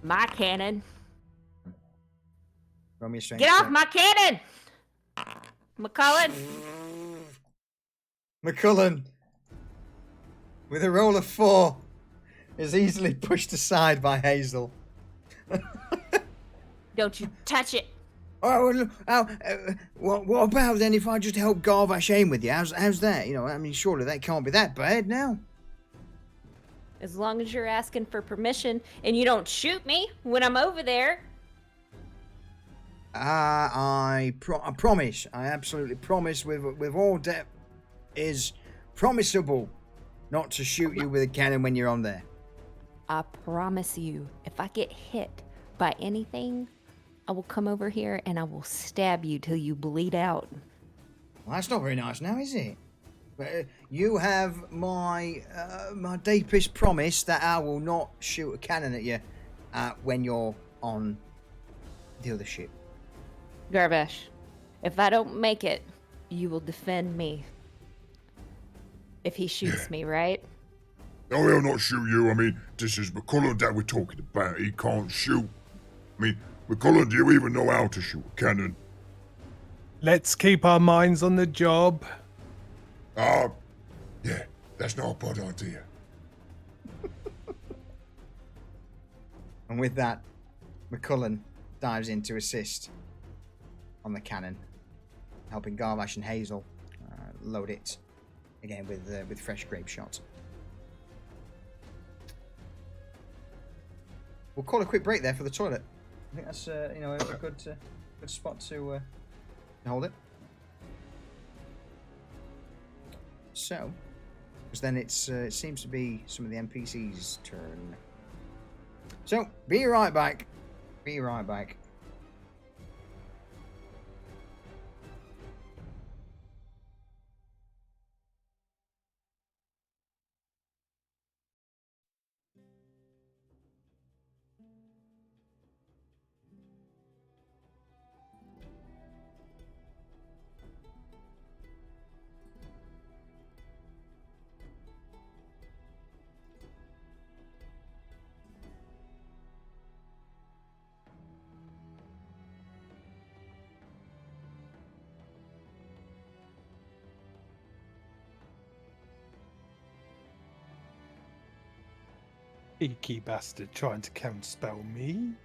My cannon. Roll me a strength Get check. off my cannon! McCullen. McCullen, with a roll of 4, is easily pushed aside by Hazel. Don't you touch it. Oh, what about then if I just help Garvash aim with you? How's that? You know, I mean, surely that can't be that bad now. As long as you're asking for permission and you don't shoot me when I'm over there. I promise. I absolutely promise with all depth is promisable not to shoot you with a cannon when you're on there. I promise you, if I get hit by anything, I will come over here and I will stab you till you bleed out. Well, that's not very nice now, is it? But you have my my deepest promise that I will not shoot a cannon at you when you're on the other ship. Garvash, if I don't make it, you will defend me. If he shoots me, right? No, he'll not shoot you. I mean, this is McCullen that we're talking about. He can't shoot. I mean, McCullen, do you even know how to shoot a cannon? Let's keep our minds on the job. Yeah, that's not a bad idea. And with that, McCullen dives in to assist on the cannon, helping Garvash and Hazel load it again with fresh grape shot. We'll call a quick break there for the toilet. I think that's a good spot to hold it. So, because then it seems to be some of the NPCs' turn. So, be right back. Be right back. Cheeky bastard trying to counterspell me.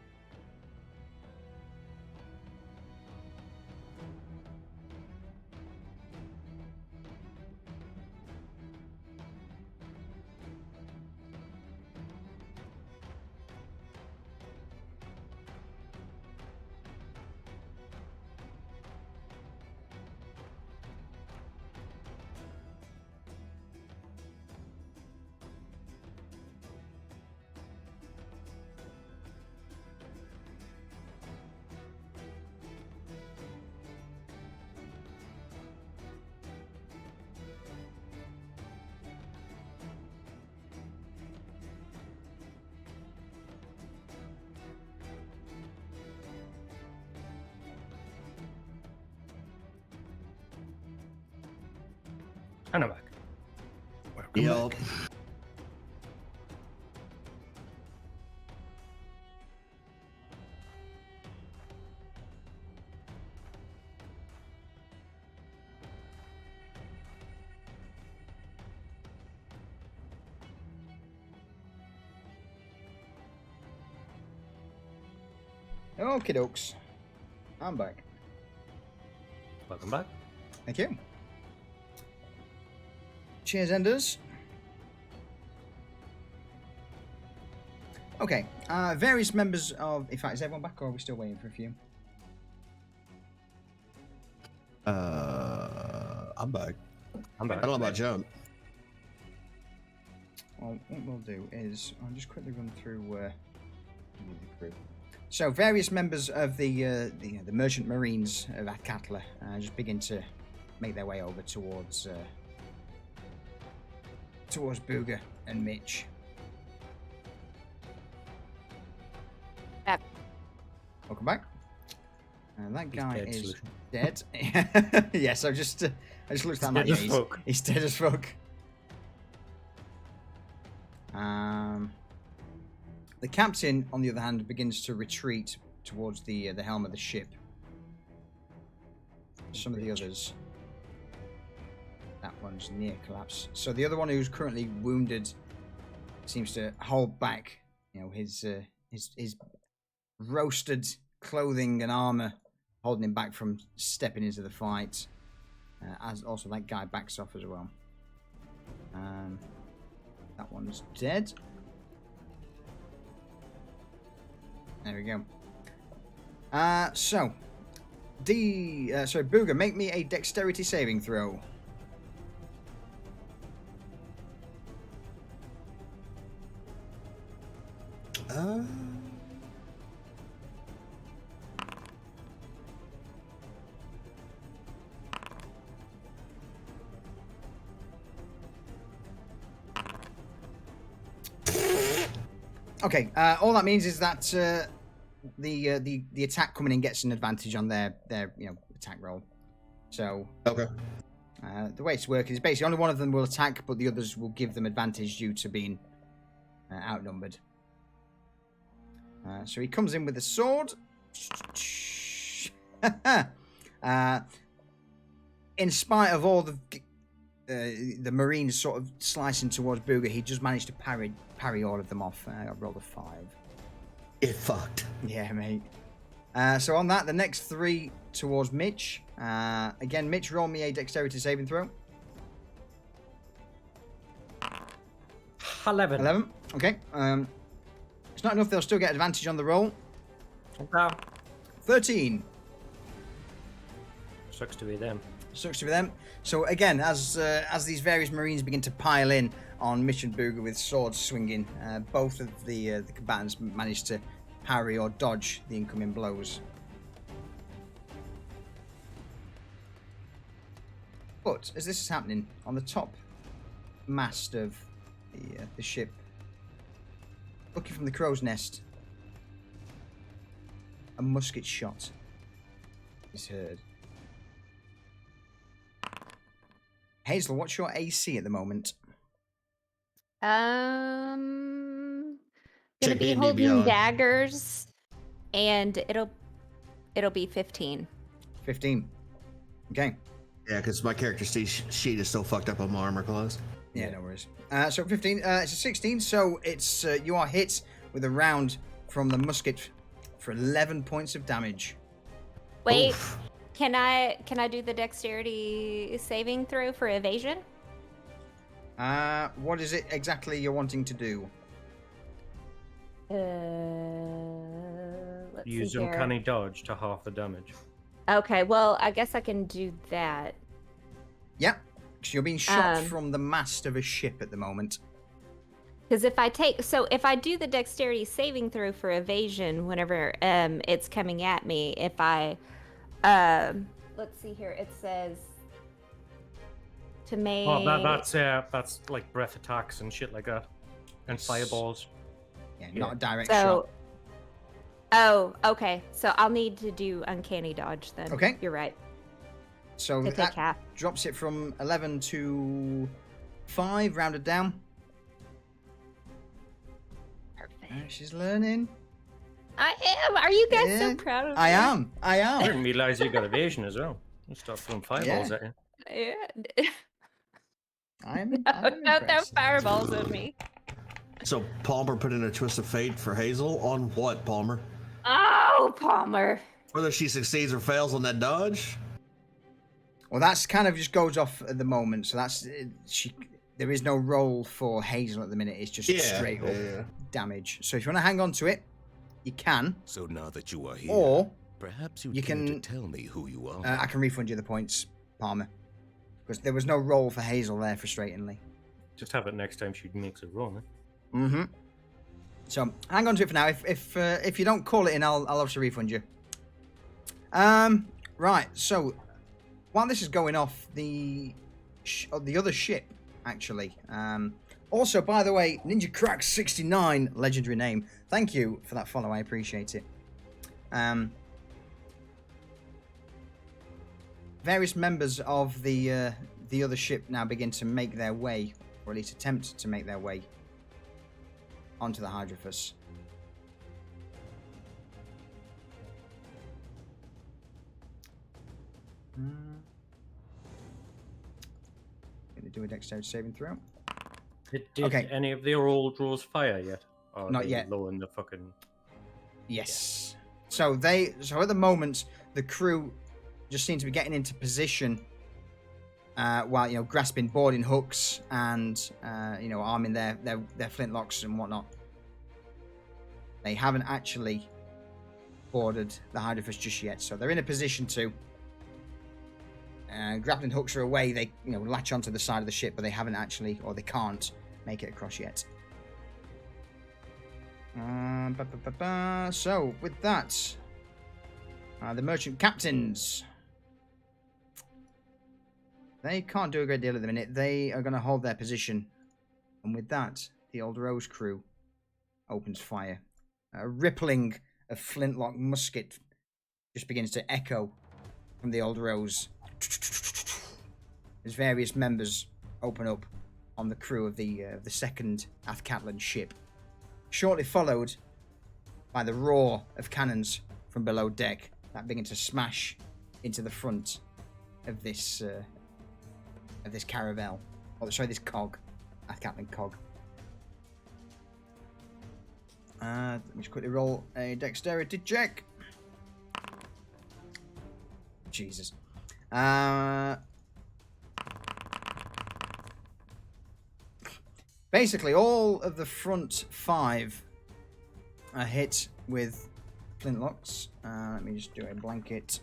And I'm back. Welcome Yup. back. Okie dokes. I'm back. Welcome back. Thank you. Cheers, Enders. Okay, various members of... In fact, is everyone back or are we still waiting for a few? I'm back. I'm back. I don't know about Jump. Well, what we'll do is I'll just quickly run through the crew. So, various members of the merchant marines of Atkatla just begin to make their way over towards Booger and Mitch. Welcome back. And that guy dead, is solution. dead. Yes, I just looked at him like, dead yeah, as fuck. he's dead as fuck. The captain, on the other hand, begins to retreat towards the helm of the ship. Some of the others. That one's near collapse. So the other one who's currently wounded seems to hold back, his roasted clothing and armor, holding him back from stepping into the fight. As also that guy backs off as well. That one's dead. There we go. So, Booger, make me a dexterity saving throw. Okay. All that means is that the attack coming in gets an advantage on their attack roll. So Okay. The way it's working is basically only one of them will attack, but the others will give them advantage due to being outnumbered. So he comes in with a sword. In spite of all the Marines sort of slicing towards Booger, he just managed to parry all of them off. I rolled a 5. It fucked. Yeah, mate. So on that, the next 3 towards Mitch. Again, Mitch, roll me a dexterity saving throw. 11. 11. Okay. It's not enough. They'll still get advantage on the roll. Okay. 13. Sucks to be them. Sucks to be them. So again, as these various Marines begin to pile in on Mitch and Booger with swords swinging, both of the combatants manage to parry or dodge the incoming blows. But as this is happening, on the top mast of the ship, looking from the crow's nest, a musket shot is heard. Hazel, what's your AC at the moment? Gonna Check be D&D holding Beyond. daggers, and it'll be 15. 15. Okay. Yeah, because my character sheet is still fucked up on my armor class. Yeah, no worries. So 15, it's a 16, so it's you are hit with a round from the musket for 11 points of damage. Wait, Oof. can I do the dexterity saving throw for evasion? What is it exactly you're wanting to do? Let's Use see here. uncanny dodge to half the damage. Okay, well, I guess I can do that. Yeah, because you're being shot from the mast of a ship at the moment. Because if I do the dexterity saving throw for evasion whenever it's coming at me, if I let's see here, it says to make. Oh, that's like breath attacks and shit like that, and fireballs. Yeah, not a direct so. shot. Oh, okay. So I'll need to do uncanny dodge then. Okay. You're right. So To take that half. drops it from 11 to 5, rounded down. Perfect. She's learning. I am. Are you guys Yeah, so proud of me? I am. I didn't realize you got evasion as well. You start throwing fireballs Yeah. at you. Yeah. I'm Don't throw impressed. fireballs at me. So Palmer put in a twist of fate for Hazel on what, Palmer? Oh, Palmer. Whether she succeeds or fails on that dodge? Well, that's kind of just goes off at the moment. So that's there is no roll for Hazel at the minute. It's just straight up damage. So if you want to hang on to it, you can. So now that you are here, Or perhaps you you can can- tell me who you are. I can refund you the points, Palmer, because there was no roll for Hazel there, frustratingly. Just have it next time she makes a run. Mm-hmm. So hang on to it for now. If you don't call it in, I'll obviously refund you. Right. So while this is going off, the other ship actually. Also, by the way, Ninja Crack 69, legendary name. Thank you for that follow. I appreciate it. various members of the other ship now begin to make their way, or at least attempt to make their way, onto the Hydrophus. Going to do a dexterity saving throw. Did any of the old rows fire yet? Or Not they yet. Low in the fucking. Yes. So at the moment the crew just seem to be getting into position while grasping boarding hooks and arming their flintlocks and whatnot. They haven't actually boarded the Hydrophus just yet, so they're in a position to. Grappling hooks are away. They latch onto the side of the ship, but they haven't actually, or they can't make it across yet. So with that, the merchant captains, they can't do a great deal at the minute. They are going to hold their position, and with that, the Old Rose crew opens fire. A rippling of flintlock musket just begins to echo from the Old Rose as various members open up on the crew of the second Athcatlan ship, shortly followed by the roar of cannons from below deck that begin to smash into the front of this caravel, this cog, Athcatlan cog. Let me just quickly roll a dexterity check. Jesus. Basically, all of the front 5 are hit with flintlocks. Let me just do a blanket.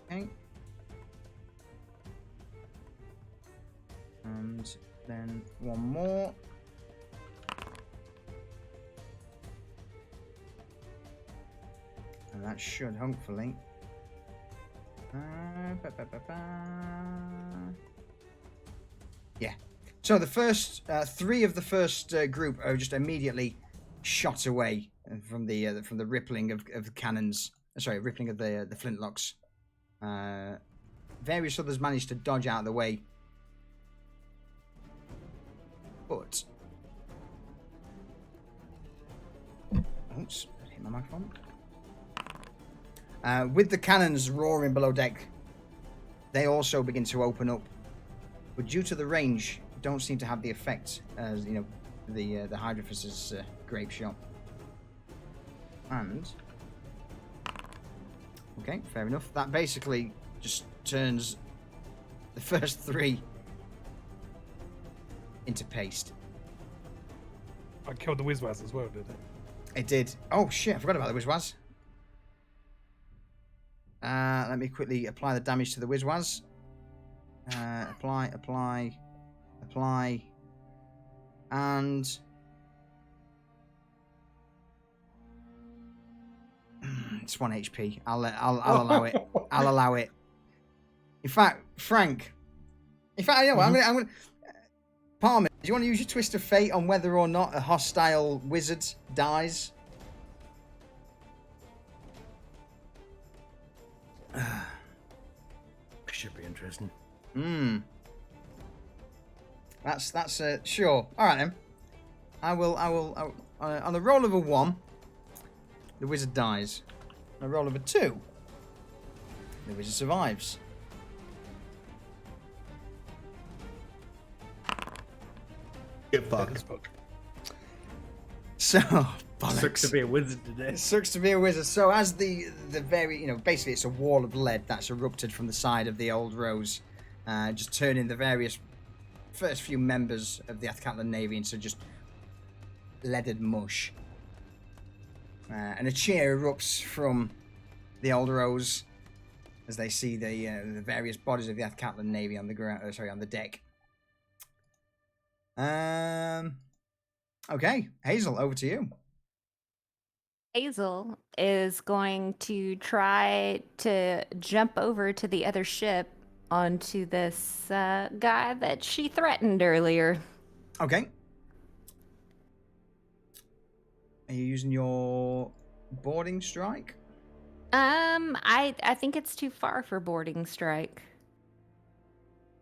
Okay. And then one more. And that should hopefully. Yeah. So the first 3 of the first group are just immediately shot away from the rippling of the cannons. Sorry, rippling of the flintlocks. Various others managed to dodge out of the way, but oops, hit my microphone. With the cannons roaring below deck, they also begin to open up, but due to the range, don't seem to have the effect as the Hydrophus's grape shot. And okay, fair enough. That basically just turns the first 3 into paste. I killed the Wizwaz as well, did it? It did. Oh shit! I forgot about the Wizwaz. Let me quickly apply the damage to the Wizwaz. Apply, and it's 1 HP. I'll allow it. I'll allow it. In fact, Frank. I'm gonna. Palmer, do you want to use your twist of fate on whether or not a hostile wizard dies? Should be interesting. That's sure. All right then. I will on a roll of a 1, the wizard dies. On a roll of a 2, the wizard survives. Get fucked. So bollocks. Sucks to be a wizard today. It sucks to be a wizard. So as the very, basically it's a wall of lead that's erupted from the side of the Old Rose, just turning the various first few members of the Athcatlan Navy into just leaded mush. And a cheer erupts from the Old Rose as they see the various bodies of the Athcatlan Navy on the ground. On the deck. Okay, Hazel, over to you. Hazel is going to try to jump over to the other ship onto this guy that she threatened earlier. Okay. Are you using your boarding strike? I think it's too far for boarding strike.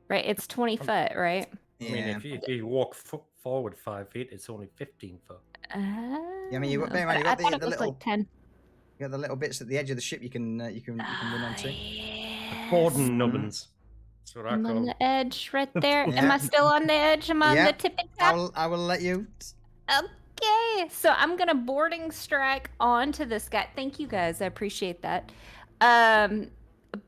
Right, it's 20 foot, right? Yeah. I mean, if you walk forward 5 feet, it's only 15 foot. Yeah, I mean, you've got, bear in mind, you've I got thought the it was little, like 10. you got the little bits at the edge of the ship you can run onto. Gordon nubbins. That's what I I'm call on them. the edge right there. Yeah. Am I still on the edge? I'm on the tip and top. I will let you. Okay, so I'm gonna boarding strike onto this guy. Thank you guys, I appreciate that.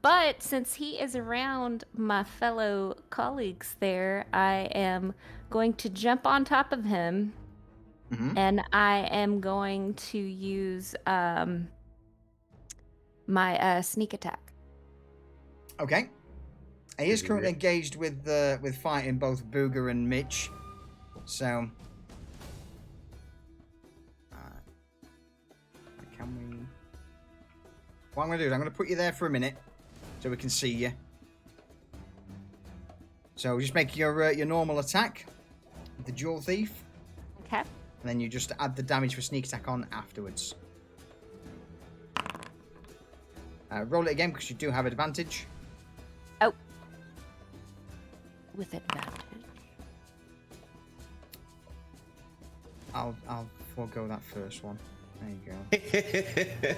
But since he is around my fellow colleagues there, I am going to jump on top of him, and I am going to use my sneak attack. Okay. He is currently engaged with fighting both Booger and Mitch, so. Can we? What I'm going to do is I'm going to put you there for a minute, so we can see you. So just make your normal attack, with the Jewel Thief. Okay. And then you just add the damage for sneak attack on afterwards. Roll it again because you do have advantage. Oh. With advantage. I'll forego that first one. There you go.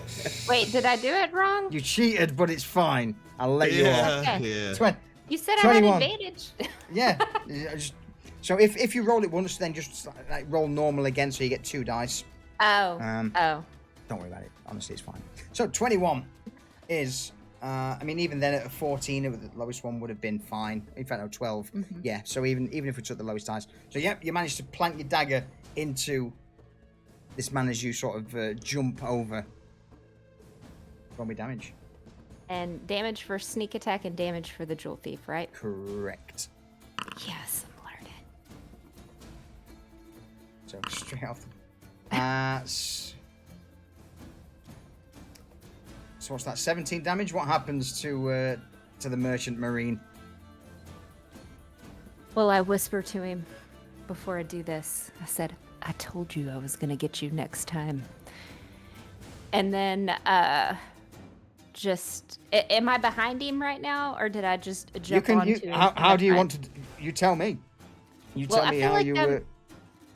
Wait, did I do it wrong? You cheated, but it's fine. I'll let you off. Okay. Yeah. You said 21. I had advantage. Yeah. So if you roll it once, then just like roll normal again, so you get 2 dice. Oh. Don't worry about it. Honestly, it's fine. So 21 is, I mean, even then at a 14, the lowest one would have been fine. In fact, no, 12. Yeah. So even if we took the lowest dice, so yeah, you managed to plant your dagger into this man as you sort of jump over. Roll me damage. And damage for sneak attack and damage for the Jewel Thief, right? Correct. Yes, I'm learning. So straight off. So what's that? 17 damage. What happens to the merchant marine? Well, I whisper to him before I do this. I said, I told you I was going to get you next time. And then, am I behind him right now, or did I just jump onto him? How do you want to? You tell me. You Well, tell me I feel how like you.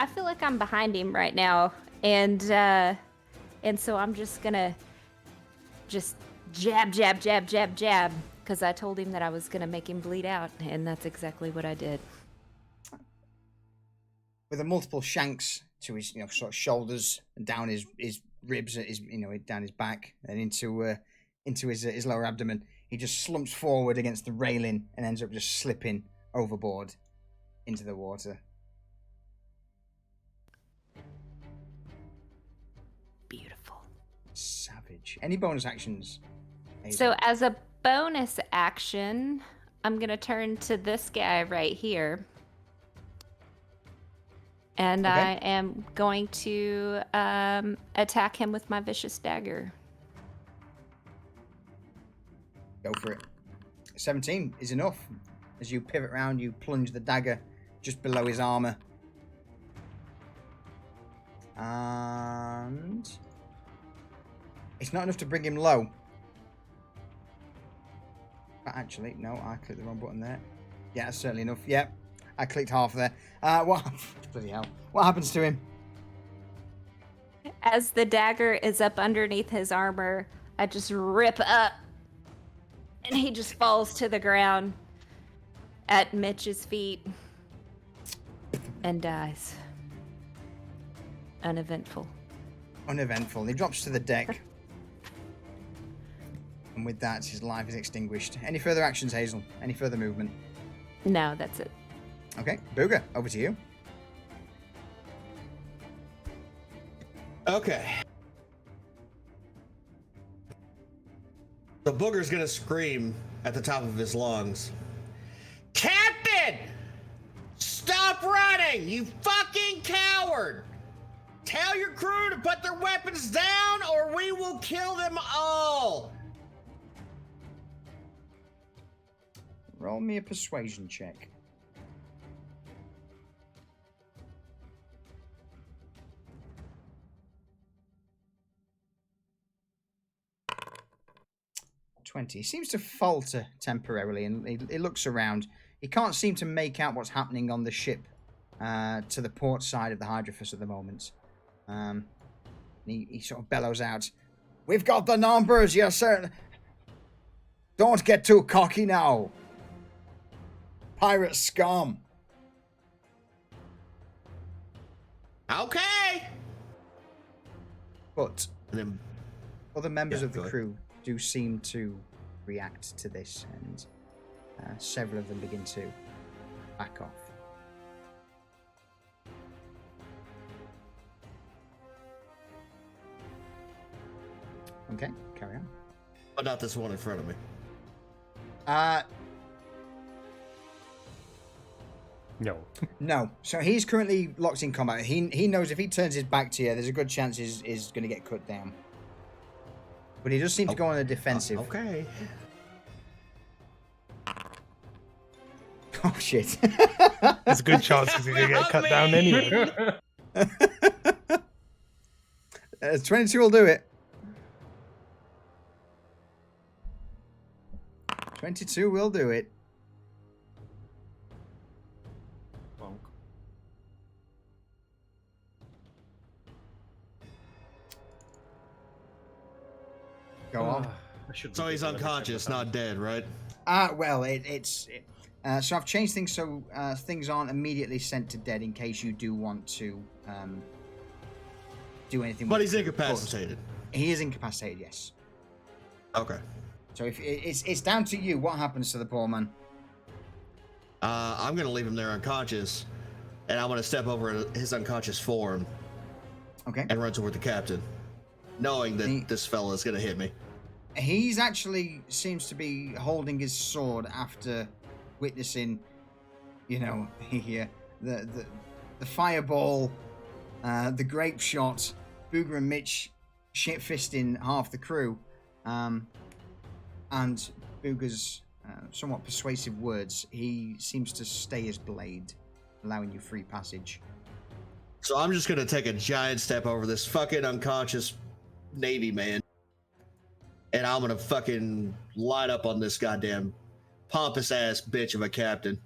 I feel like I'm behind him right now, and so I'm just gonna jab, because I told him that I was gonna make him bleed out, and that's exactly what I did. With the multiple shanks to his, sort of shoulders and down his ribs, down his back and into his lower abdomen, he just slumps forward against the railing and ends up just slipping overboard into the water. Beautiful. Savage. Any bonus actions? Hazel? So as a bonus action, I'm gonna turn to this guy right here. And Okay. I am going to attack him with my vicious dagger. Go for it. 17 is enough. As you pivot around, you plunge the dagger just below his armor. And it's not enough to bring him low. But actually, no, I clicked the wrong button there. Yeah, that's certainly enough. Yep, I clicked half there. Bloody hell. What happens to him? As the dagger is up underneath his armor, I just rip up, and he just falls to the ground at Mitch's feet and dies. Uneventful. Uneventful. He drops to the deck. And with that, his life is extinguished. Any further actions, Hazel? Any further movement? No, that's it. Okay, Booger, over to you. Okay. The booger's gonna scream at the top of his lungs. Captain! Stop running, you fucking coward! Tell your crew to put their weapons down or we will kill them all! Roll me a persuasion check. 20. He seems to falter temporarily, and he looks around. He can't seem to make out what's happening on the ship to the port side of the Hydrophus at the moment. He sort of bellows out, "We've got the numbers, yes, sir. Don't get too cocky now. Pirate scum." Okay. But And then, other members Yeah, of the go ahead. crew do seem to react to this, and several of them begin to back off. Okay, carry on. but not this one in front of me. No. No. So he's currently locked in combat. He knows if he turns his back to you, there's a good chance he's going to get cut down. But he does seem to go on the defensive. Okay. Oh, shit. There's a good chance he's gonna get cut down anyway. 22 will do it. 22 will do it. Bonk. Go on. I should So be he's able to check unconscious, that. not dead, right? Well, so I've changed things so things aren't immediately sent to dead in case you do want to do anything. But with he's it. incapacitated. He is incapacitated, yes. Okay. So if it's down to you, what happens to the poor man? I'm gonna leave him there unconscious, and I'm gonna step over his unconscious form Okay. and run toward the captain, knowing that He- this fella is gonna hit me. He's actually seems to be holding his sword after witnessing, the fireball, the grape shot, Booger and Mitch shit-fisting half the crew, and Booger's somewhat persuasive words. He seems to stay his blade, allowing you free passage. So I'm just gonna take a giant step over this fucking unconscious Navy man, and I'm gonna fucking line up on this goddamn pompous ass bitch of a captain.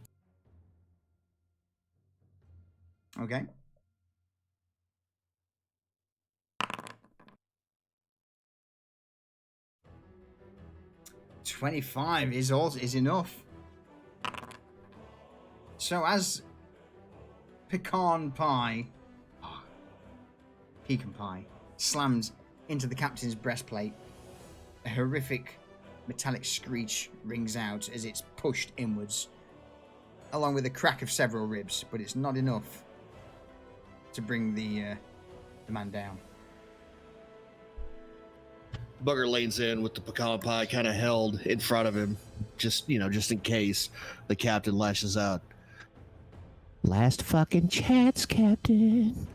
Okay. $25 is enough. So as pecan pie slams into the captain's breastplate, a horrific metallic screech rings out as it's pushed inwards, along with a crack of several ribs, but it's not enough to bring the man down. Bugger leans in with the pecan pie kind of held in front of him, just in case the captain lashes out. Last fucking chance, Captain.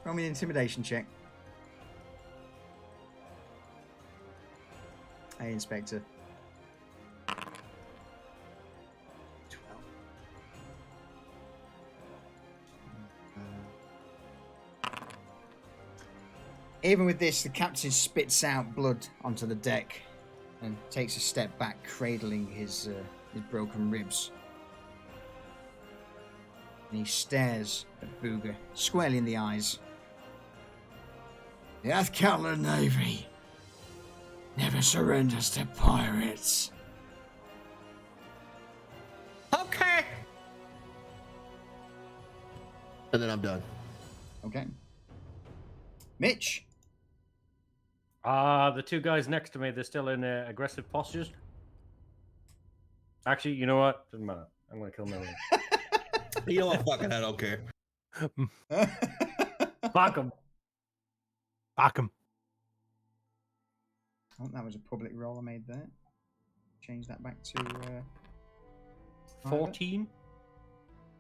Roll me an intimidation check. Hey, Inspector. 12. Even with this, the captain spits out blood onto the deck and takes a step back, cradling his broken ribs. And he stares at Booger squarely in the eyes. The Athkatla Navy never surrenders to pirates. Okay. And then I'm done. Okay. Mitch. The two guys next to me, they're still in aggressive postures. Actually, you know what? Doesn't matter. I'm going to kill Million. You know what? Fuck it. I don't care. Fuck them. Back him. Oh, that was a public roll I made there. Change that back to 14.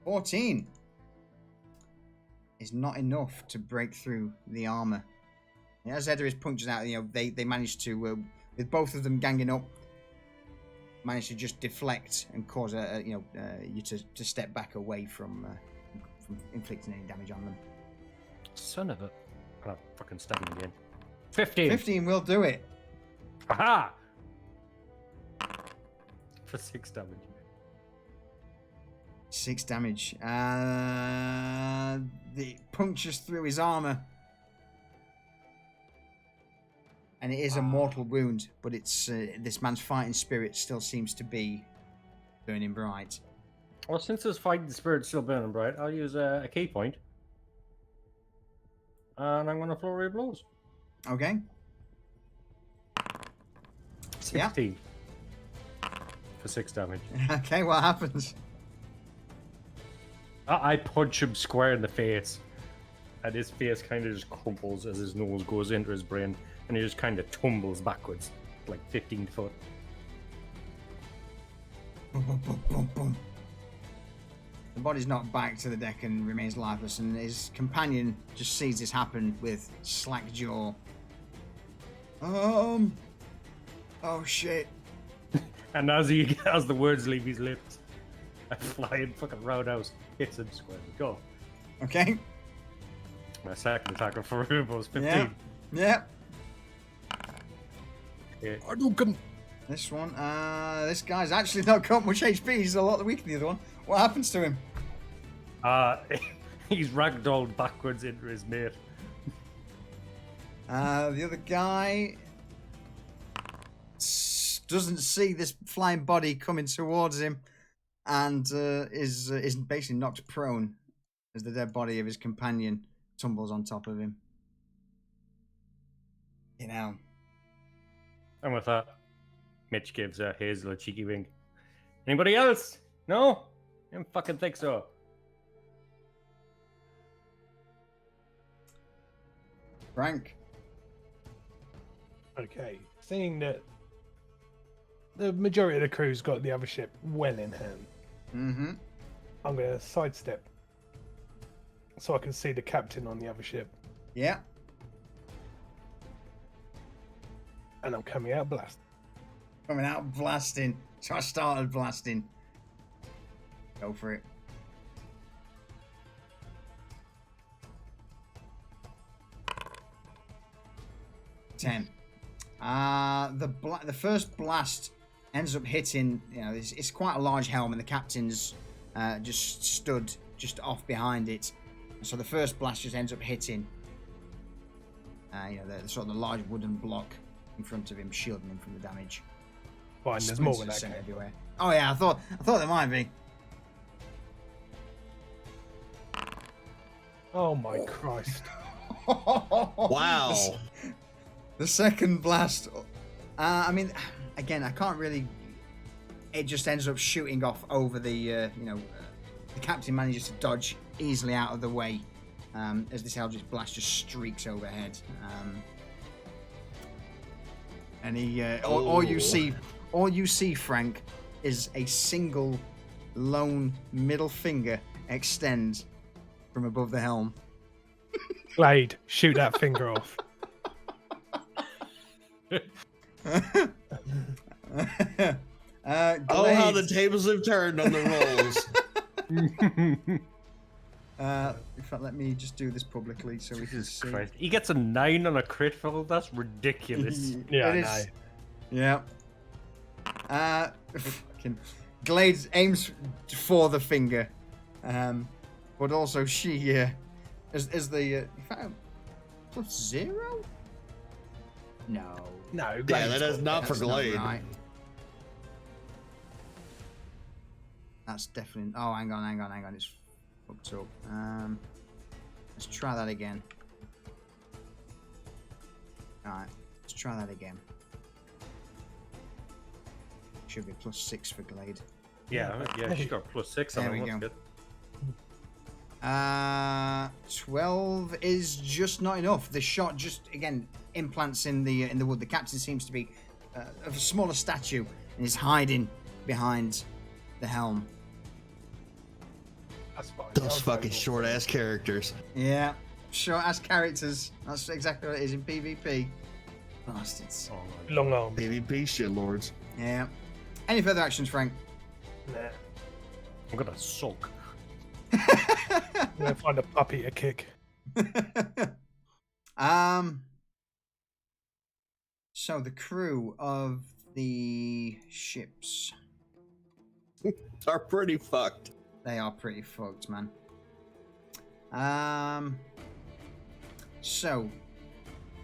14 is not enough to break through the armor. As Edoris punches out, they manage to, with both of them ganging up, manage to just deflect and cause you to step back away from inflicting any damage on them. Son of a. And I fucking stab him again. 15. 15 will do it. Aha! For 6 damage. 6 damage. The punctures through his armor. And it is a mortal wound, but it's this man's fighting spirit still seems to be burning bright. Well, since his fighting spirit's still burning bright, I'll use a key point. And I'm going to flurry of blows. Okay. 16. For 6 damage. Okay, what happens? I punch him square in the face. And his face kind of just crumples as his nose goes into his brain. And he just kind of tumbles backwards, like 15 foot. Boom, boom, boom, boom, boom. The body's knocked back to the deck and remains lifeless, and his companion just sees this happen with slack jaw. Oh shit. And as the words leave his lips, a flying fucking roundhouse hits him square in the jaw. Okay. My second attack of Faruba was 15. Yeah. Yeah. This one, this guy's actually not got much HP. He's a lot weaker than the other one. What happens to him? He's ragdolled backwards into his mate. The other guy doesn't see this flying body coming towards him, and is basically knocked prone as the dead body of his companion tumbles on top of him. You know. And with that, Mitch gives Hazel a cheeky wink. Anybody else? No? I don't fucking think so. Frank. Okay, seeing that the majority of the crew's got the other ship well in hand, Mm-hmm. I'm going to sidestep so I can see the captain on the other ship, Yeah. and I'm coming out blast. Coming out blasting. So I started blasting. Go for it. Ten. The first blast ends up hitting. You know, it's quite a large helm, and the captain's just stood just off behind it. So the first blast just ends up hitting. You know, the sort of the large wooden block in front of him, shielding him from the damage. Fine, there's more Splinters than that. sent Okay. everywhere. Oh yeah, I thought there might be. Oh my Christ. Wow. The second blast. I mean, again, I can't really. It just ends up shooting off over the. The captain manages to dodge easily out of the way as this Eldritch blast just streaks overhead. And he, all you see, Frank, is a single, lone middle finger extend from above the helm. Glade, shoot that finger off. Oh, how the tables have turned on the rolls. In fact, let me just do this publicly so we can see. Christ. He gets a 9 on a crit roll? That's ridiculous. Yeah, It I is. know. Yeah. Fucking Glade aims for the finger, but also she as the in fact, +0. No. No, Yeah, Glade's that is got- not for That's not Glade. right. That's definitely. Oh, hang on. It's fucked up. Let's try that again. All right, let's try that again. Should be +6 for Glade. Yeah, she got +6 on There him. we That's go. good. 12 is just not enough. The shot just again implants in the wood. The captain seems to be of a smaller stature and is hiding behind the helm. That's fine. Those fucking short ass characters. Yeah, short ass characters. That's exactly what it is in PvP. Bastards. Oh, my Long arm. PvP shitlords. Yeah. Any further actions, Frank? Nah. I'm gonna sulk. I'm gonna find a puppy to kick. So the crew of the ships, Are pretty fucked. they are pretty fucked, man. So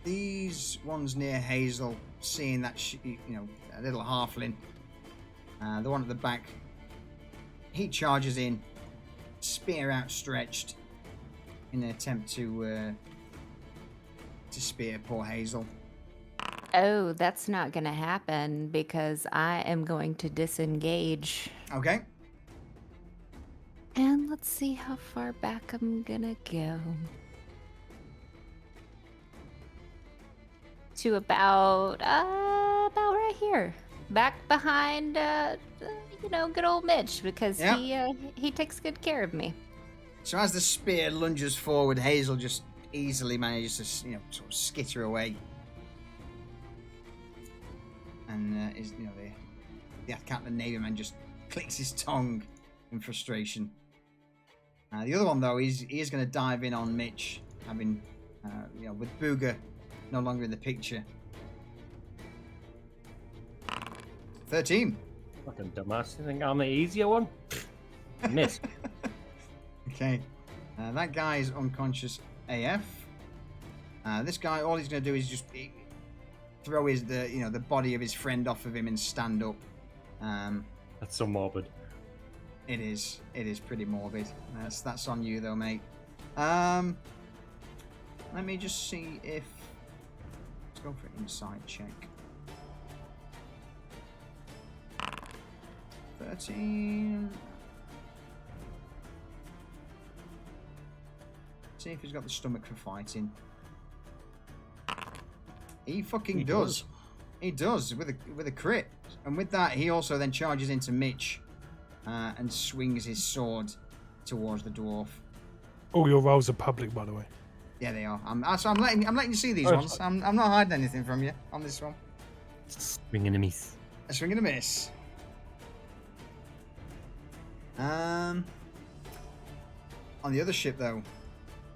these ones near Hazel, seeing that a little halfling, the one at the back, he charges in, spear outstretched, in an attempt to spear poor Hazel. Oh, that's not gonna happen because I am going to disengage. Okay. And let's see how far back I'm gonna go. To about right here. Back behind good old Mitch, because he takes good care of me. So as the spear lunges forward, Hazel just easily manages to sort of skitter away. And the Captain Navy man just clicks his tongue in frustration. The other one though, he is going to dive in on Mitch, having with Booger no longer in the picture. 13. Fucking dumbass. You think I'm the easier one? Miss. Okay. That guy is unconscious AF. This guy, all he's going to do is just throw the body of his friend off of him and stand up. That's so morbid. It is pretty morbid. That's on you though, mate. Let me just see if... Let's go for insight check. 13. See if he's got the stomach for fighting. He fucking does. He does with a crit, and with that, he also then charges into Mitch and swings his sword towards the dwarf. All your rolls are public, by the way. Yeah, they are. I'm letting you see these ones. I'm not hiding anything from you on this one. Swing and a miss. A swing and a miss. On the other ship, though,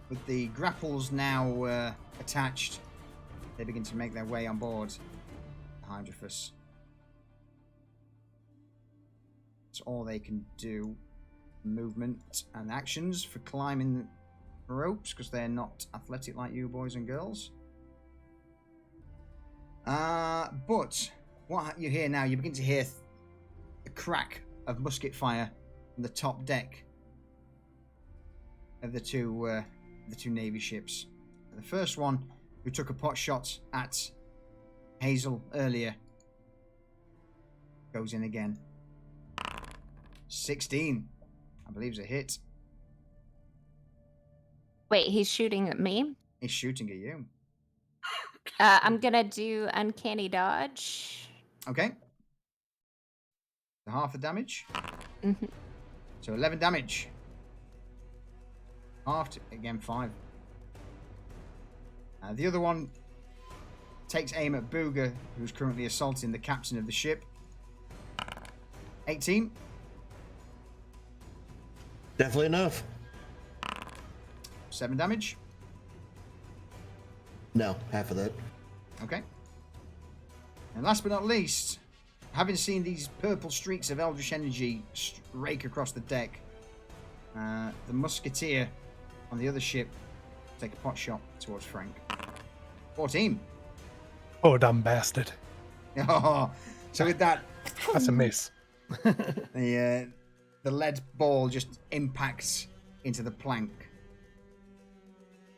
with the grapples now attached, they begin to make their way on board Hydrophus. That's all they can do. Movement and actions for climbing ropes, because they're not athletic like you boys and girls. But what you hear now, you begin to hear the crack of musket fire from the top deck of the two Navy ships. The first one, who took a pot shot at Hazel earlier, goes in again. 16, I believe, is a hit. Wait, he's shooting at me? He's shooting at you. I'm gonna do uncanny dodge. Okay. So half the damage. Mm-hmm. So 11 damage. Halved, again 5. The other one takes aim at Booger, who's currently assaulting the captain of the ship. 18. Definitely enough. 7 damage. No, half of that. Okay. And last but not least, having seen these purple streaks of eldritch energy rake across the deck, the musketeer on the other ship take a pot shot towards Frank. 14. Oh, damn bastard. Oh, so with that, That's a miss. the lead ball just impacts into the plank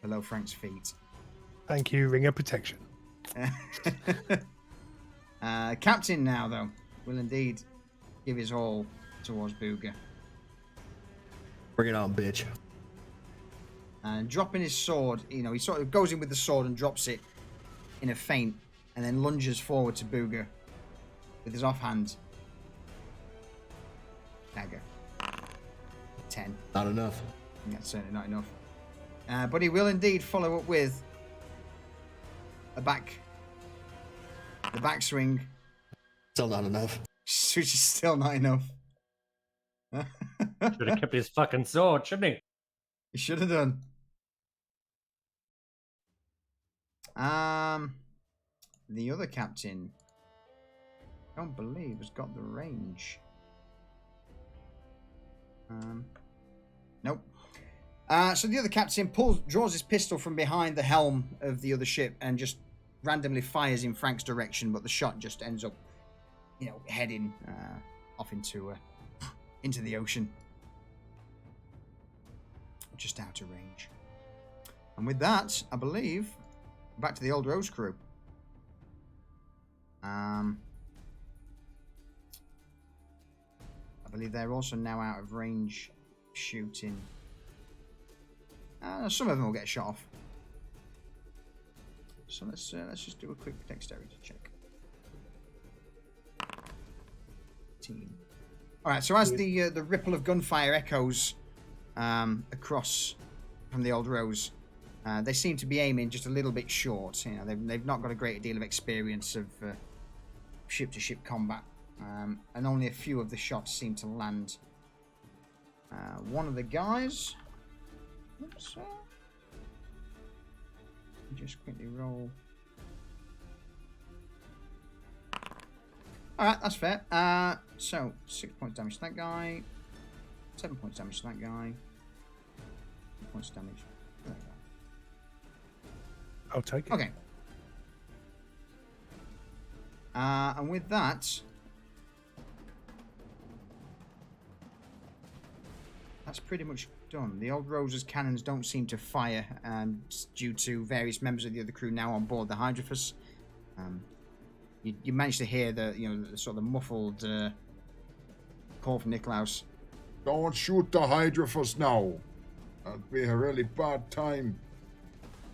below Frank's feet. Thank you, Ring of Protection. Captain now, though, will indeed give his all towards Booger. Bring it on, bitch. And dropping his sword, he sort of goes in with the sword and drops it in a feint, and then lunges forward to Booger with his offhand dagger. 10. Not enough. That's certainly not enough. But he will indeed follow up with the back swing, Still not enough. which is still not enough. Should have kept his fucking sword, shouldn't he? He should have done. The other captain, I don't believe, has got the range. Nope. So the other captain draws his pistol from behind the helm of the other ship and just randomly fires in Frank's direction, but the shot just ends up, heading off into the ocean, just out of range. And with that, I believe, back to the Old Rose crew. I believe they're also now out of range shooting. Some of them will get shot off. So let's just do a quick dexterity check. All right. So as the ripple of gunfire echoes across from the Old Rose, they seem to be aiming just a little bit short. They've not got a great deal of experience of ship-to-ship combat, and only a few of the shots seem to land. One of the guys. Oops. Just quickly roll. Alright, that's fair. So 6 points damage to that guy. 7 points damage to that guy. 2 points damage to that guy. I'll take it. Okay. And with that, that's pretty much done. The Old Rose's cannons don't seem to fire due to various members of the other crew now on board the Hydrophus. You managed to hear the sort of muffled call from Nicklaus. Don't shoot the Hydrophus now. That'd be a really bad time.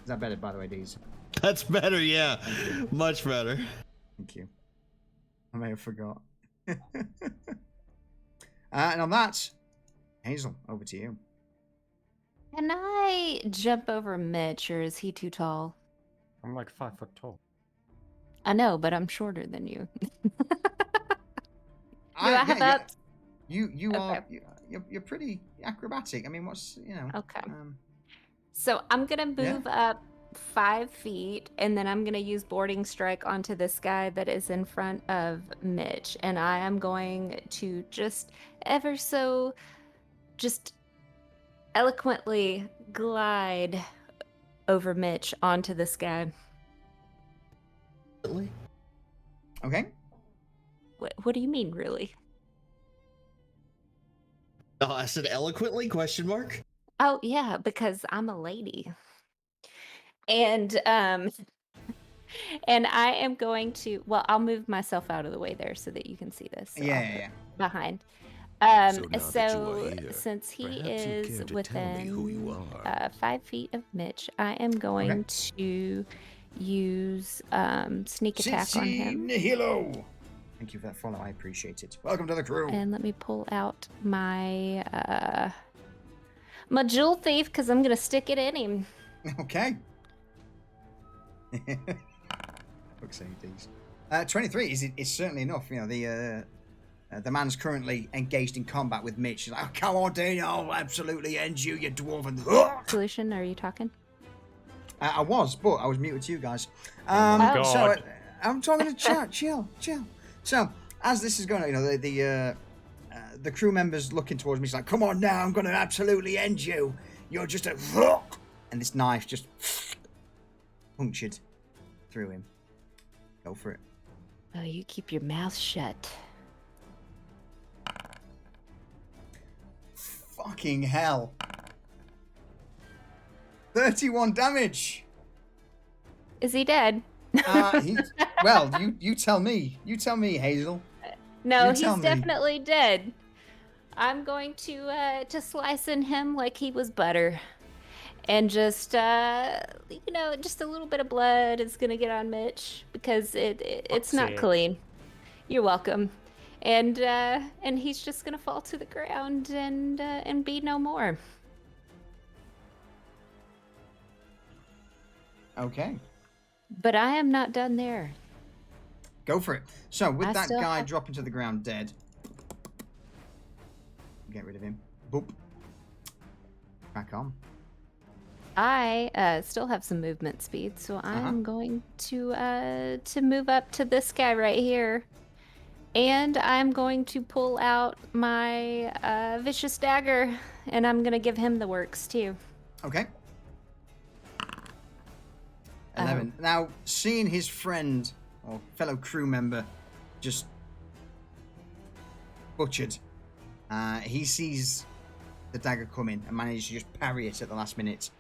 Is that better, by the way, Deez? That's better, yeah. Much better. Thank you. I may have forgot. And on that, Hazel, over to you. Can I jump over Mitch, or is he too tall? I'm like 5 foot tall. I know, but I'm shorter than you. You Okay. you're pretty acrobatic. I mean, Okay. So I'm gonna move up 5 feet, and then I'm gonna use boarding strike onto this guy that is in front of Mitch, and I am going to just eloquently glide over Mitch onto this guy. Okay. What do you mean, really? Oh, I said eloquently, question mark? Oh, yeah, because I'm a lady. And and I am going to, well, I'll move myself out of the way there so that you can see this. So I'll Yeah. behind. So now that you So are here, since he perhaps you is care to tell me who you within are. 5 feet of Mitch, I am going to use sneak attack on him. Nihilo. Thank you for that follow. I appreciate it. Welcome to the crew. And let me pull out my my jewel thief, because I'm gonna stick it in him. Okay. Looks 23 is certainly enough. The man's currently engaged in combat with Mitch. He's like, oh, come on, Dean, I'll absolutely end you, you dwarven. Solution, are you talking? I was, but I was muted to you guys. God. So I'm talking to chat. Chill. So as this is going, the crew members looking towards me. He's like, come on now, I'm going to absolutely end you. You're just a... And this knife just punctured through him. Go for it. Oh, you keep your mouth shut. Fucking hell. 31 damage. Is he dead? Well, you tell me. You tell me, Hazel. No, You he's tell me. definitely dead. I'm going to slice in him like he was butter. And just, just a little bit of blood is going to get on Mitch because it's not sake. clean. You're welcome. And he's just going to fall to the ground and be no more. Okay. But I am not done there. Go for it. So, with I that still guy have- dropping to the ground dead. Get rid of him. Boop. Back on. I still have some movement speed, so I'm going to move up to this guy right here. And I'm going to pull out my vicious dagger, and I'm gonna give him the works too. Okay. 11. Now, seeing his friend or fellow crew member just butchered, he sees the dagger coming and manages to just parry it at the last minute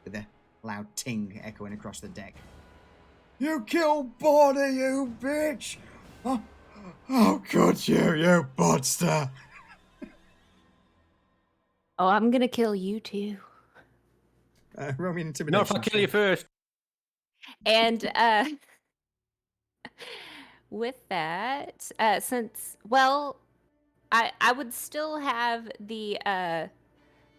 with a loud ting echoing across the deck. You killed Border, you bitch! Oh, good, you monster! Oh, I'm gonna kill you too. Roll me an intimidation. No, if I kill you first. And with that, since I would still have the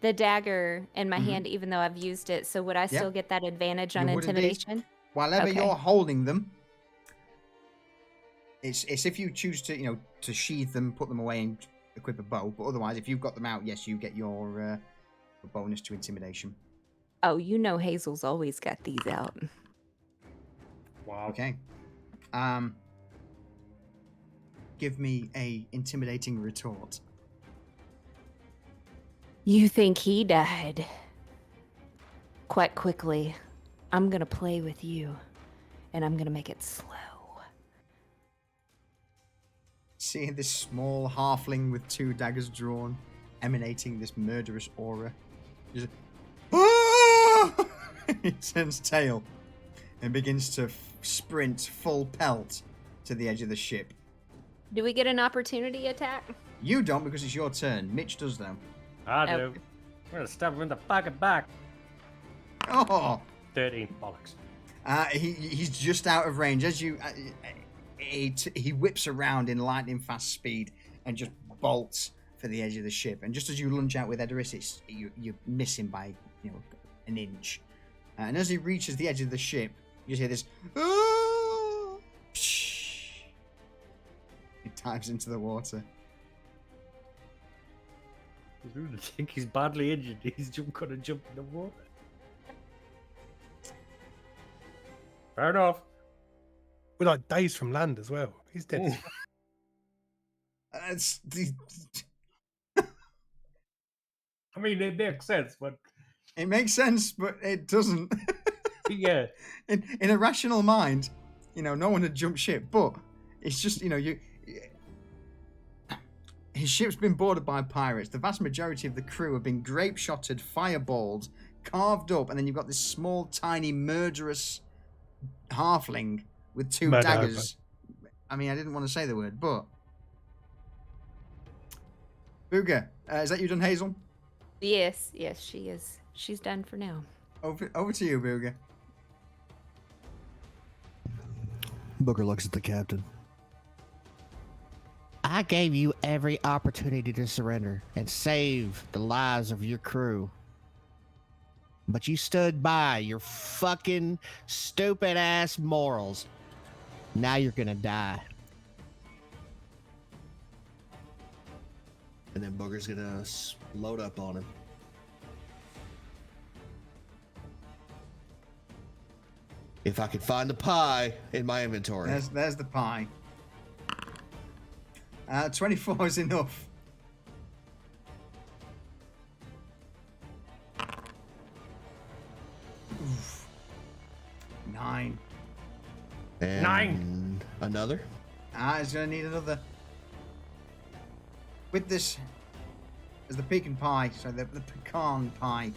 dagger in my hand, even though I've used it. So would I still get that advantage on You would indeed. intimidation? While Okay. you're holding them, it's if you choose to to sheath them, put them away, and equip a bow. But otherwise, if you've got them out, yes, you get your bonus to intimidation. Oh, Hazel's always got these out. Wow. Okay. Give me a intimidating retort. You think he died quite quickly. I'm gonna play with you, and I'm gonna make it slow. Seeing this small halfling with 2 daggers drawn, emanating this murderous aura, just he turns tail and begins to sprint full pelt to the edge of the ship. Do we get an opportunity attack? You don't, because it's your turn. Mitch does though. I do. Okay. I'm gonna stab him in the fucking back. Oh, 13 bollocks. he's just out of range. As you, he whips around in lightning fast speed and just bolts for the edge of the ship. And just as you lunge out with Edoris, you miss him by an inch. And as he reaches the edge of the ship, you just hear this. He dives into the water. I really think he's badly injured. He's gonna jump in the water. Fair enough. We're like days from land as well. He's dead. It's I mean, it makes sense, but it makes sense, but it doesn't. yeah. In a rational mind, no one would jump ship, but it's just, his ship's been boarded by pirates. The vast majority of the crew have been grape-shotted, fireballed, carved up, and then you've got this small, tiny, murderous halfling with 2 daggers. I mean, I didn't want to say the word, but... Booga, is that you done, Hazel? Yes, she is. She's done for now. Over to you, Booga. Booker looks at the captain. I gave you every opportunity to surrender and save the lives of your crew. But you stood by your fucking stupid ass morals. Now you're gonna die. And then Booger's gonna load up on him. If I could find the pie in my inventory. There's the pie. 24 is enough. Oof. 9. And 9. Another? He's gonna need another. With this, as the pecan pie, so the pecan pie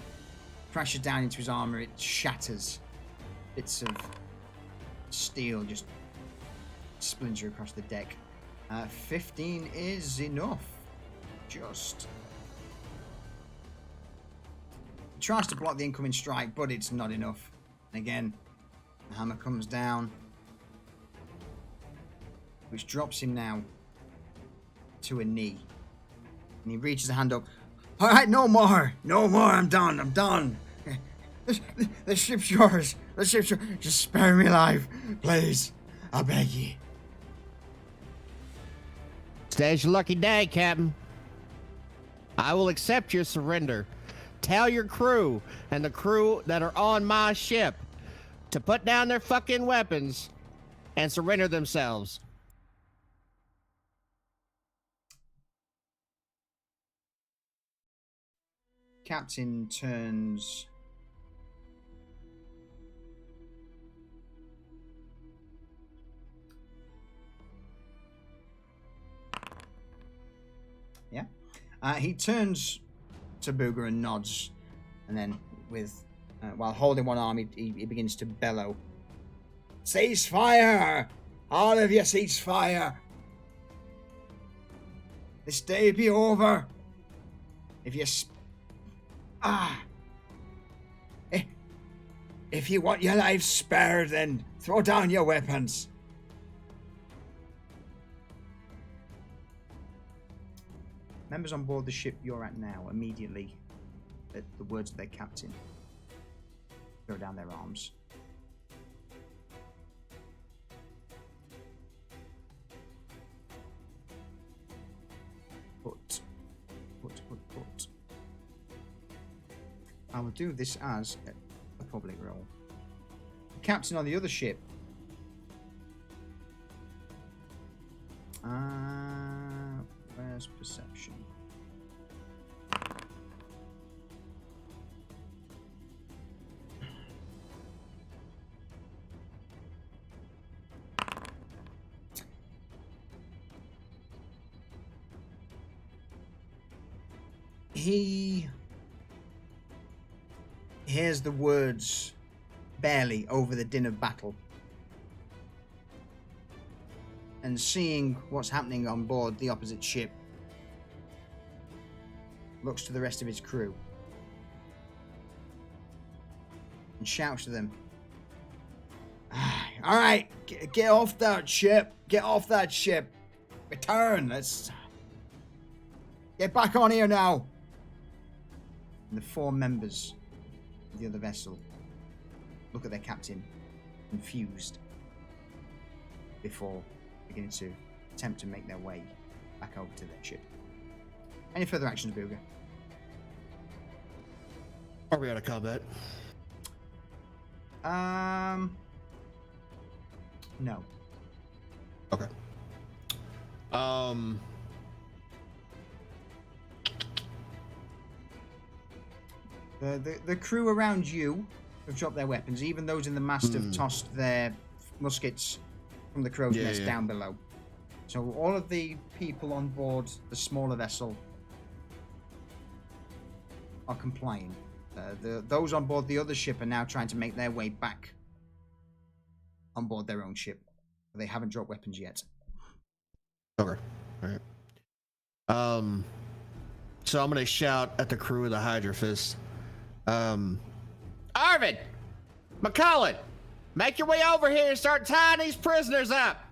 crashes down into his armor, it shatters. Bits of steel just splinter across the deck. 15 is enough. Just. He tries to block the incoming strike, but it's not enough. And again, the hammer comes down, which drops him now to a knee. And he reaches a hand up. All right, no more. No more. I'm done. The ship's yours. The ship's yours. Just spare me alive, please. I beg you. Today's your lucky day, Captain. I will accept your surrender tell your crew and the crew that are on my ship to put down their fucking weapons and surrender themselves. Captain turns. Yeah. He turns to Booger and nods, and then while holding one arm, he begins to bellow. Cease fire! All of you cease fire! This day be over. If you if you want your lives spared, then throw down your weapons. Members on board the ship you're at now immediately, at the words of their captain, throw down their arms. Put. I will do this as a public role. The captain on the other ship. Where's perception? He hears the words barely over the din of battle, and seeing what's happening on board the opposite ship, looks to the rest of his crew and shouts to them, all right, get off that ship, return, let's get back on here now. And the 4 members of the other vessel look at their captain, confused, before beginning to attempt to make their way back over to their ship. Any further actions, Booger? Are we out of combat? No. Okay. The crew around you have dropped their weapons. Even those in the mast have tossed their muskets from the crow's nest down below. So all of the people on board the smaller vessel are complying. Those on board the other ship are now trying to make their way back on board their own ship. They haven't dropped weapons yet. Okay. All right. So I'm gonna shout at the crew of the Hydra Fist. Arvid! McCullen! Make your way over here and start tying these prisoners up!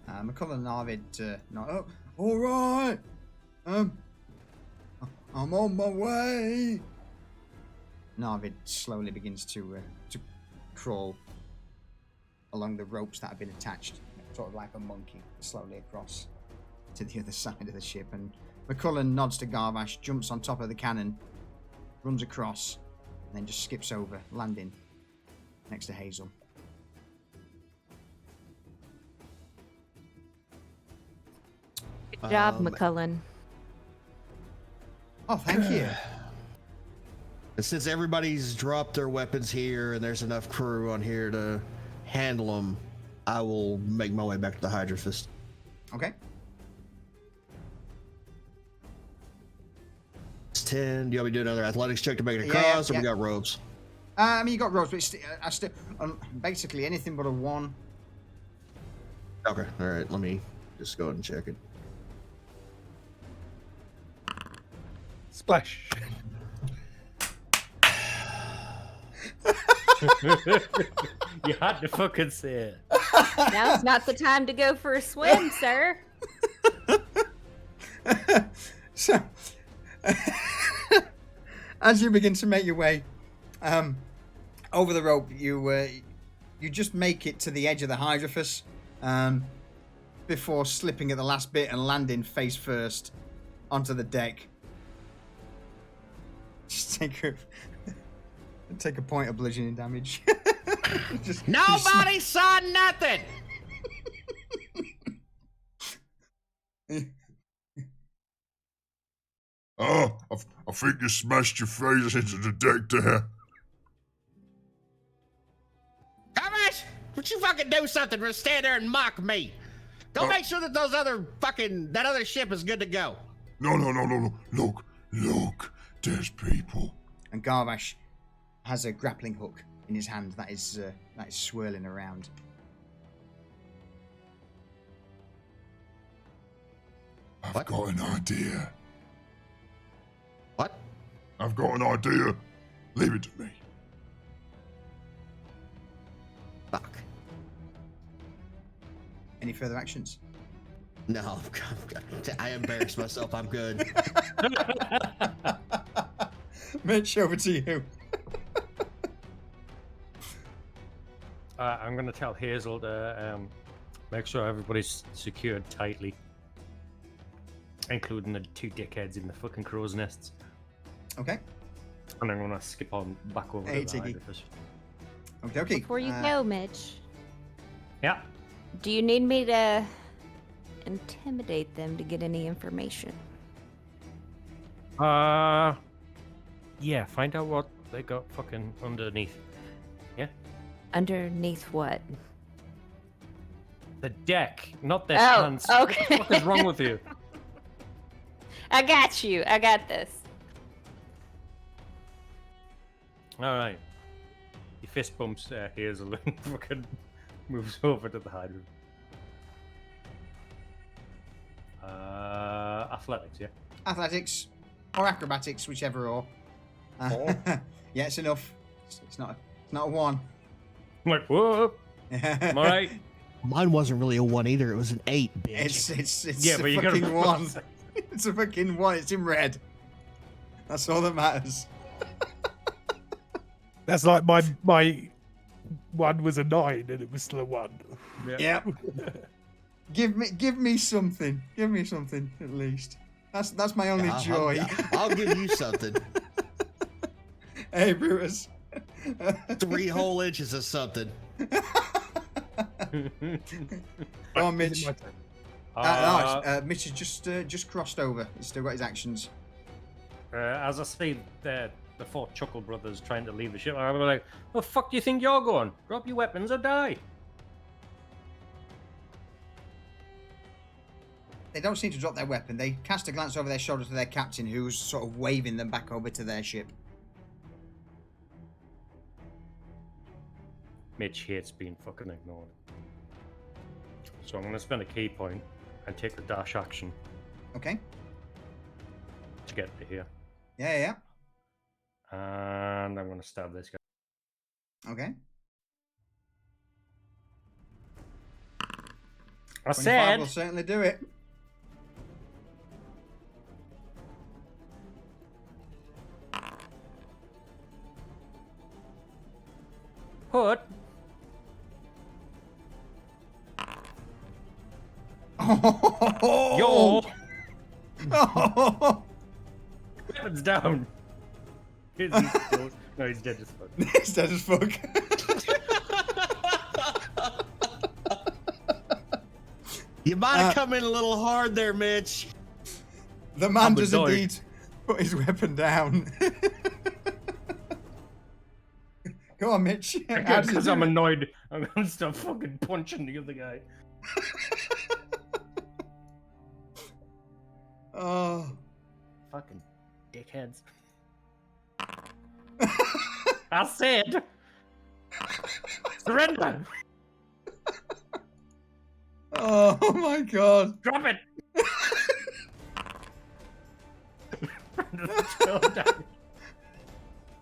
McCullen and Arvid no, all right. I'm on my way. And Arvid slowly begins to crawl along the ropes that have been attached, sort of like a monkey, slowly across to the other side of the ship. And McCullen nods to Garvash, jumps on top of the cannon, runs across, and then just skips over, landing next to Hazel. Good job, McCullen. Oh, thank you. And since everybody's dropped their weapons here and there's enough crew on here to handle them, I will make my way back to the Hydra Fist. Okay. It's 10. Do you want me to do another athletics check to make it across, or we got ropes? I mean, you got ropes, but I still basically anything but a 1. Okay. All right. Let me just go ahead and check it. Splash. You had to fucking say it. Now's not the time to go for a swim, sir. So, as you begin to make your way over the rope, you just make it to the edge of the Hydrophus before slipping at the last bit and landing face first onto the deck. take a point of bludgeoning damage. Nobody saw nothing. Oh, I think you smashed your face into the deck there. Thomas, would you fucking do something or stand there and mock me? Go make sure that that other ship is good to go. No. Look, there's people. And Garvash has a grappling hook in his hand that is swirling around. I've got an idea. What? I've got an idea. Leave it to me. Fuck. Any further actions? No, I embarrassed myself. I'm good. Mitch, over to you. I'm going to tell Hazel to make sure everybody's secured tightly, including the 2 dickheads in the fucking crow's nests. Okay. And I'm going to skip on back over Hey, to the Tiggy. Hydrofish. Okay. Before you go, Mitch, Yeah. do you need me to intimidate them to get any information? Yeah, find out what they got fucking underneath. Yeah? Underneath what? The deck, not their Oh, hands. okay. What the fuck is wrong with you? I got you. I got this. Alright. He fist bumps Hazel and fucking moves over to the hydrant. Athletics, yeah. Athletics or acrobatics, whichever or. Yeah, it's enough. It's not a 1. I'm like, whoa, I'm alright. Mine wasn't really a 1 either. It was an 8, bitch. It's Yeah, a but you gotta fucking 1. It's a fucking 1. It's in red. That's all that matters. That's like my 1 was a 9 and it was still a 1. Yeah. Give me something. Give me something at least. That's my only joy. I'll give you something. Hey, Brutus. 3 whole inches of something. Go on, Mitch. Is it my turn? No, Mitch has just crossed over. He's still got his actions. As I see the 4 Chuckle brothers trying to leave the ship, I'm like, "Where the fuck do you think you're going? Drop your weapons or die." They don't seem to drop their weapon. They cast a glance over their shoulder to their captain, who's sort of waving them back over to their ship. Mitch hates being fucking ignored. So I'm going to spend a key point and take the dash action Okay. to get to here. Yeah. And I'm going to stab this guy. Okay. I 25 said... will certainly do it. Put... Yo! Weapons down! He's still... No, he's dead as fuck. He's dead as fuck. You might have come in a little hard there, Mitch. The man does annoyed. indeed put his weapon down. Go on, Mitch. How does it Because do I'm it? annoyed, I'm going to start fucking punching the other guy. Oh. Fucking dickheads. I said... Surrender! Oh my god. Drop it!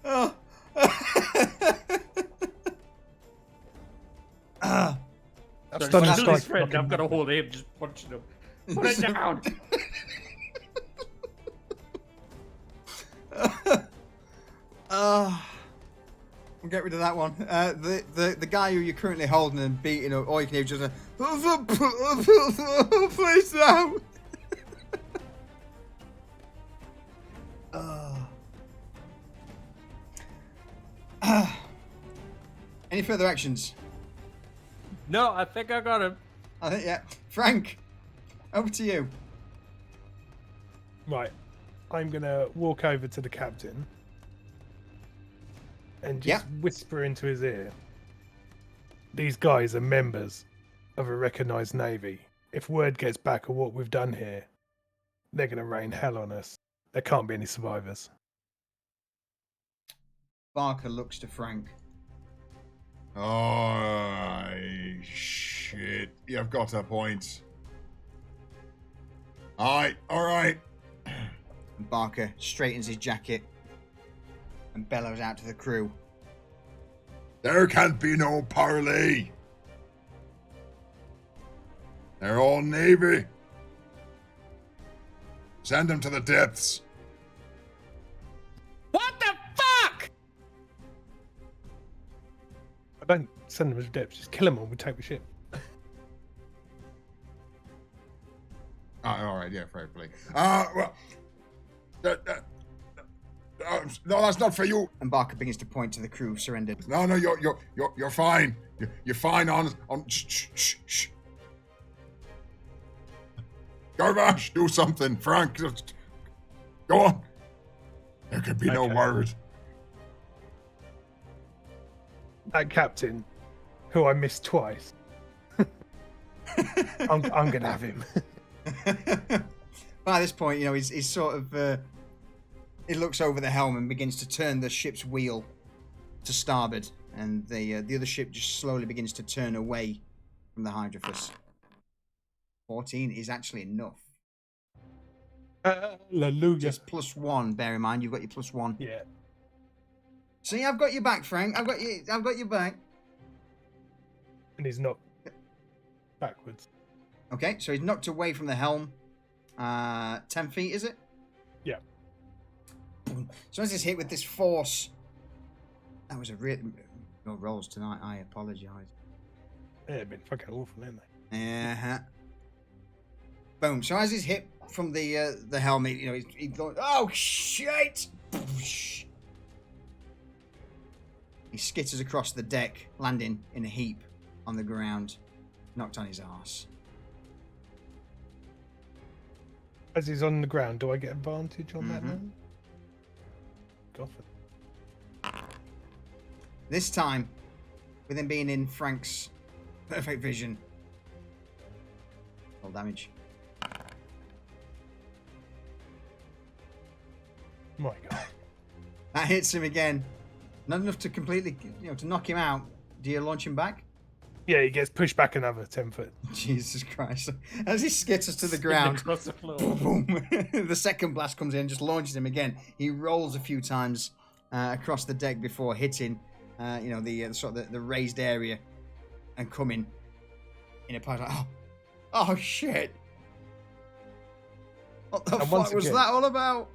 Oh. I've So stunned just strike. his friend, I've got to hold him, just punching him. Put it down! We'll get rid of that one. The guy who you're currently holding and beating up, all you can hear just a please no. Any further actions? No, I think I got him. I think, yeah. Frank, over to you. Right. I'm going to walk over to the captain and just whisper into his ear. These guys are members of a recognised navy. If word gets back of what we've done here, they're going to rain hell on us. There can't be any survivors. Barker looks to Frank. Oh, shit. You've got a point. All right. And Barker straightens his jacket and bellows out to the crew. There can't be no parley. They're all Navy. Send them to the depths. What the fuck? I don't send them to the depths. Just kill them all. We take the ship. All right, yeah, fair play. Well, no, that's not for you. And Barker begins to point to the crew surrendered. No, you're fine. You're fine on. Shh. Garbage, do something, Frank. Go on. There could be no word. That captain, who I missed twice, I'm going to have him. By this point, you know, he's sort of... he looks over the helm and begins to turn the ship's wheel to starboard. And the other ship just slowly begins to turn away from the Hydrophus. 14 is actually enough. Hallelujah. Just +1, bear in mind, you've got your +1. Yeah. See, I've got your back, Frank. I've got your back. And he's knocked backwards. Okay, so he's knocked away from the helm. 10 feet, is it? Yeah. Boom. So as he's hit with this force, that was a real... No rolls tonight, I apologise. Yeah, they've been fucking awful, haven't they? Uh-huh. Boom. So as he's hit from the helmet, you know, he's going, oh, shit! He skitters across the deck, landing in a heap on the ground, knocked on his arse. As he's on the ground, do I get advantage on that now? Go for it. This time, with him being in Frank's perfect vision. Full damage. My God. That hits him again. Not enough to completely, you know, to knock him out. Do you launch him back? Yeah, he gets pushed back another 10 foot. Jesus Christ. As he skitters to the ground, Across the floor. boom, the second blast comes in and just launches him again. He rolls a few times across the deck before hitting, you know, the sort of the raised area and coming in a part like, oh shit. What the fuck was that all about?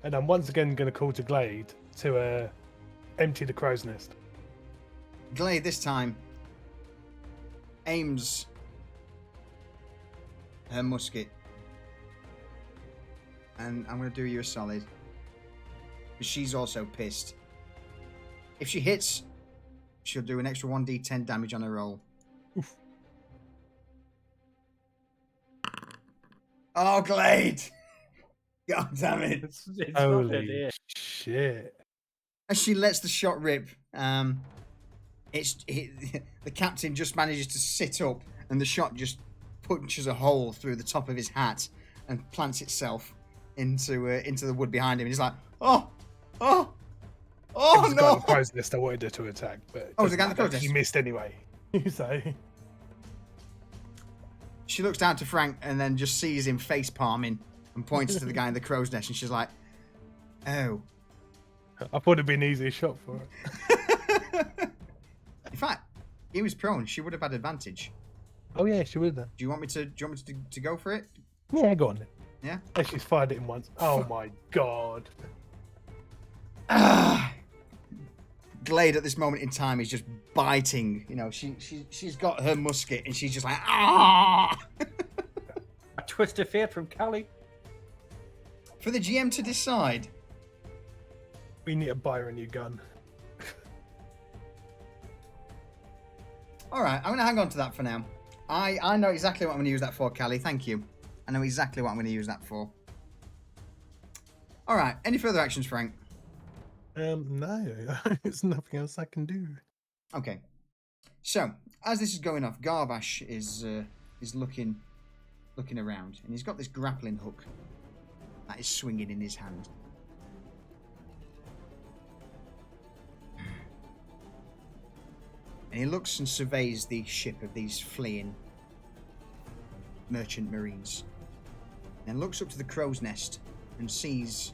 And I'm once again going to call to Glade to empty the crow's nest. Glade this time aims her musket, and I'm going to do you a solid. She's also pissed. If she hits, she'll do an extra 1d10 damage on her roll. Oof. Oh, Glade! God damn it! It's not an Holy idea. shit. As she lets the shot rip, the captain just manages to sit up, and the shot just punches a hole through the top of his hat and plants itself into the wood behind him. And he's like, oh It was the guy no! on the crow's nest I wanted her to attack, but Oh, it was the guy on the crow's nest? he missed anyway. So She looks down to Frank and then just sees him face palming and points to the guy in the crow's nest, and she's like, oh. I thought it'd be an easier shot for her. In fact, he was prone. She would have had advantage. Oh yeah, she would have. Do you want me to go for it? Yeah, go on then. Yeah. And she's fired it in once. Oh my God. Glade at this moment in time is just biting. You know, she's got her musket and she's just like, ah. A twist of fate from Callie. For the GM to decide. We need to buy her a new gun. All right, I'm going to hang on to that for now. I know exactly what I'm going to use that for, Callie. Thank you. I know exactly what I'm going to use that for. All right, any further actions, Frank? No, there's nothing else I can do. Okay. So, as this is going off, Garvash is looking around, and he's got this grappling hook that is swinging in his hand. And he looks and surveys the ship of these fleeing merchant marines. And looks up to the crow's nest and sees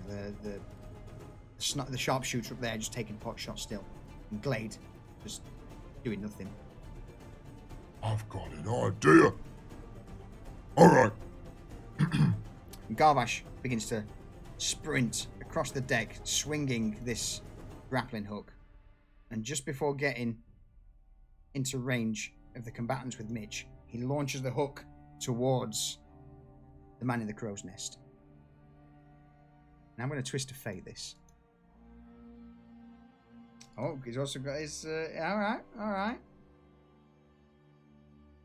the sharpshooter up there just taking pot shots still. And Glade just doing nothing. I've got an idea. All right. And Garvash begins to sprint across the deck, swinging this grappling hook. And just before getting into range of the combatants with Mitch, he launches the hook towards the man in the crow's nest. And I'm going to twist of fate this. Oh, he's also got his... all right.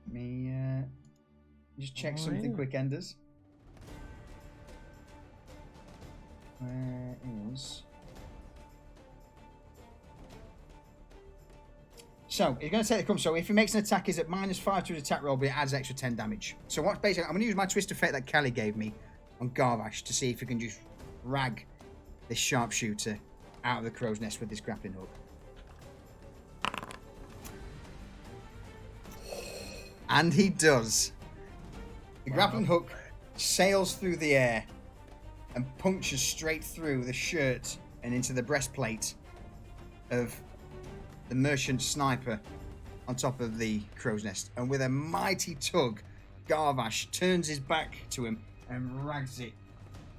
Let me just check something quick, Enders. Where is... So, he's going to take the crumb. So, if he makes an attack, he's at -5 to his attack roll, but it adds extra 10 damage. So, what's basically... I'm going to use my twist effect that Kelly gave me on Garvash to see if he can just rag this sharpshooter out of the crow's nest with this grappling hook. And he does. The grappling hook sails through the air and punctures straight through the shirt and into the breastplate of the merchant sniper on top of the crow's nest. And with a mighty tug, Garvash turns his back to him and rags it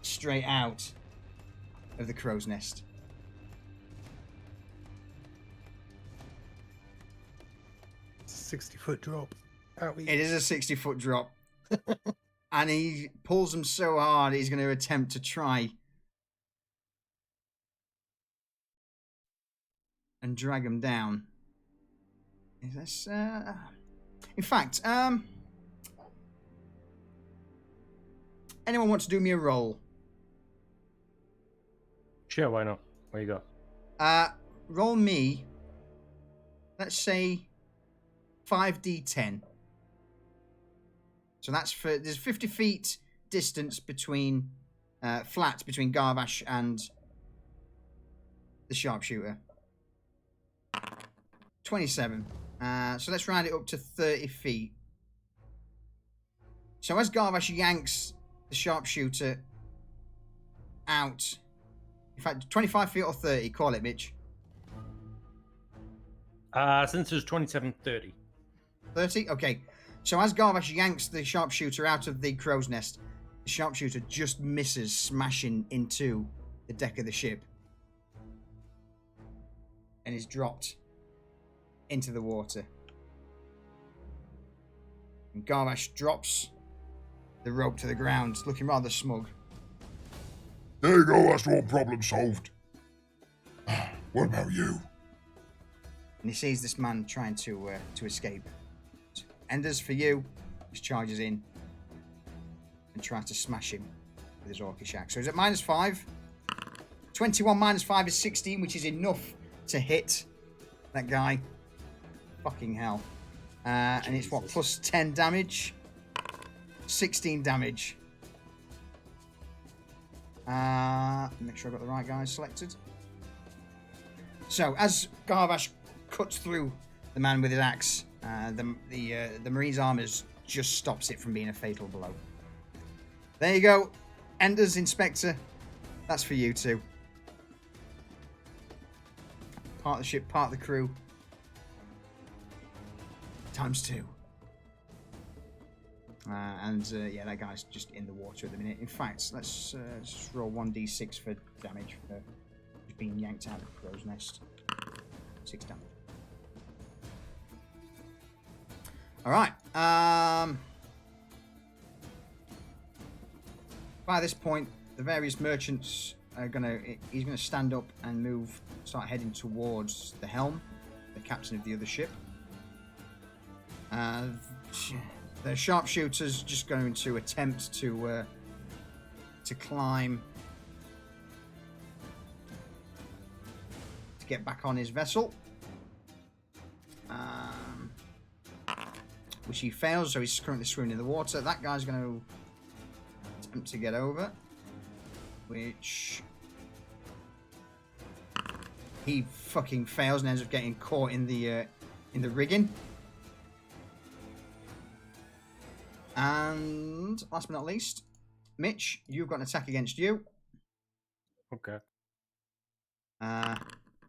straight out of the crow's nest. It's a 60-foot drop. It is a 60-foot drop. And he pulls him so hard, he's going to attempt to try and drag him down. Is this, in fact, anyone want to do me a roll? Sure, why not? What you got? Roll me, let's say, 5d10. So that's for... There's 50 feet distance between... flat between Garvash and the sharpshooter. 27. So let's round it up to 30 feet. So as Garvash yanks the sharpshooter out... In fact, 25 feet or 30, call it, Mitch. Since it was 27, 30. 30? Okay. So as Garvash yanks the sharpshooter out of the crow's nest, the sharpshooter just misses, smashing into the deck of the ship. And is dropped into the water. And Garvash drops the rope to the ground, looking rather smug. There you go, that's one problem solved. What about you? And he sees this man trying to escape. Enders for you, just charges in and tries to smash him with his orcish axe. So he's at -5. 21 -5 is 16, which is enough to hit that guy. Fucking hell. And it's what, plus 10 damage? 16 damage. Make sure I've got the right guys selected. So, as Garvash cuts through the man with his axe, the Marine's armors just stops it from being a fatal blow. There you go. Enders, Inspector. That's for you two. Part of the ship, part of the crew. ×2. Yeah, that guy's just in the water at the minute. In fact, let's just roll 1d6 for damage for just being yanked out of the crow's nest. 6 damage. Alright. By this point, the various merchants are he's gonna stand up and start heading towards the helm, the captain of the other ship. The sharpshooter's just going to attempt to climb to get back on his vessel, which he fails, so he's currently swimming in the water. That guy's going to attempt to get over, which he fucking fails and ends up getting caught in the rigging. And last but not least, Mitch, you've got an attack against you. Okay.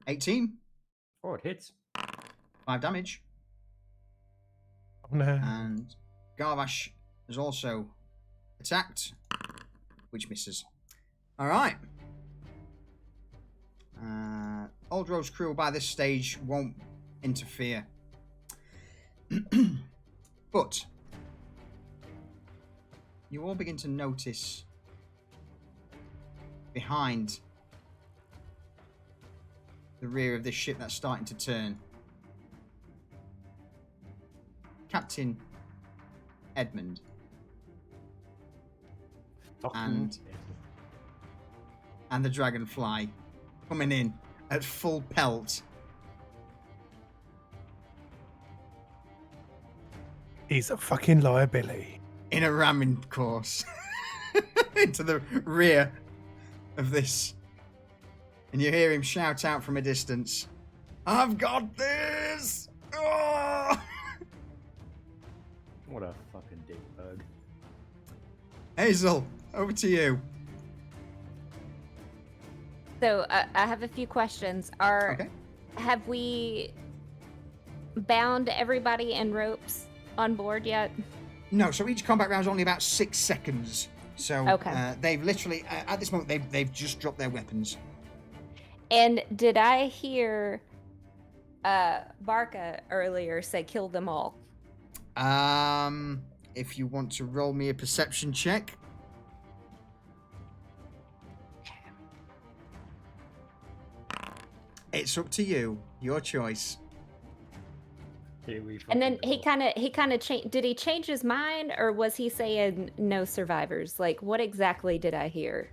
18. Oh, it hits. 5 damage. Oh, no. And Garvash has also attacked, which misses. All right. Aldro's crew by this stage won't interfere. But you all begin to notice behind the rear of this ship that's starting to turn, Captain Edmund and the Dragonfly coming in at full pelt. He's a fucking liability. In a ramming course into the rear of this. And you hear him shout out from a distance, "I've got this!" Oh! What a fucking dickbag. Hazel, over to you. So I have a few questions. Have we bound everybody in ropes on board yet? No, so each combat round is only about 6 seconds. So Okay. They've literally, at this moment, they've just dropped their weapons. And did I hear Barca earlier say kill them all? If you want to roll me a perception check. It's up to you. Your choice. And then he kind of changed. Did he change his mind, or was he saying no survivors? Like, what exactly did I hear?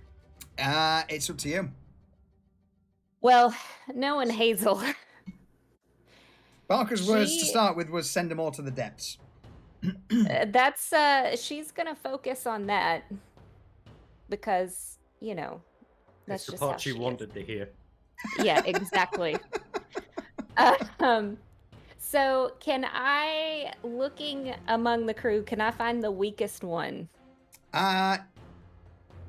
It's up to you. Well, knowing Hazel, Barker's words to start with was send them all to the depths. that's she's gonna focus on that because that's That's the just part how she she wanted to hear. Yeah, exactly. So can I, looking among the crew, can I find the weakest one? Yeah,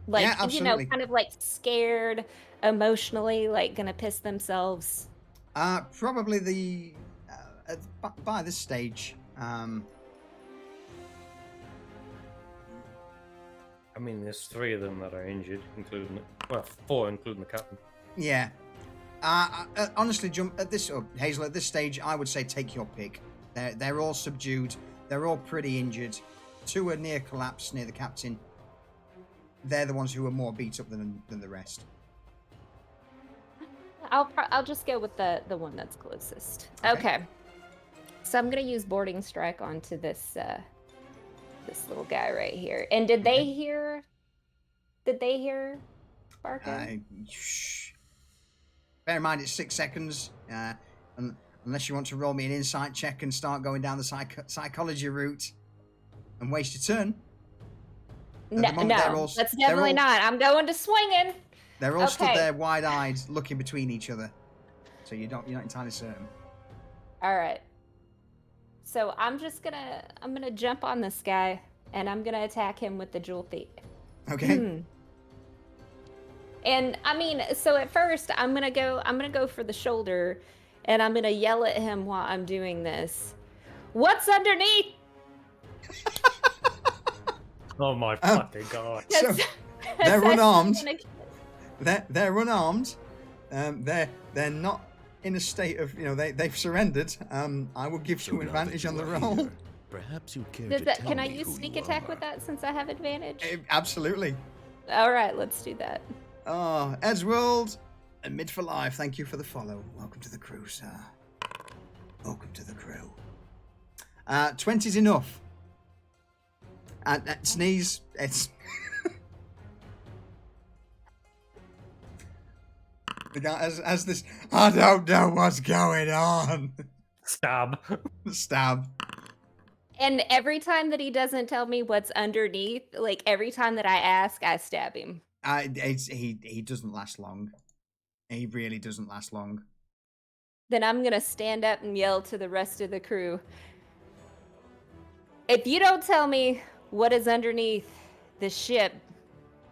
absolutely. Kind of like scared, emotionally, like gonna piss themselves. Probably the by this stage. I mean, there's 3 of them that are injured, including 4, including the captain. Yeah. Honestly, Hazel, at this stage, I would say take your pick. They're all subdued. They're all pretty injured. 2 are near collapse near the captain. They're the ones who are more beat up than the rest. I'll just go with the one that's closest. Okay. So I'm gonna use boarding strike onto this little guy right here. And did they hear? Did they hear Barker? Bear in mind, it's 6 seconds. Unless you want to roll me an insight check and start going down the psychology route and waste your turn. No, that's definitely not. I'm going to swinging. They're all stood there wide-eyed, looking between each other. So you're not entirely certain. All right. So I'm gonna jump on this guy and I'm gonna attack him with the jewel thief. Okay. And I mean, so at first I'm gonna go for the shoulder, and I'm gonna yell at him while I'm doing this. What's underneath? Oh my fucking god! So they're unarmed. They're unarmed. They're not in a state of they've surrendered. I will give you advantage on the roll. Perhaps you'd care to tell Can I me use who sneak you attack are. with that since I have advantage? Absolutely. All right, let's do that. Oh, Edgeworld and Mid for Life, thank you for the follow. Welcome to the crew, sir. Welcome to the crew. 20's enough. Sneeze. It's. as this. I don't know what's going on. Stab. Stab. And every time that he doesn't tell me what's underneath, like every time that I ask, I stab him. He doesn't last long. He really doesn't last long. Then I'm gonna stand up and yell to the rest of the crew. If you don't tell me what is underneath the ship,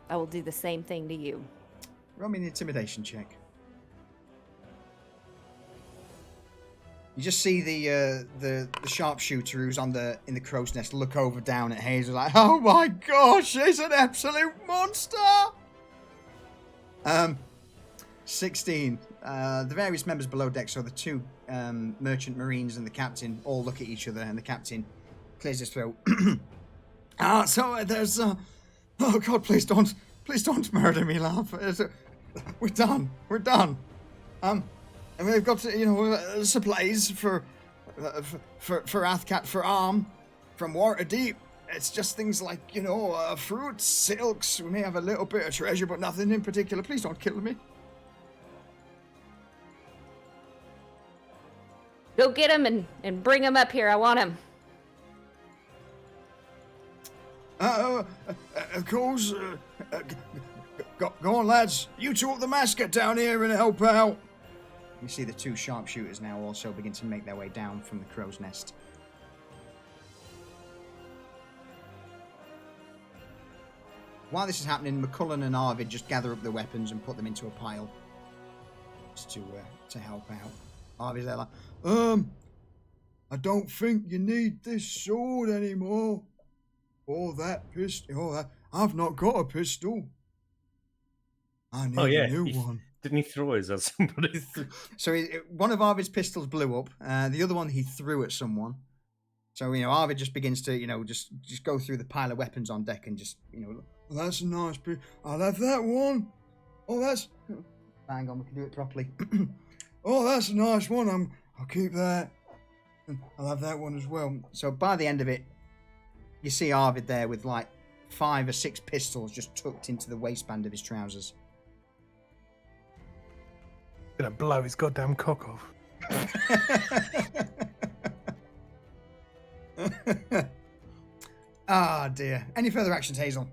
I will do the same thing to you. Roll me an intimidation check. You just see the sharpshooter who's in the crow's nest look over down at Hazel like, oh my gosh, he's an absolute monster. 16. The various members below deck, so the two merchant marines and the captain, all look at each other, and the captain clears his throat. So there's oh god, please don't murder me, love. We're done. And we've got, supplies for Athcat for arm from Waterdeep. It's just things like, fruits, silks. We may have a little bit of treasure, but nothing in particular. Please don't kill me. Go get him and bring him up here. I want him. Of course. Go on, lads. You two up the mascot down here and help out. You see the two sharpshooters now also begin to make their way down from the crow's nest. While this is happening, McCullen and Arvid just gather up their weapons and put them into a pile. Just to help out. Arvid's there like, I don't think you need this sword anymore. Or that pistol. I've not got a pistol. I need a new one. Didn't he throw his at somebody? So one of Arvid's pistols blew up. The other one he threw at someone. So, Arvid just begins to, just go through the pile of weapons on deck and just, well, that's a nice pistol. I'll have that one. Oh, that's... Hang on, we can do it properly. Oh, that's a nice one. I'll keep that. I'll have that one as well. So by the end of it, you see Arvid there with like 5 or 6 pistols just tucked into the waistband of his trousers. Gonna blow his goddamn cock off. Ah, dear. Any further actions, Hazel?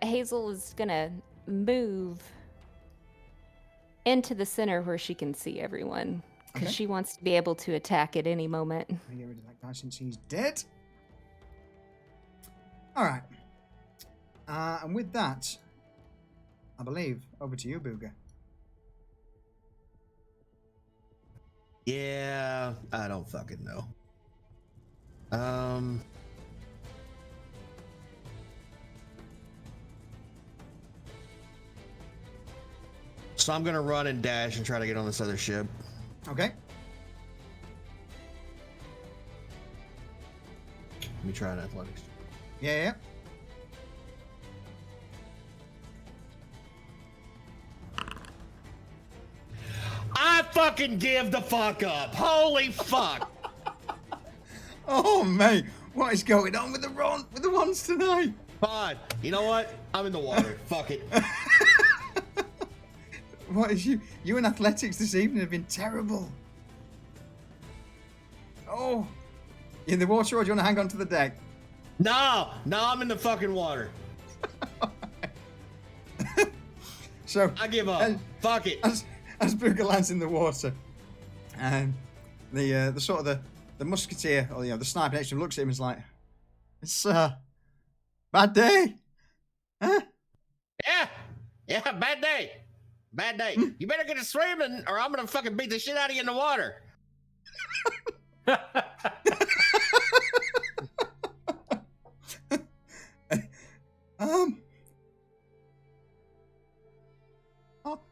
Hazel is gonna move into the center where she can see everyone. Because she wants to be able to attack at any moment. I get rid of that guy since he's dead. Alright. And with that, I believe, over to you, Booger. Yeah, I don't fucking know. So I'm gonna run and dash and try to get on this other ship. Okay. Let me try an athletics. Yeah. I fucking give the fuck up. Holy fuck. Oh, mate. What is going on with the ones tonight? Fine. You know what? I'm in the water. Fuck it. What is you and athletics this evening have been terrible. Oh. You in the water, or do you want to hang on to the deck? No, I'm in the fucking water. So I give up. Fuck it. As Booger lands in the water, the sort of the musketeer, or the sniper next to him looks at him and is like, "It's bad day, huh?" Yeah, bad day. You better get to swimming, or I'm gonna fucking beat the shit out of you in the water.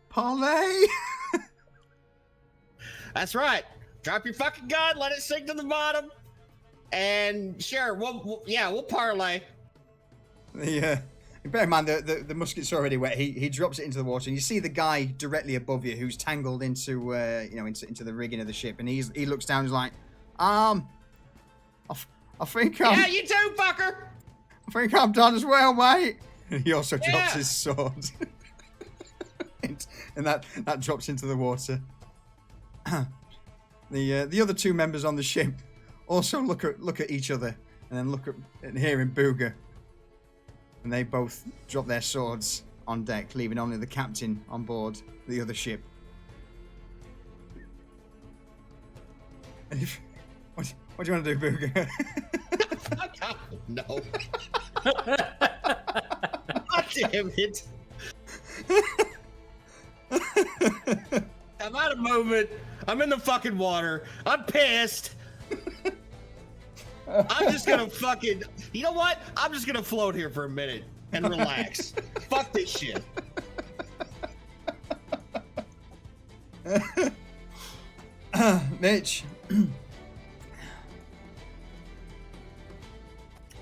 Parlay. That's right. Drop your fucking gun, let it sink to the bottom, and sure, we'll parlay. Bear in mind, the musket's already wet. He drops it into the water, and you see the guy directly above you who's tangled into into the rigging of the ship, and he looks down and is like, I think I'm... Yeah, you too, fucker! I think I'm done as well, mate. And he also drops his sword. and that drops into the water. The other two members on the ship also look at each other and then look at and hearing Booger. And they both drop their swords on deck, leaving only the captain on board the other ship. And what do you want to do, Booger? No. God damn it. I'm out of movement. I'm in the fucking water. I'm pissed. I'm just gonna fucking... You know what? I'm just gonna float here for a minute and relax. Fuck this shit. Mitch.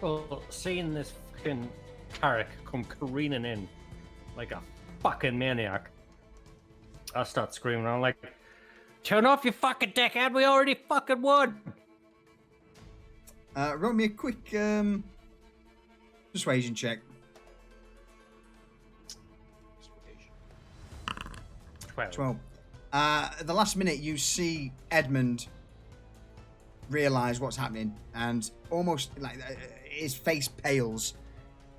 Well, seeing this fucking Carrick come careening in like a fucking maniac, I start screaming. I'm like, turn off your fucking dickhead, we already fucking won! Roll me a quick persuasion check. 12. At the last minute, you see Edmund realize what's happening, and almost like his face pales,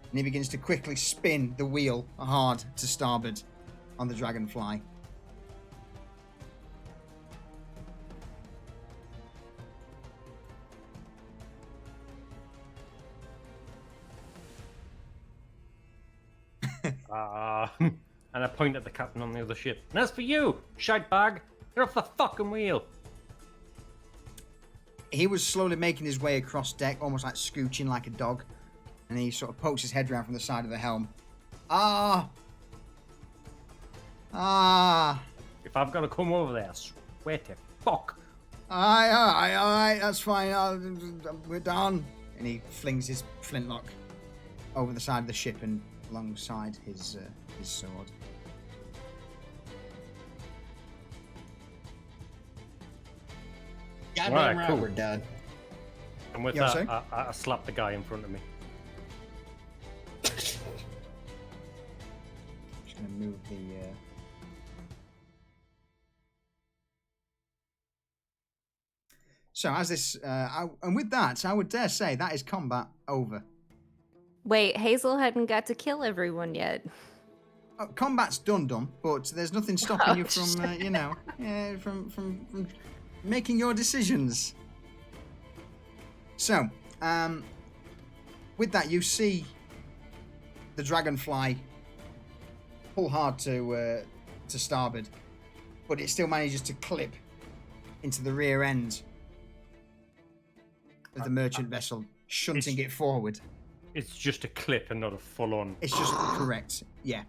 and he begins to quickly spin the wheel hard to starboard on the Dragonfly. And I point at the captain on the other ship. And as for you, shite bag, you're off the fucking wheel. He was slowly making his way across deck, almost like scooching like a dog, and he sort of pokes his head around from the side of the helm. If I've got to come over there, swear to fuck. Aye, that's fine. We're done. And he flings his flintlock over the side of the ship and alongside his sword. Goddamn right, cool. we're done. And with Yeah, that, I slap the guy in front of me. Just gonna move the. So as this, and with that, I would dare say that is combat over. Wait, Hazel hadn't got to kill everyone yet. Combat's done, but there's nothing stopping you from, from making your decisions. So, with that, you see the Dragonfly pull hard to starboard, but it still manages to clip into the rear end of the merchant vessel, shunting it forward. It's just a clip and not a full-on. It's just correct, yeah.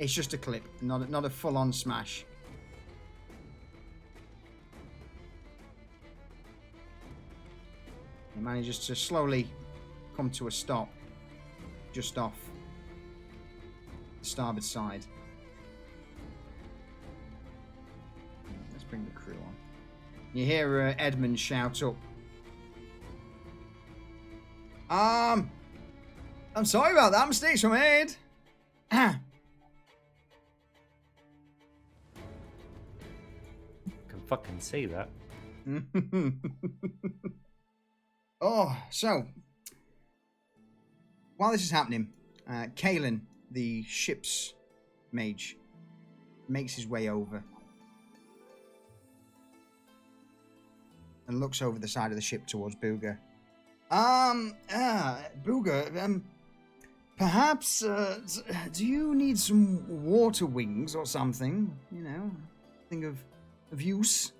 It's just a clip, not a full-on smash. It manages to slowly come to a stop just off the starboard side. Let's bring the crew on. You hear Edmund shout up. I'm sorry about that. Mistakes were made. Can fucking see that. So while this is happening, Kalen, the ship's mage, makes his way over and looks over the side of the ship towards Booger. Booger, perhaps, do you need some water wings or something? You know, thing of use,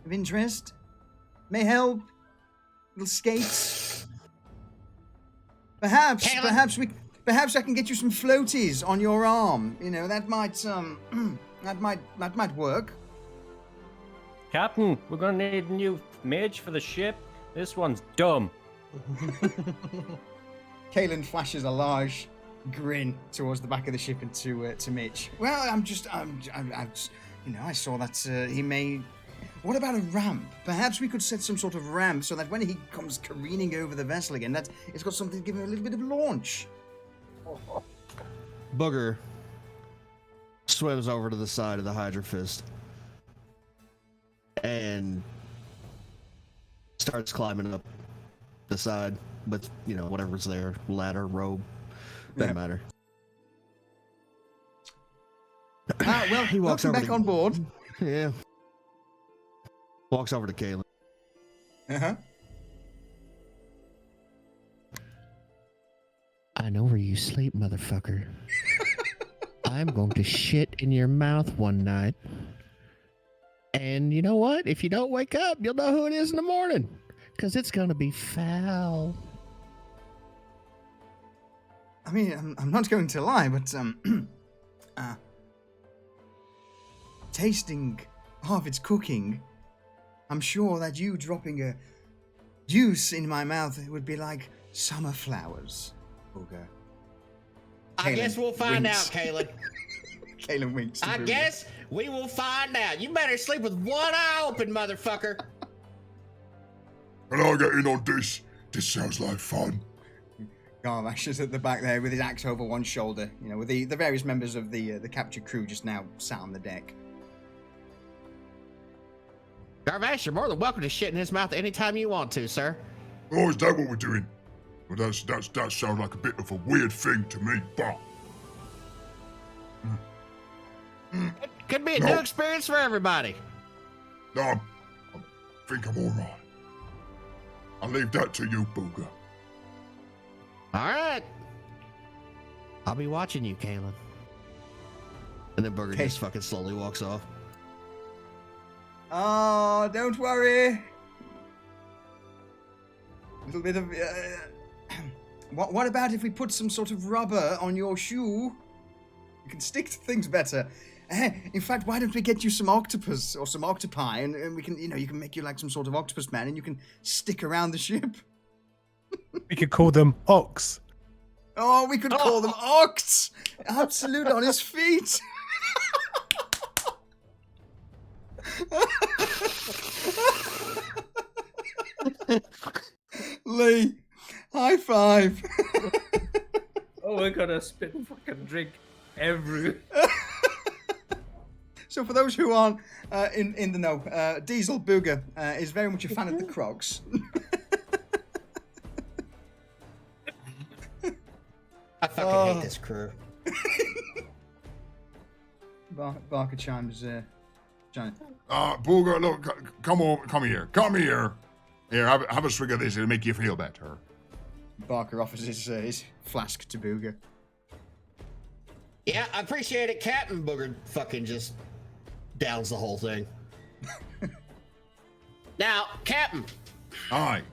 of interest? May help? Little skates? Perhaps I can get you some floaties on your arm. You know, that might work. Captain, we're gonna need a new mage for the ship. This one's dumb. Kalen flashes a large grin towards the back of the ship and to Mitch. Well, I'm I saw that he may. What about a ramp? Perhaps we could set some sort of ramp so that when he comes careening over the vessel again, that it's got something to give him a little bit of launch. Booger swims over to the side of the Hydra Fist and starts climbing up the side with, whatever's there, ladder, rope, doesn't matter. Well, he walks welcome over back on board. Yeah. Walks over to Kaylin. Uh-huh. I know where you sleep, motherfucker. I'm going to shit in your mouth one night. And you know what? If you don't wake up, you'll know who it is in the morning. Because it's going to be foul. I mean, I'm not going to lie, but, tasting Harvard's cooking, I'm sure that you dropping a juice in my mouth would be like summer flowers. Booger. I guess we'll find winks. out, Kaylin. Kaylin winks. to I Booger. guess we will find out. You better sleep with one eye open, motherfucker. Can I get in on this? This sounds like fun. Garvash is at the back there with his axe over one shoulder, with the various members of the captured crew just now sat on the deck. Garvash, you're more than welcome to shit in his mouth anytime you want to, sir. Oh, is that what we're doing? Well, that sounds like a bit of a weird thing to me, but... Could be a No. new experience for everybody. No, I think I'm all right. I'll leave that to you, Booger. All right. I'll be watching you, Kaylin. And then Booger Okay. just fucking slowly walks off. Oh, don't worry. A little bit of... What about if we put some sort of rubber on your shoe? You can stick to things better. In fact, why don't we get you some octopus or some octopi, and we can, you can make you like some sort of octopus man, and you can stick around the ship. We could call them Ox. Oh, we could call them Octs! Absolute on his feet! Lee, high five! Oh my god, I spit fucking drink every. So for those who aren't in the know, Diesel Booger is very much a fan of the Crocs. I fucking hate this crew. Barker chimes. Booger, look, come here. Here, have a swig of this, it'll make you feel better. Barker offers his flask to Booger. Yeah, I appreciate it, Captain. Booger fucking just downs the whole thing. Now, Captain, Aye.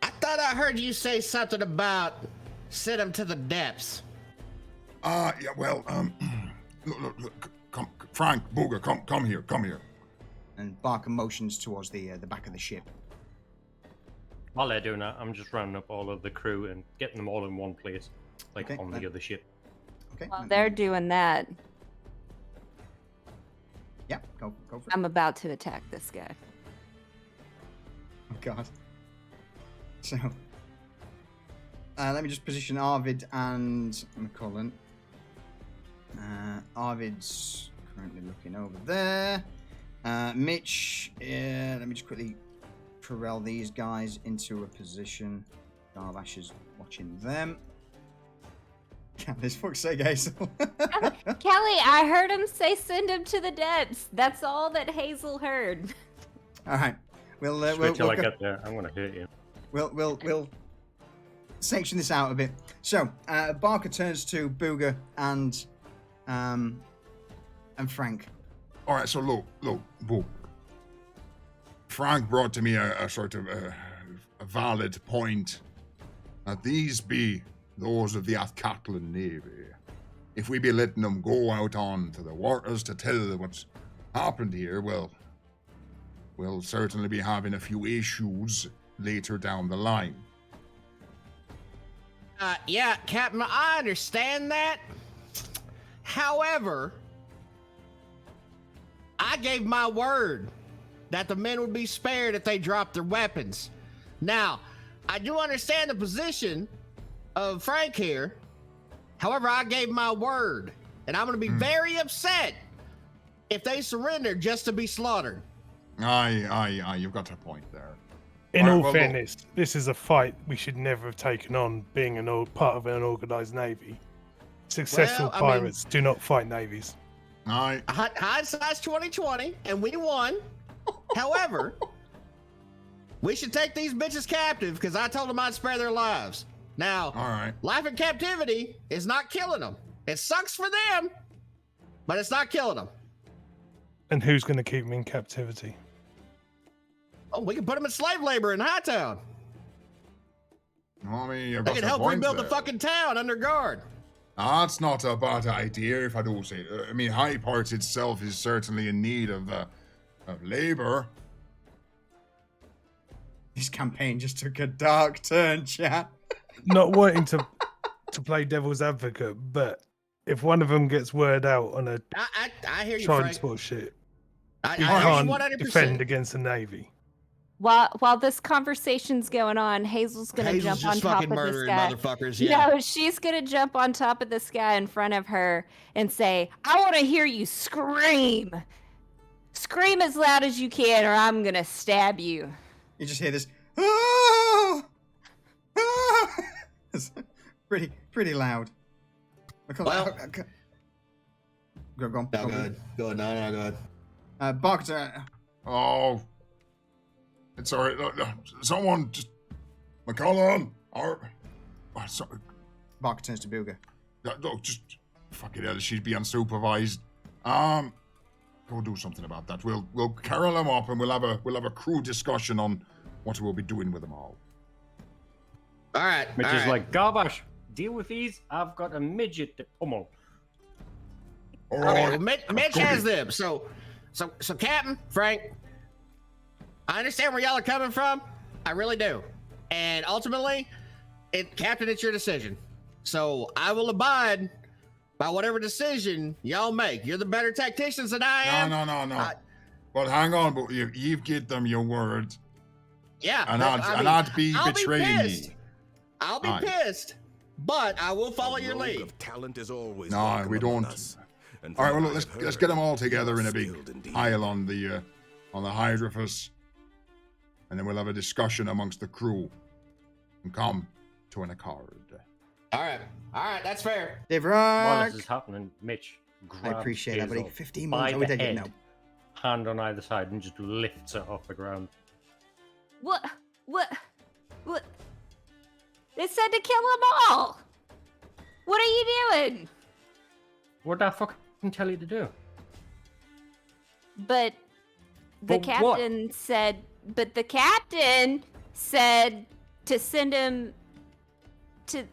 I thought I heard you say something about send him to the depths. Yeah, well, look, come, Frank, Booger, come here. And Barker motions towards the back of the ship. While they're doing that, I'm just rounding up all of the crew and getting them all in one place, like Okay, on the other ship. Okay. While they're doing that, Yeah, go for it. I'm about to attack this guy. Oh God. So, let me just position Arvid and McCullen. Arvid's currently looking over there. Mitch, let me just quickly corral these guys into a position. Garvash is watching them. This fuck's sake, Hazel. Kelly, I heard him say send him to the depths. That's all that Hazel heard. All right, we'll Wait till I go- get there. I'm gonna hurt you. We'll section this out a bit. So Barker turns to Booger and Frank. All right, so look, Booger. Frank brought to me a sort of a valid point. That these be those of the Athcatlan Navy. If we be letting them go out on to the waters to tell what's happened here, well, we'll certainly be having a few issues later down the line. Yeah, Captain, I understand that. However, I gave my word that the men would be spared if they dropped their weapons. Now, I do understand the position of Frank here. However, I gave my word, and I'm going to be very upset if they surrender just to be slaughtered. Aye, you've got a point there. In Alright, all well, fairness, this is a fight we should never have taken on, being part of an organized navy. Successful Well, I mean- pirates do not fight navies. Aye. Hindsight's 2020, and we won. However, we should take these bitches captive because I told them I'd spare their lives. Now, All right. life in captivity is not killing them. It sucks for them, but it's not killing them. And who's going to keep them in captivity? Oh, we can put them in slave labor in Hightown. I mean, you've They got can a help point rebuild the there. fucking town under guard. That's not a bad idea, if I do say. I mean, High Parts itself is certainly in need of labor. This campaign just took a dark turn, chat. Not wanting to play devil's advocate, but if one of them gets word out on a I hear you, Frank. transport ship, I you hear you can't 100%. defend against the navy. While this conversation's going on, Hazel's gonna Hazel's jump on just top fucking of this murdering guy. motherfuckers, yeah. No, she's gonna jump on top of this guy in front of her and say, "I want to hear you scream. Scream as loud as you can, or I'm gonna stab you." You just hear this. "Ah! Ah!" It's pretty loud. Well- Go on. No, good. Good. No, good. Bogda, Oh, it's all right. Look, someone just McCullen or sorry. Bogda turns to Booga. Look, just fuck it. She'd be unsupervised. Go do something about that. We'll carol them up and we'll have a crew discussion on what we'll be doing with them all. All right. Mitch all is right. like, Garbash, deal with these. I've got a midget to pummel. All Okay, right. well, Mitch has them. So, Captain Frank, I understand where y'all are coming from. I really do. And ultimately, Captain, it's your decision. So I will abide by whatever decision y'all make. You're the better tacticians than I am. No. But hang on, but you've given them your word, Yeah. and but, I'd be I'll betraying pissed. me. I'll be Aye. pissed, but I will follow A your rogue lead. of talent is always No, welcome we among don't. us. And All right, from well, what let's I've get heard, them all you together are in a big skilled indeed. pile on the Hydrophus, and then we'll have a discussion amongst the crew and come to an accord. All right, that's fair. Dave While Rock. this is happening, Mitch I grabs appreciate that, buddy. Hazel 15 by months. Oh, we the did it head, now. hand on either side, and just lifts her off the ground. What? They said to kill them all. What are you doing? What did I fucking tell you to do? But the But what? captain said. But the captain said to send him to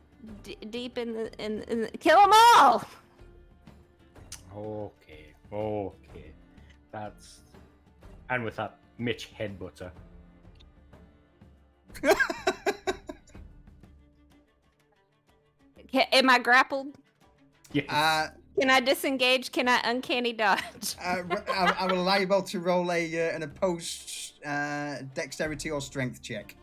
deep in the kill them all. Okay. That's. And with that, Mitch headbutts her. Am I grappled? Yeah. Can I disengage? Can I uncanny dodge? I will allow you both to roll an opposed dexterity or strength check.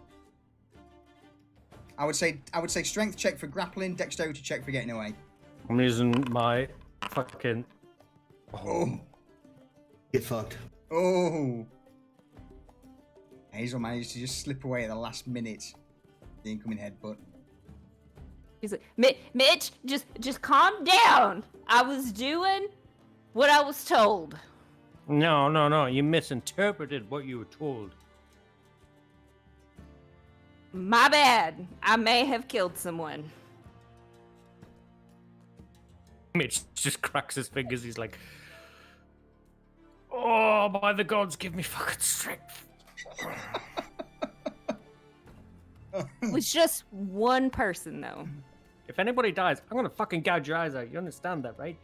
I would say strength check for grappling, dexterity check for getting away. I'm using my fucking. Oh. Get fucked. Oh. Hazel managed to just slip away at the last minute. The incoming headbutt. He's like, Mitch, just calm down. I was doing what I was told. No. You misinterpreted what you were told. My bad. I may have killed someone. Mitch just cracks his fingers. He's like, "Oh, by the gods, give me fucking strength." It was just one person, though. If anybody dies, I'm gonna fucking gouge your eyes out. You understand that, right?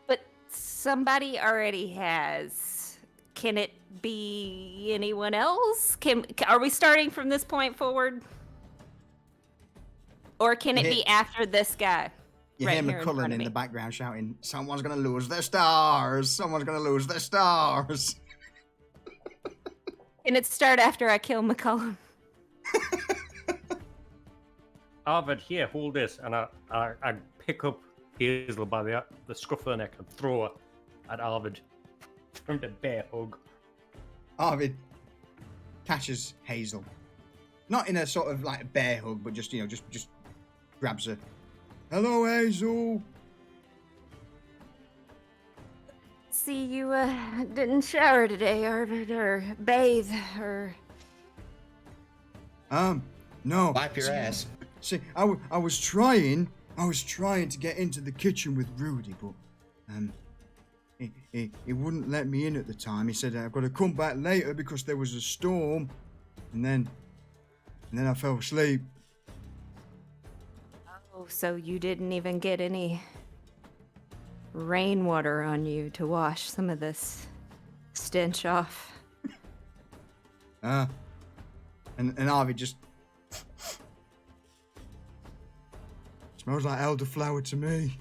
But somebody already has. Can it be anyone else? Are we starting from this point forward? Or can it You be after this guy? You right hear here in front McCullen of in me? the background shouting, "Someone's gonna lose their stars! Someone's gonna lose their stars!" And it start after I kill McCullum. Arvid, here, hold this, and I pick up Hazel by the scruff of the neck and throw her at Arvid from the bear hug. Arvid catches Hazel, not in a sort of like bear hug, but just just grabs her. Hello, Hazel. See, you didn't shower today, Arvid, or bathe, or... No. Wipe your ass. See, I was trying to get into the kitchen with Rudy, but he wouldn't let me in at the time. He said I've got to come back later because there was a storm, and then I fell asleep. Oh, so you didn't even get any rainwater on you to wash some of this stench off. And Arvid just smells like elderflower to me.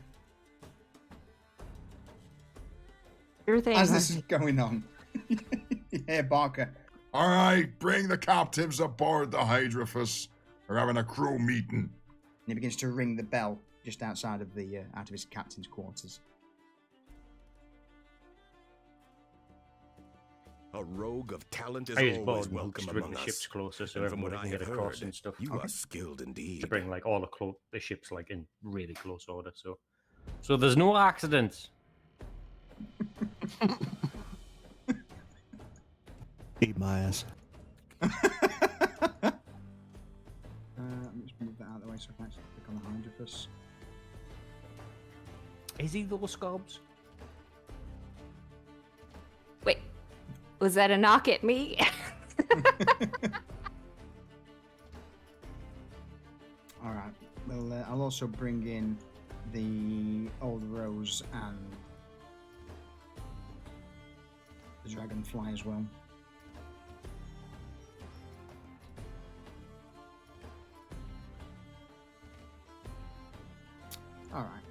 Sure thing. As this is going on, you hear Barker. All right, bring the captives aboard the Hydrophus. We're having a crew meeting. And he begins to ring the bell just outside of his captain's quarters. A rogue of talent is I use always bow and welcome hooks to bring among the us. ships closer so And from everybody what can I get have across heard, and stuff. you are skilled indeed. To bring like all the ships like in really close order, so there's no accidents. Eat my ass. Let me just move that out of the way so I can actually click on the Hydrophus. Is he those scobs? Wait, was that a knock at me? All right. Well, I'll also bring in the Old Rose and the Dragonfly as well. All right.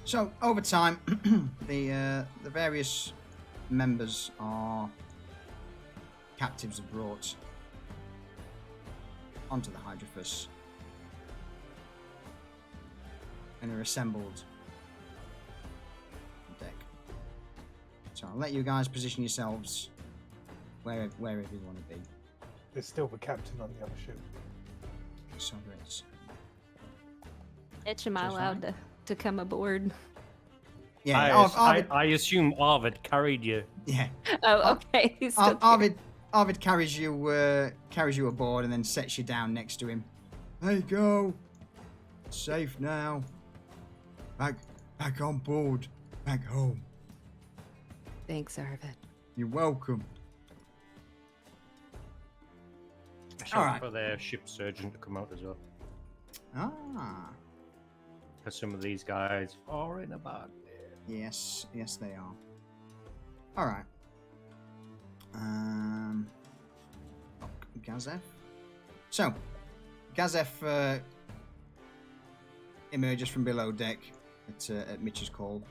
So over time, the various members are captives are brought onto the Hydrophus and are assembled on deck. So I'll let you guys position yourselves wherever you want to be. There's still the captain on the other ship. So it's Itch, am I allowed to come aboard? yeah. I assume Arvid carried you. Yeah. Oh, okay. He's still Arvid carries you aboard and then sets you down next to him. There you go. Safe now. Back on board. Back home. Thanks, Arvid. You're welcome. All right. For their ship surgeon to come out as well. Ah. Because some of these guys are in a bad way. Yes, they are. All right. Gazef. So, Gazef emerges from below deck at Mitch's call.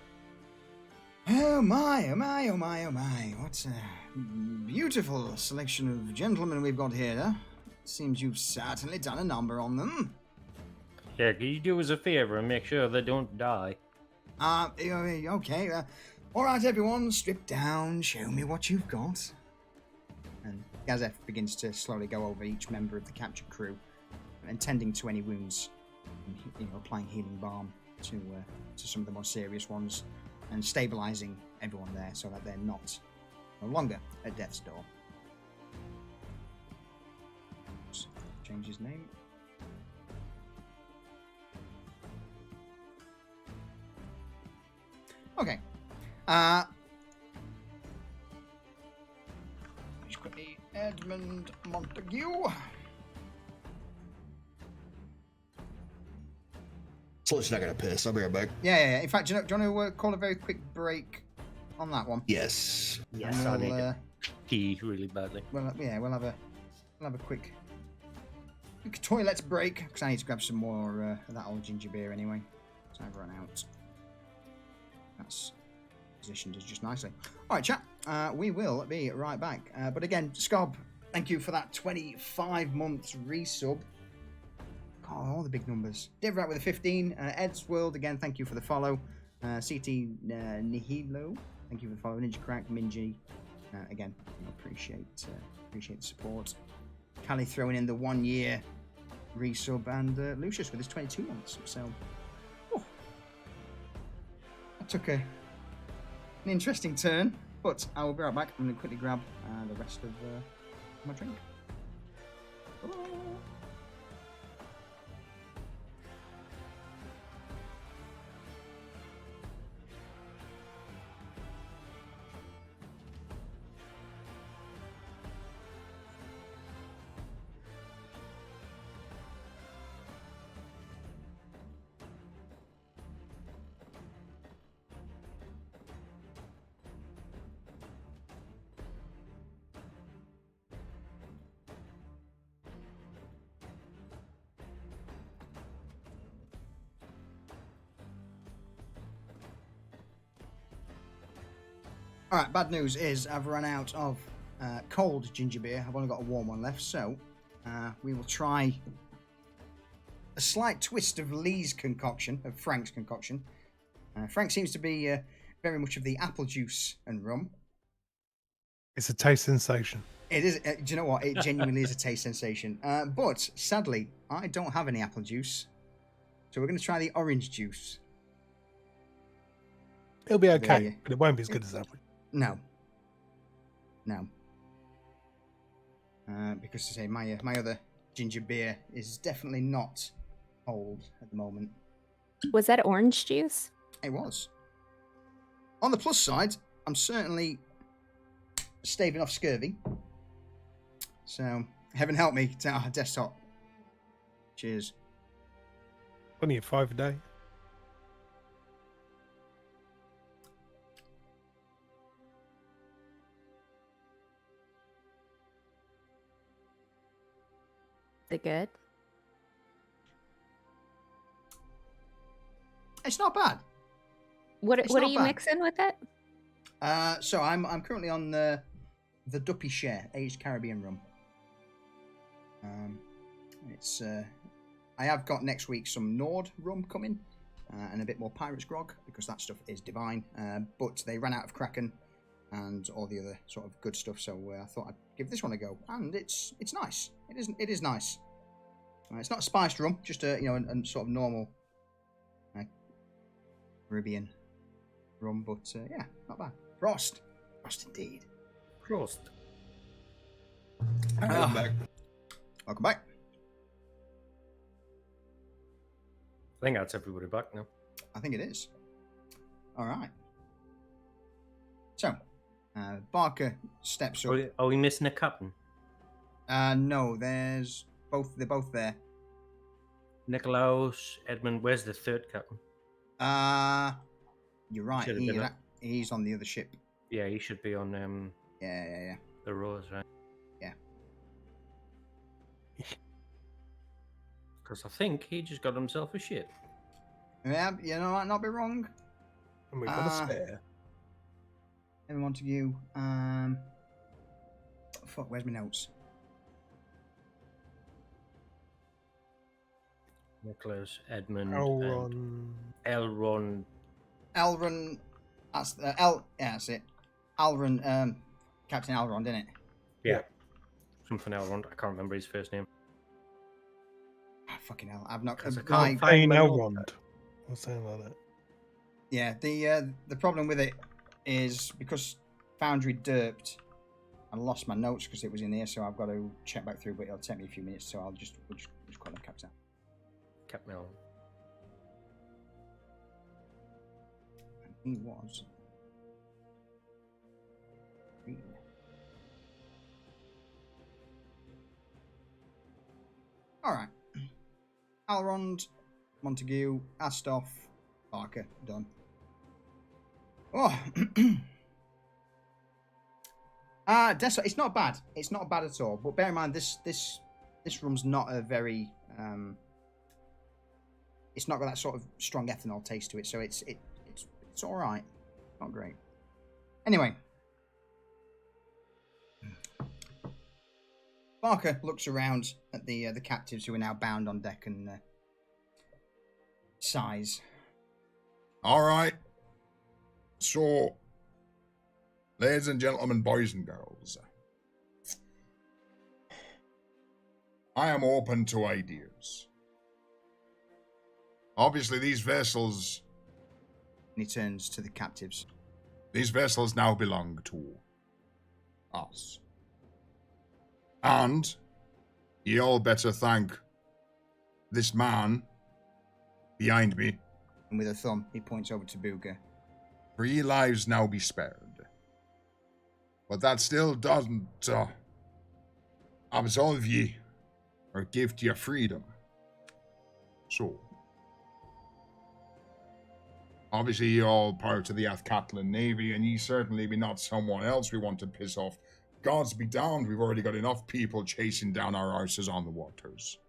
Oh my, oh my, oh my, oh my. What a beautiful selection of gentlemen we've got here. Seems you've certainly done a number on them. Yeah, can you do us a favor and make sure they don't die? Okay. All right, everyone, strip down. Show me what you've got. And Gazef begins to slowly go over each member of the captured crew, and tending to any wounds, and, applying healing balm to some of the more serious ones, and stabilizing everyone there so that they're no longer at death's door. Let's change his name. Okay. Just quickly, Edmund Montague. Solution not gonna piss. I'll be right back. Yeah. In fact, do you want to call a very quick break on that one? Yes. Yes, I need to pee really badly. We'll have a quick toilets break, because I need to grab some more of that old ginger beer anyway. So I've run out. That's positioned us just nicely. All right, chat. We will be right back. But again, Scob, thank you for that 25 months resub. God, all the big numbers. Dave Rat with a 15. Ed's World, again, thank you for the follow. CT Nihilo, thank you for the follow. Ninja Crack, Minji, again, appreciate the support. Callie throwing in the 1 year resub, and Lucius with his 22 months. So, that took an interesting turn, but I will be right back. I'm going to quickly grab the rest of my drink. All right, bad news is I've run out of cold ginger beer. I've only got a warm one left, so we will try a slight twist of Lee's concoction, of Frank's concoction. Frank seems to be very much of the apple juice and rum. It's a taste sensation. It is. Do you know what? It genuinely is a taste sensation. But sadly, I don't have any apple juice, so we're going to try the orange juice. It'll be okay, but it won't be as good as apple. No. Because to say my other ginger beer is definitely not old at the moment. Was that orange juice? It was. On the plus side, I'm certainly staving off scurvy. So, heaven help me to our desktop. Cheers. Only at 5 a day. Is it good? It's not bad. What It's are not you bad. mixing with it? So I'm currently on the Duppy Share aged Caribbean rum. It's I have got next week some Nord rum coming and a bit more Pirates grog because that stuff is divine. But they ran out of Kraken and all the other sort of good stuff, so I thought I'd give this one a go, and it's nice. It is nice. It's not a spiced rum, just a a sort of normal Caribbean rum, but yeah, not bad. Frost indeed. Frost. Welcome back. Welcome back. I think that's everybody back now. I think it is. All right. So, Barker steps up. Are we missing a captain? No, they're both there. Nicolaus, Edmund, where's the third captain? You're right. Should have been up. He's on the other ship. Yeah, he should be on Yeah. the Rose, right? Yeah. Because I think he just got himself a ship. Yeah, might not be wrong. And we've got a spare. Evan Montague. Fuck, where's my notes? Nicholas, Edmund, Elron. Elron. That's yeah, that's it. Elron, Captain Elrond, isn't it? Yeah. Something Elrond. I can't remember his first name. Fucking hell, I've not. I can't my- find my Elrond. notes. Or something like that. Yeah, the problem with it is because Foundry derped, I lost my notes because it was in there, so I've got to check back through, but it'll take me a few minutes, so we'll just call him Captain. Captain Elrond. And he was green. All right. Elrond, Montague, Astoff, Barker, done. Oh, Deso, it's not bad. It's not bad at all. But bear in mind, this this rum's not a very it's not got that sort of strong ethanol taste to it, so it's all right. Not great. Anyway, Barker looks around at the captives who are now bound on deck and sighs. All right. So, ladies and gentlemen, boys and girls, I am open to ideas. Obviously, these vessels... And he turns to the captives. These vessels now belong to us. And you all better thank this man behind me. And with a thumb, he points over to Booger. For ye lives now be spared. But that still doesn't absolve ye or give to your freedom. So, obviously you're all part of the Athcatlan Navy, and ye certainly be not someone else we want to piss off. Gods be damned, we've already got enough people chasing down our arses on the waters.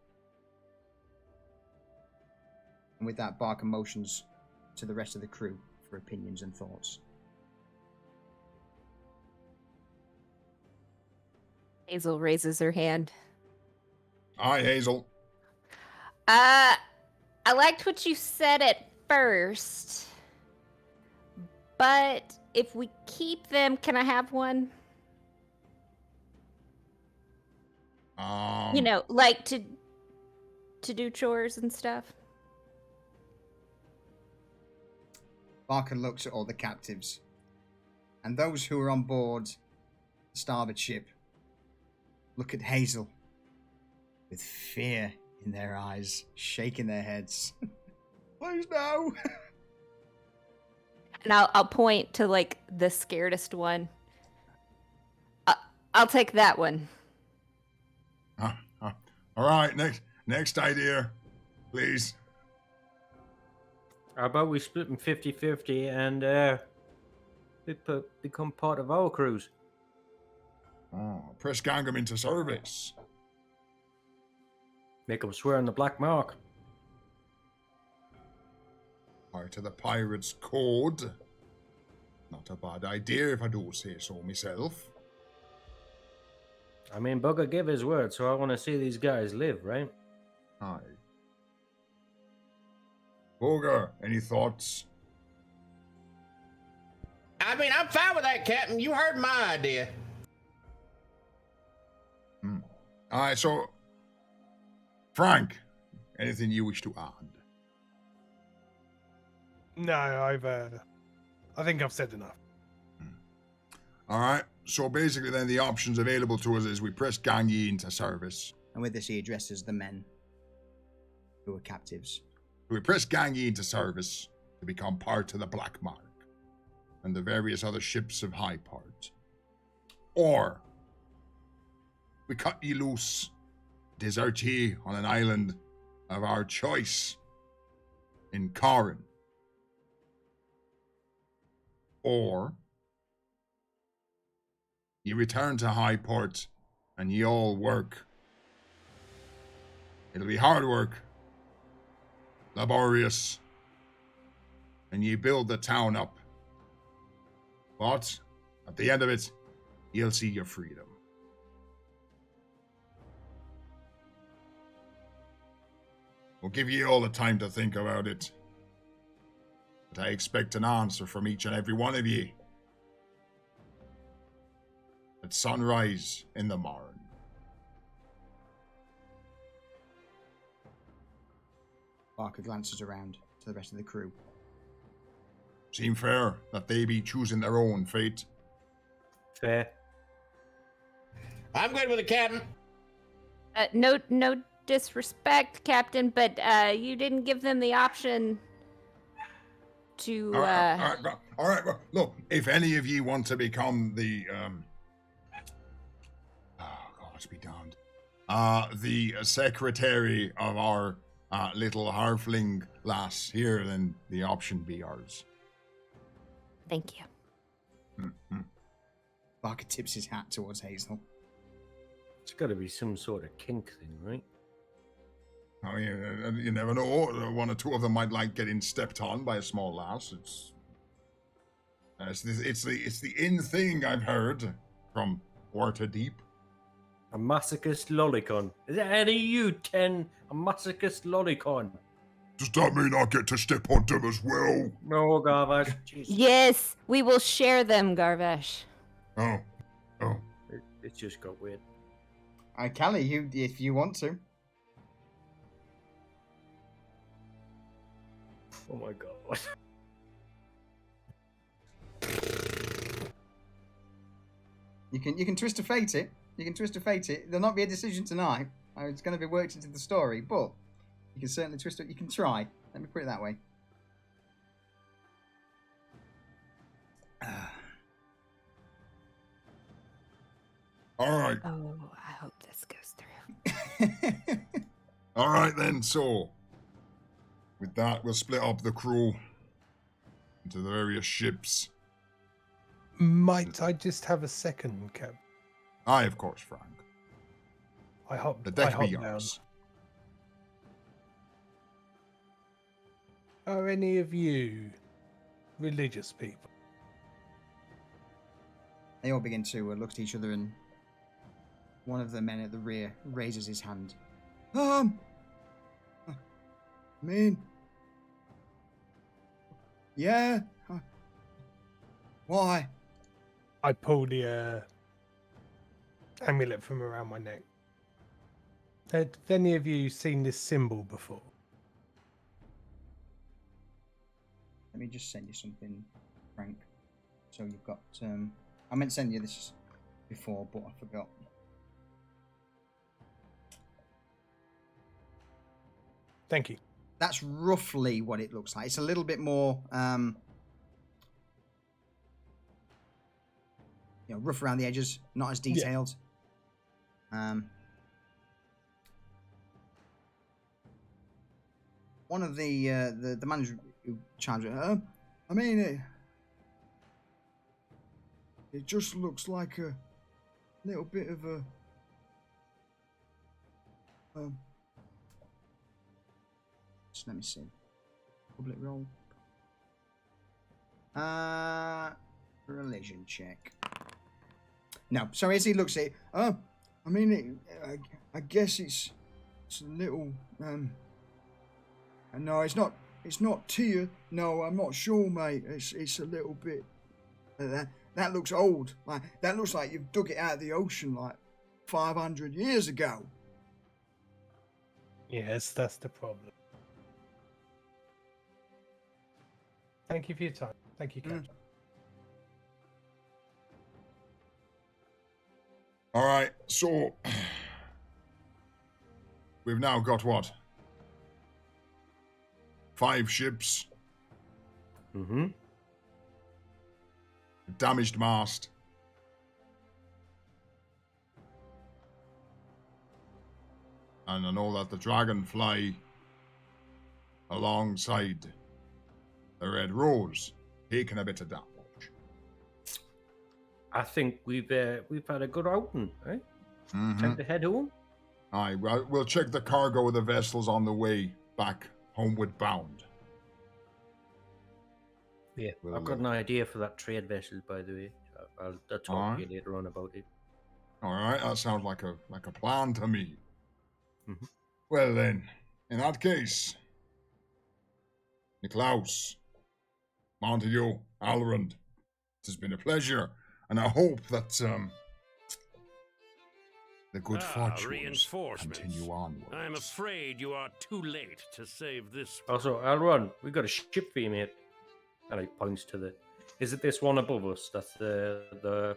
And with that, Barker motions to the rest of the crew for opinions and thoughts. Hazel raises her hand. Aye, Hazel. I liked what you said at first, but if we keep them, can I have one? You know, like to do chores and stuff. Barker looks at all the captives, and those who are on board the starboard ship look at Hazel with fear in their eyes, shaking their heads. Please no. And I'll point to like the scaredest one. I'll take that one. All right, next idea, please. How about we split them 50-50 and become part of our cruise? Oh, press gang them into service. Make them swear on the Black Marque. Part of the pirates' code. Not a bad idea if I do say so myself. I mean, Bugger gave his word, so I want to see these guys live, right? Aye. Booger, any thoughts? I mean, I'm fine with that, Captain. You heard my idea. Alright, so Frank, anything you wish to add? No, I think I've said enough. Alright, so basically then the options available to us is we press gang ye into service. And with this, he addresses the men who are captives. We press gang ye into service to become part of the Black Marque and the various other ships of high part. Or we cut ye loose, desert ye on an island of our choice in Corin. Or ye return to high port and ye all work. It'll be hard work, laborious, and ye build the town up. But at the end of it, you'll see your freedom. We'll give ye all the time to think about it. But I expect an answer from each and every one of ye at sunrise in the morn. Barker glances around to the rest of the crew. Seem fair that they be choosing their own fate. Fair. I'm good with it, Captain. No disrespect, Captain, but you didn't give them the option to. All right. Look, if any of ye want to become the God be damned, the secretary of our little halfling lass here, then the option be ours. Thank you. Barker tips his hat towards Hazel. It's got to be some sort of kink thing, right? I mean, you never know. One or two of them might like getting stepped on by a small lass. It's the in thing I've heard from Waterdeep. A masochist lolicon. Is it any you, 10? A masochist lolicon? Does that mean I get to step on them as well? No, Garvash. Yes, we will share them, Garvash. Oh. It just got weird. Callie, if you want to. Oh my god. You can twist to fate it. You can twist to fate it. There'll not be a decision tonight. It's going to be worked into the story, but you can certainly twist it. You can try. Let me put it that way. All right. Oh, I hope this goes through. All right then. So, with that, we'll split up the crew into the various ships. Might I just have a second, Cap? Aye, of course, Frank. I hop. The I deck hop be down. yours. Are any of you religious people? They all begin to look at each other, and one of the men at the rear raises his hand. I mean, yeah. Why? I pull the amulet from around my neck. Have any of you seen this symbol before? Let me just send you something, Frank. So you've got. I meant to send you this before, but I forgot. Thank you. That's roughly what it looks like. It's a little bit more, rough around the edges, not as detailed. Yeah. One of the man who chimes in, I mean, it just looks like a little bit of a just let me see. Public roll. Religion check. No, so as he looks at it, I mean, I guess it's a little, no, it's not tear. No, I'm not sure, mate. It's a little bit, that looks old. Like, that looks like you've dug it out of the ocean like 500 years ago. Yes, that's the problem. Thank you for your time. Thank you, Captain. All right, so we've now got what? 5 ships. Mm-hmm. Damaged mast. And I know that the Dragonfly alongside the Red Rose taking a bit of damage. I think we've had a good outing, right? Mm-hmm. Time to head home. Aye, well, we'll check the cargo of the vessels on the way back homeward bound. Yeah, I've got an idea for that trade vessel, by the way. I'll talk to you later on about it. All right, that sounds like a plan to me. Mm-hmm. Well then, in that case, Niklaus, Montague, Alrond, it has been a pleasure, and I hope that the good fortunes continue onwards. I'm afraid you are too late to save this. Also, Alron, we've got a ship for you, mate. And he points to the. Is it this one above us? That's the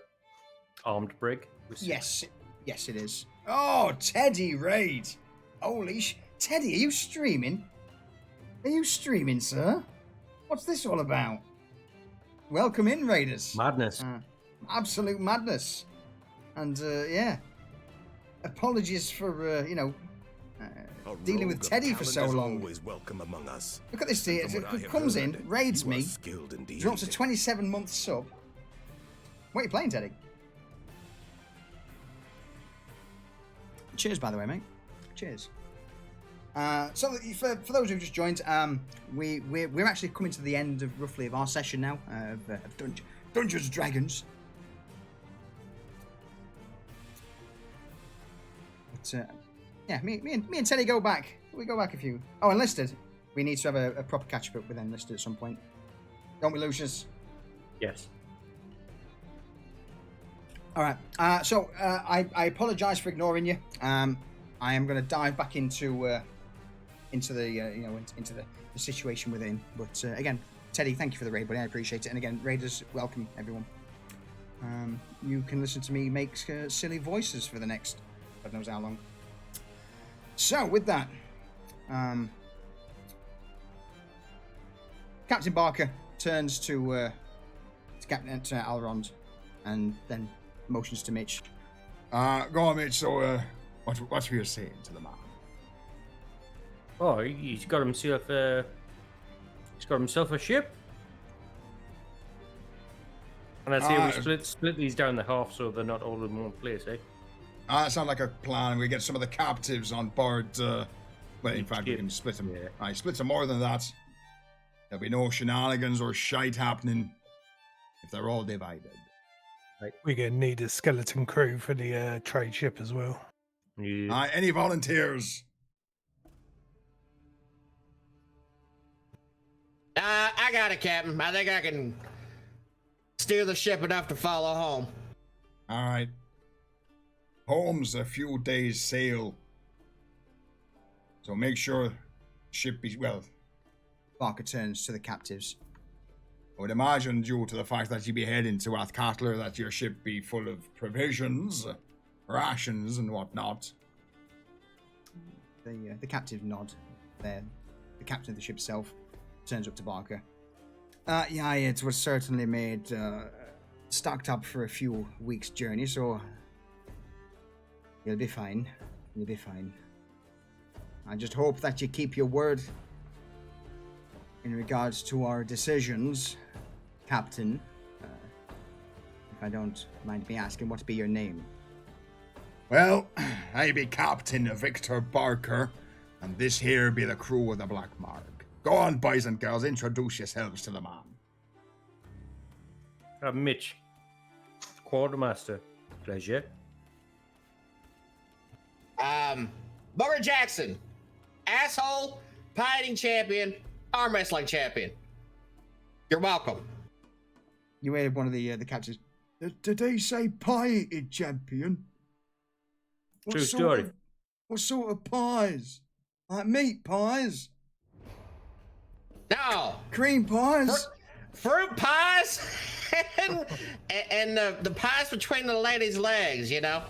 armed brig. Yes, it is. Oh, Teddy Raid! Holy Teddy, are you streaming? Are you streaming, sir? What's this all about? Welcome in, Raiders. Madness. Absolute madness. And yeah, apologies for dealing with Teddy for so long. Always welcome among us. Look at this, it comes in, raids me, drops a 27-month sub. What are you playing, Teddy? Cheers, by the way, mate. Cheers. So for those who've just joined, we're actually coming to the end of roughly of our session now of Dungeons and Dragons. But yeah, me and Teddy go back. We go back a few. Oh, enlisted. We need to have a proper catch up with enlisted at some point. Don't we, Lucius? Yes. All right. So I apologise for ignoring you. I am going to dive back into the situation within. But again, Teddy, thank you for the raid, buddy. I appreciate it. And again, raiders, welcome everyone. You can listen to me make silly voices for the next God knows how long. So with that, Captain Barker turns to Captain Alrond, and then motions to Mitch. Go on, Mitch. So, what's we saying to the man? Oh, he's got himself a ship. And I say we split these down the half so they're not all in one place, eh? That sounds like a plan. We get some of the captives on board. Well, in fact, we can split them. Yeah. I split them more than that. There'll be no shenanigans or shite happening if they're all divided. Right. We're going to need a skeleton crew for the trade ship as well. Yeah. Any volunteers? I got it, Captain. I think I can steer the ship enough to follow home. All right. Home's a few days' sail. So make sure the ship be, well... Barker turns to the captives. I would imagine, due to the fact that you be heading to Athcatler, that your ship be full of provisions, rations, and whatnot. The captives nod. The captain of the ship itself turns up to Barker. Yeah, it was certainly made stocked up for a few weeks' journey, so you'll be fine. You'll be fine. I just hope that you keep your word in regards to our decisions, Captain. If I don't mind me asking, what be your name? Well, I be Captain Victor Barker, and this here be the crew of the Black Marque. Go on, boys and girls, introduce yourselves to the man. Mitch, Quartermaster. Pleasure. Booger Jackson, asshole, pie-eating champion, arm wrestling champion. You're welcome. You hear one of the captains. Did they say pie-eating champion? True story. What sort of pies? Like meat pies? No. Cream pies? Fruit pies? and the pies between the ladies' legs, you know?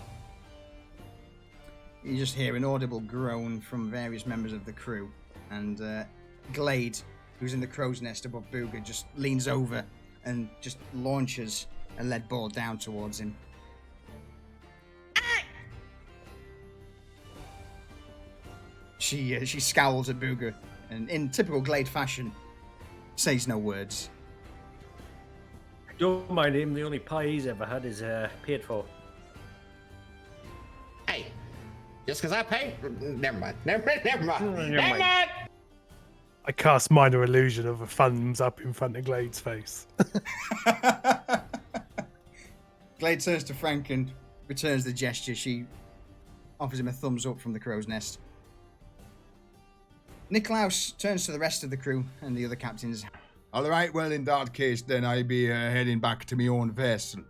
You just hear an audible groan from various members of the crew, and Glade, who's in the crow's nest above Booger, just leans over and just launches a lead ball down towards him. She scowls at Booger, and in typical Glade fashion, says no words. Don't mind him, the only pie he's ever had is paid for. Hey, just because I pay... Never mind. Never mind. I cast minor illusion of a thumbs up in front of Glade's face. Glade turns to Frank and returns the gesture. She offers him a thumbs up from the crow's nest. Niklaus turns to the rest of the crew and the other captains. All right, well, in that case, then I be heading back to my own vessel.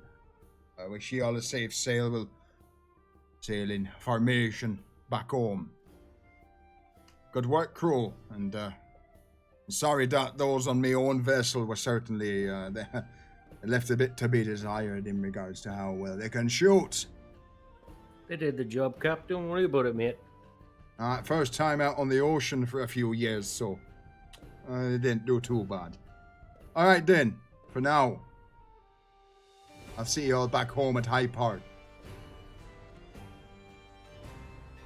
I wish you all a safe sail. We'll sail in formation back home. Good work, crew, and sorry that those on my own vessel were certainly they left a bit to be desired in regards to how well they can shoot. They did the job, Cap. Don't worry about it, mate. First time out on the ocean for a few years, so they didn't do too bad. All right, then. For now, I'll see you all back home at High Park.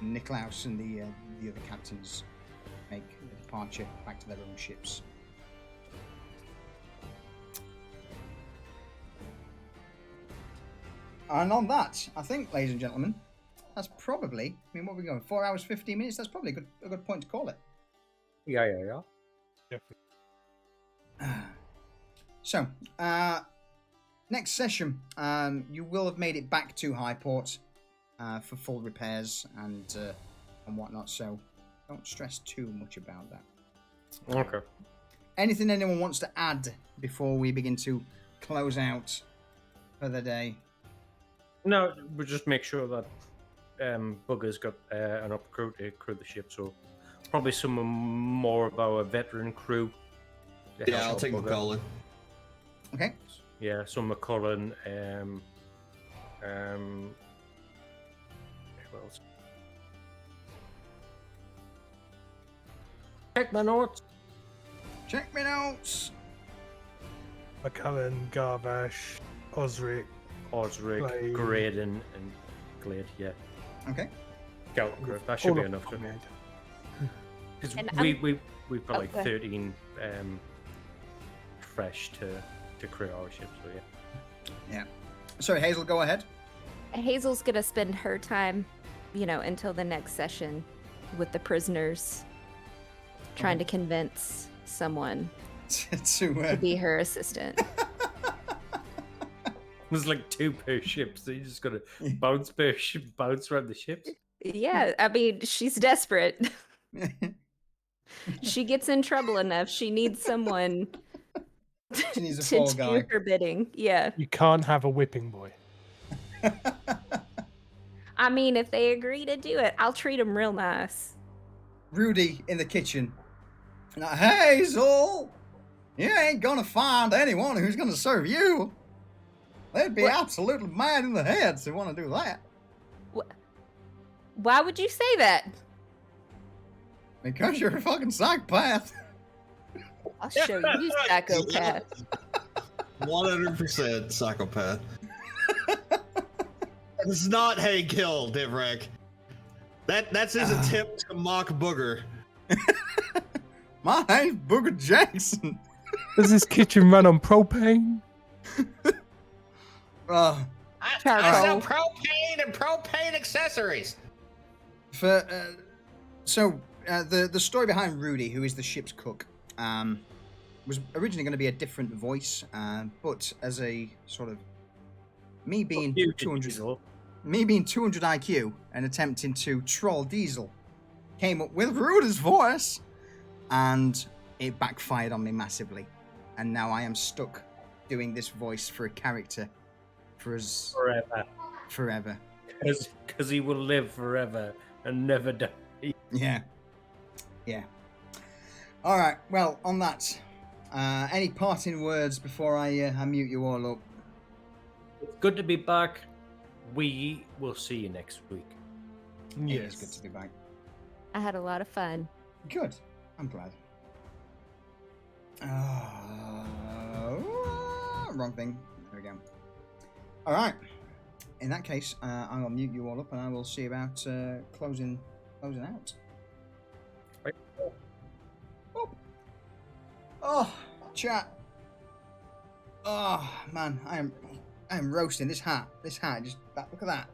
Niklaus and the other captains make a departure back to their own ships. And on that, I think, ladies and gentlemen, that's probably. I mean, what are we going? 4 hours, 15 minutes. That's probably a good point to call it. Yeah. Definitely. So, next session, you will have made it back to Highport for full repairs and whatnot. So, don't stress too much about that. Okay. Anything anyone wants to add before we begin to close out for the day? No, we'll just make sure that Bugger's got enough crew to crew the ship. So probably some more of our veteran crew. to Yeah, help I'll out take Bugger. Okay. McCullen. Yeah, some McCullen. Who else? Check my notes. Check me notes. McCullen, Garvash, Osric. Osric, Glade. Graydon, and Glade. Yeah, Okay. Skeleton crew. That should All be off enough. the top of my head. Because And we've got like Okay. 13 fresh to crew our ship. So yeah. Sorry, Hazel, go ahead. Hazel's gonna spend her time, until the next session with the prisoners, trying to convince someone to to be her assistant. There's like 2 per ship, so you just gotta bounce around the ships. Yeah, I mean, she's desperate. She gets in trouble enough. She needs someone She needs a to fall do guy. her bidding. Yeah. You can't have a whipping boy. I mean, if they agree to do it, I'll treat them real nice. Rudy in the kitchen. Now, Hazel, you ain't gonna find anyone who's gonna serve you. They'd be What? absolutely mad in the heads to want to do that. Why would you say that? Because you're a fucking psychopath. I'll show you, psychopath. 100% psychopath. It's not Hank Hill, Divrek. That's his attempt to mock Booger. My name's Booger Jackson. Does this kitchen run on propane? Uh, I Charcoal. sell propane and propane accessories. for the story behind Rudy, who is the ship's cook, was originally going to be a different voice, but as a sort of me being 200 IQ and attempting to troll Diesel, came up with Rudy's voice, and it backfired on me massively, and now I am stuck doing this voice for a character for us forever. Because he will live forever and never die. Yeah. All right. Well, on that, any parting words before I mute you all up? It's good to be back. We will see you next week. It is good to be back. I had a lot of fun. Good. I'm glad. Wrong thing. There we go. All right. In that case, I will mute you all up, and I will see about closing out. Oh, chat. Oh man, I am roasting this hat. Look at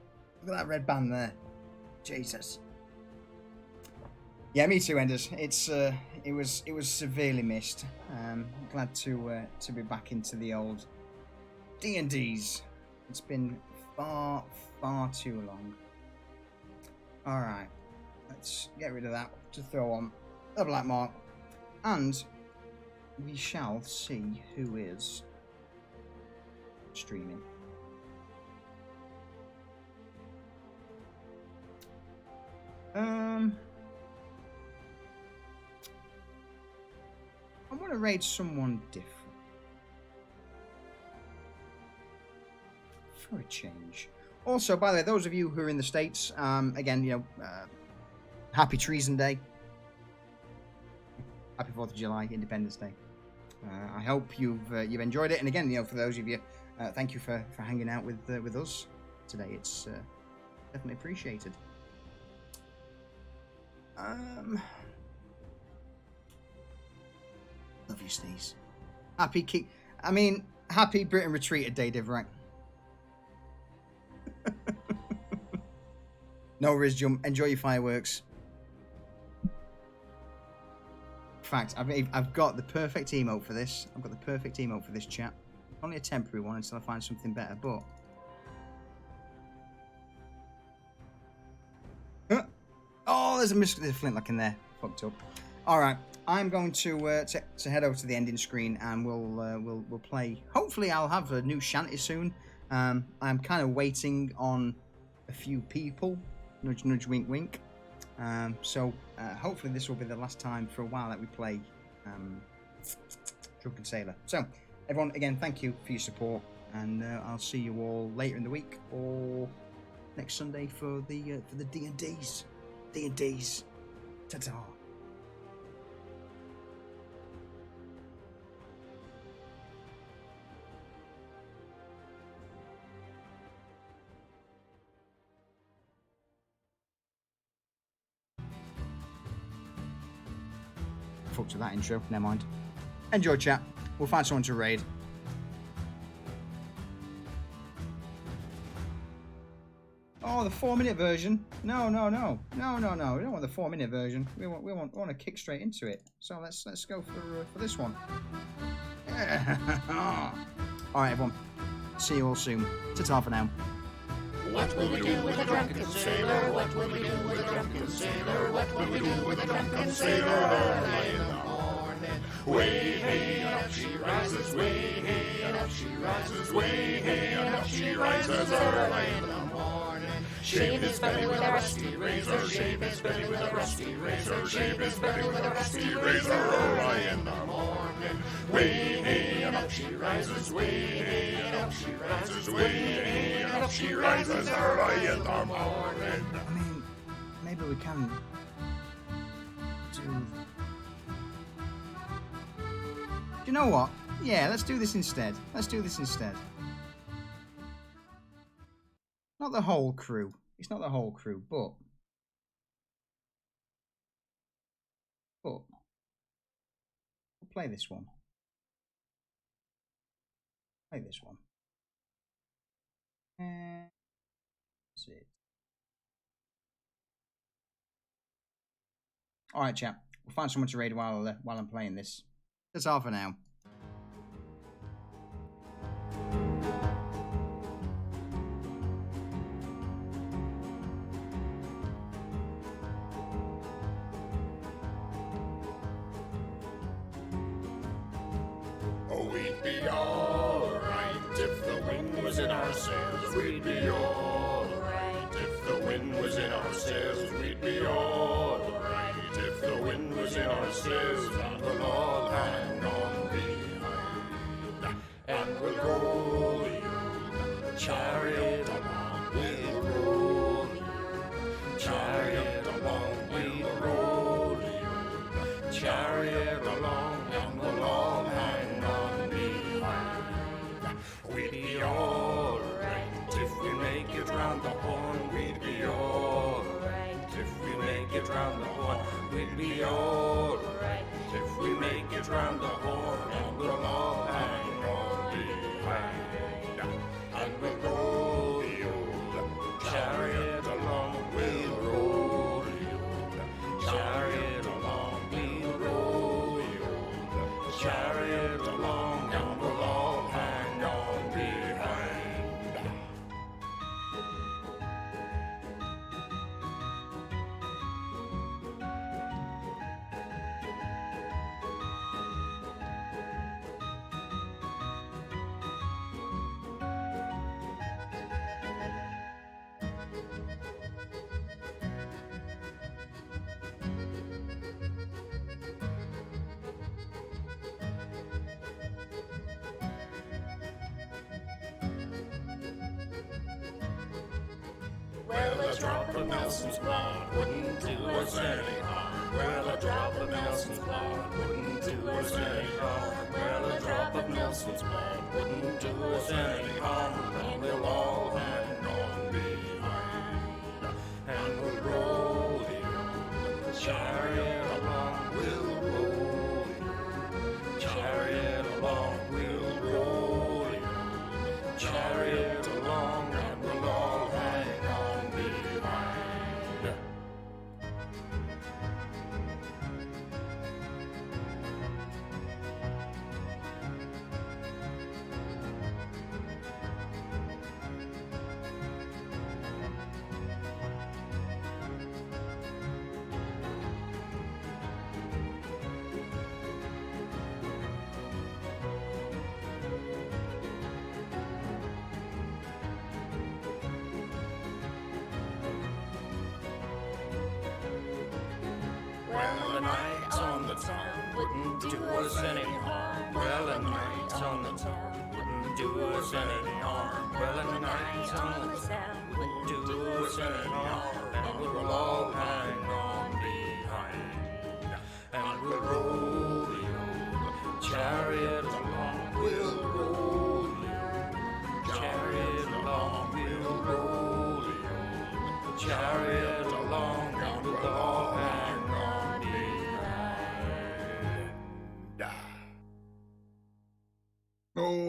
that red band there. Jesus. Yeah, me too, Enders. It was severely missed. Glad to be back into the old D&Ds. It's been far too long. All right, let's get rid of that to throw on the Black Marque, and we shall see who is streaming. I want to raid someone different for a change. Also, by the way, those of you who are in the States, again, Happy Treason Day. Happy 4th of July, Independence Day. I hope you've enjoyed it. And again, for those of you, thank you for hanging out with us today. It's definitely appreciated. Love you, Sneeze. Happy Britain Retreated Day, Div, right? No Riz Jump. Enjoy your fireworks. In fact, I've got the perfect emote for this. I've got the perfect emote for this chat. Only a temporary one until I find something better, but... Oh, there's a flintlock in there. Fucked up. All right, I'm going to head over to the ending screen, and we'll play. Hopefully, I'll have a new shanty soon. I'm kind of waiting on a few people. Nudge, nudge, wink, wink. So hopefully, this will be the last time for a while that we play Drunken Sailor. So, everyone, again, thank you for your support, and I'll see you all later in the week or next Sunday for the D&Ds. D&Ds. Ta-ta. Fuck to that intro. Never mind. Enjoy, chat. We'll find someone to raid. Oh, the 4-minute version? No. We don't want the 4-minute version. We want to kick straight into it. So let's go for this one. Yeah. All right, everyone. See you all soon. Ta-ta for now. What will we do with a drunken sailor? What will we do with a drunken sailor? What will we do with a drunken sailor? Early in the morning, way hey and up she rises. Way hey and up she rises. Way hey and up she rises. Early in the morning, shave his belly with a rusty razor. Shave his belly with a rusty razor. Shave his belly with a rusty razor. Early in the morning, way hey and up she rises. Way hey and up she rises. Way hey and up she rises. Early in the morning. I mean, maybe we can do... You know what? Yeah, let's do this instead. Not the whole crew. It's not the whole crew, but we'll play this one. That's it. All right, chap. We'll find someone to raid while I'm playing this. That's all for now. Oh, we'd be alright if the wind was in our sails. We'd be alright if the wind was in our sails. We'd be alright if the wind was in our sails. And we'll all hang on behind, and we'll roll the chariot along. We'll roll the chariot along. We'll roll the chariot along, and we'll all hang on behind. We'd be alright if we make it round the horn. We'd be alright if we make it round the horn. We'd be alright if we make it round the horn, and we'll all hang on behind, and we'll roll the old chariot along. We'll roll the old chariot along. We'll roll the old chariot along, and we'll all hang on behind. Well, a drop of Nelson's blood wouldn't do us any harm. Well, a drop of Nelson's blood wouldn't do us any harm. Well, a drop of Nelson's blood wouldn't do us any harm. And we'll all hang on behind, and we'll roll the old chariot along. We'll roll the old chariot along. We'll roll the old chariot along, and we'll all hang on behind. night on the town wouldn't do us any harm. Well, a night on the town wouldn't do us any harm. Well, a night on the town wouldn't do us any harm. And we'll all hang on behind. And we'll roll the old chariot along. We'll roll the old chariot along. We'll roll the old chariot along. And we'll all hang on behind. Oh,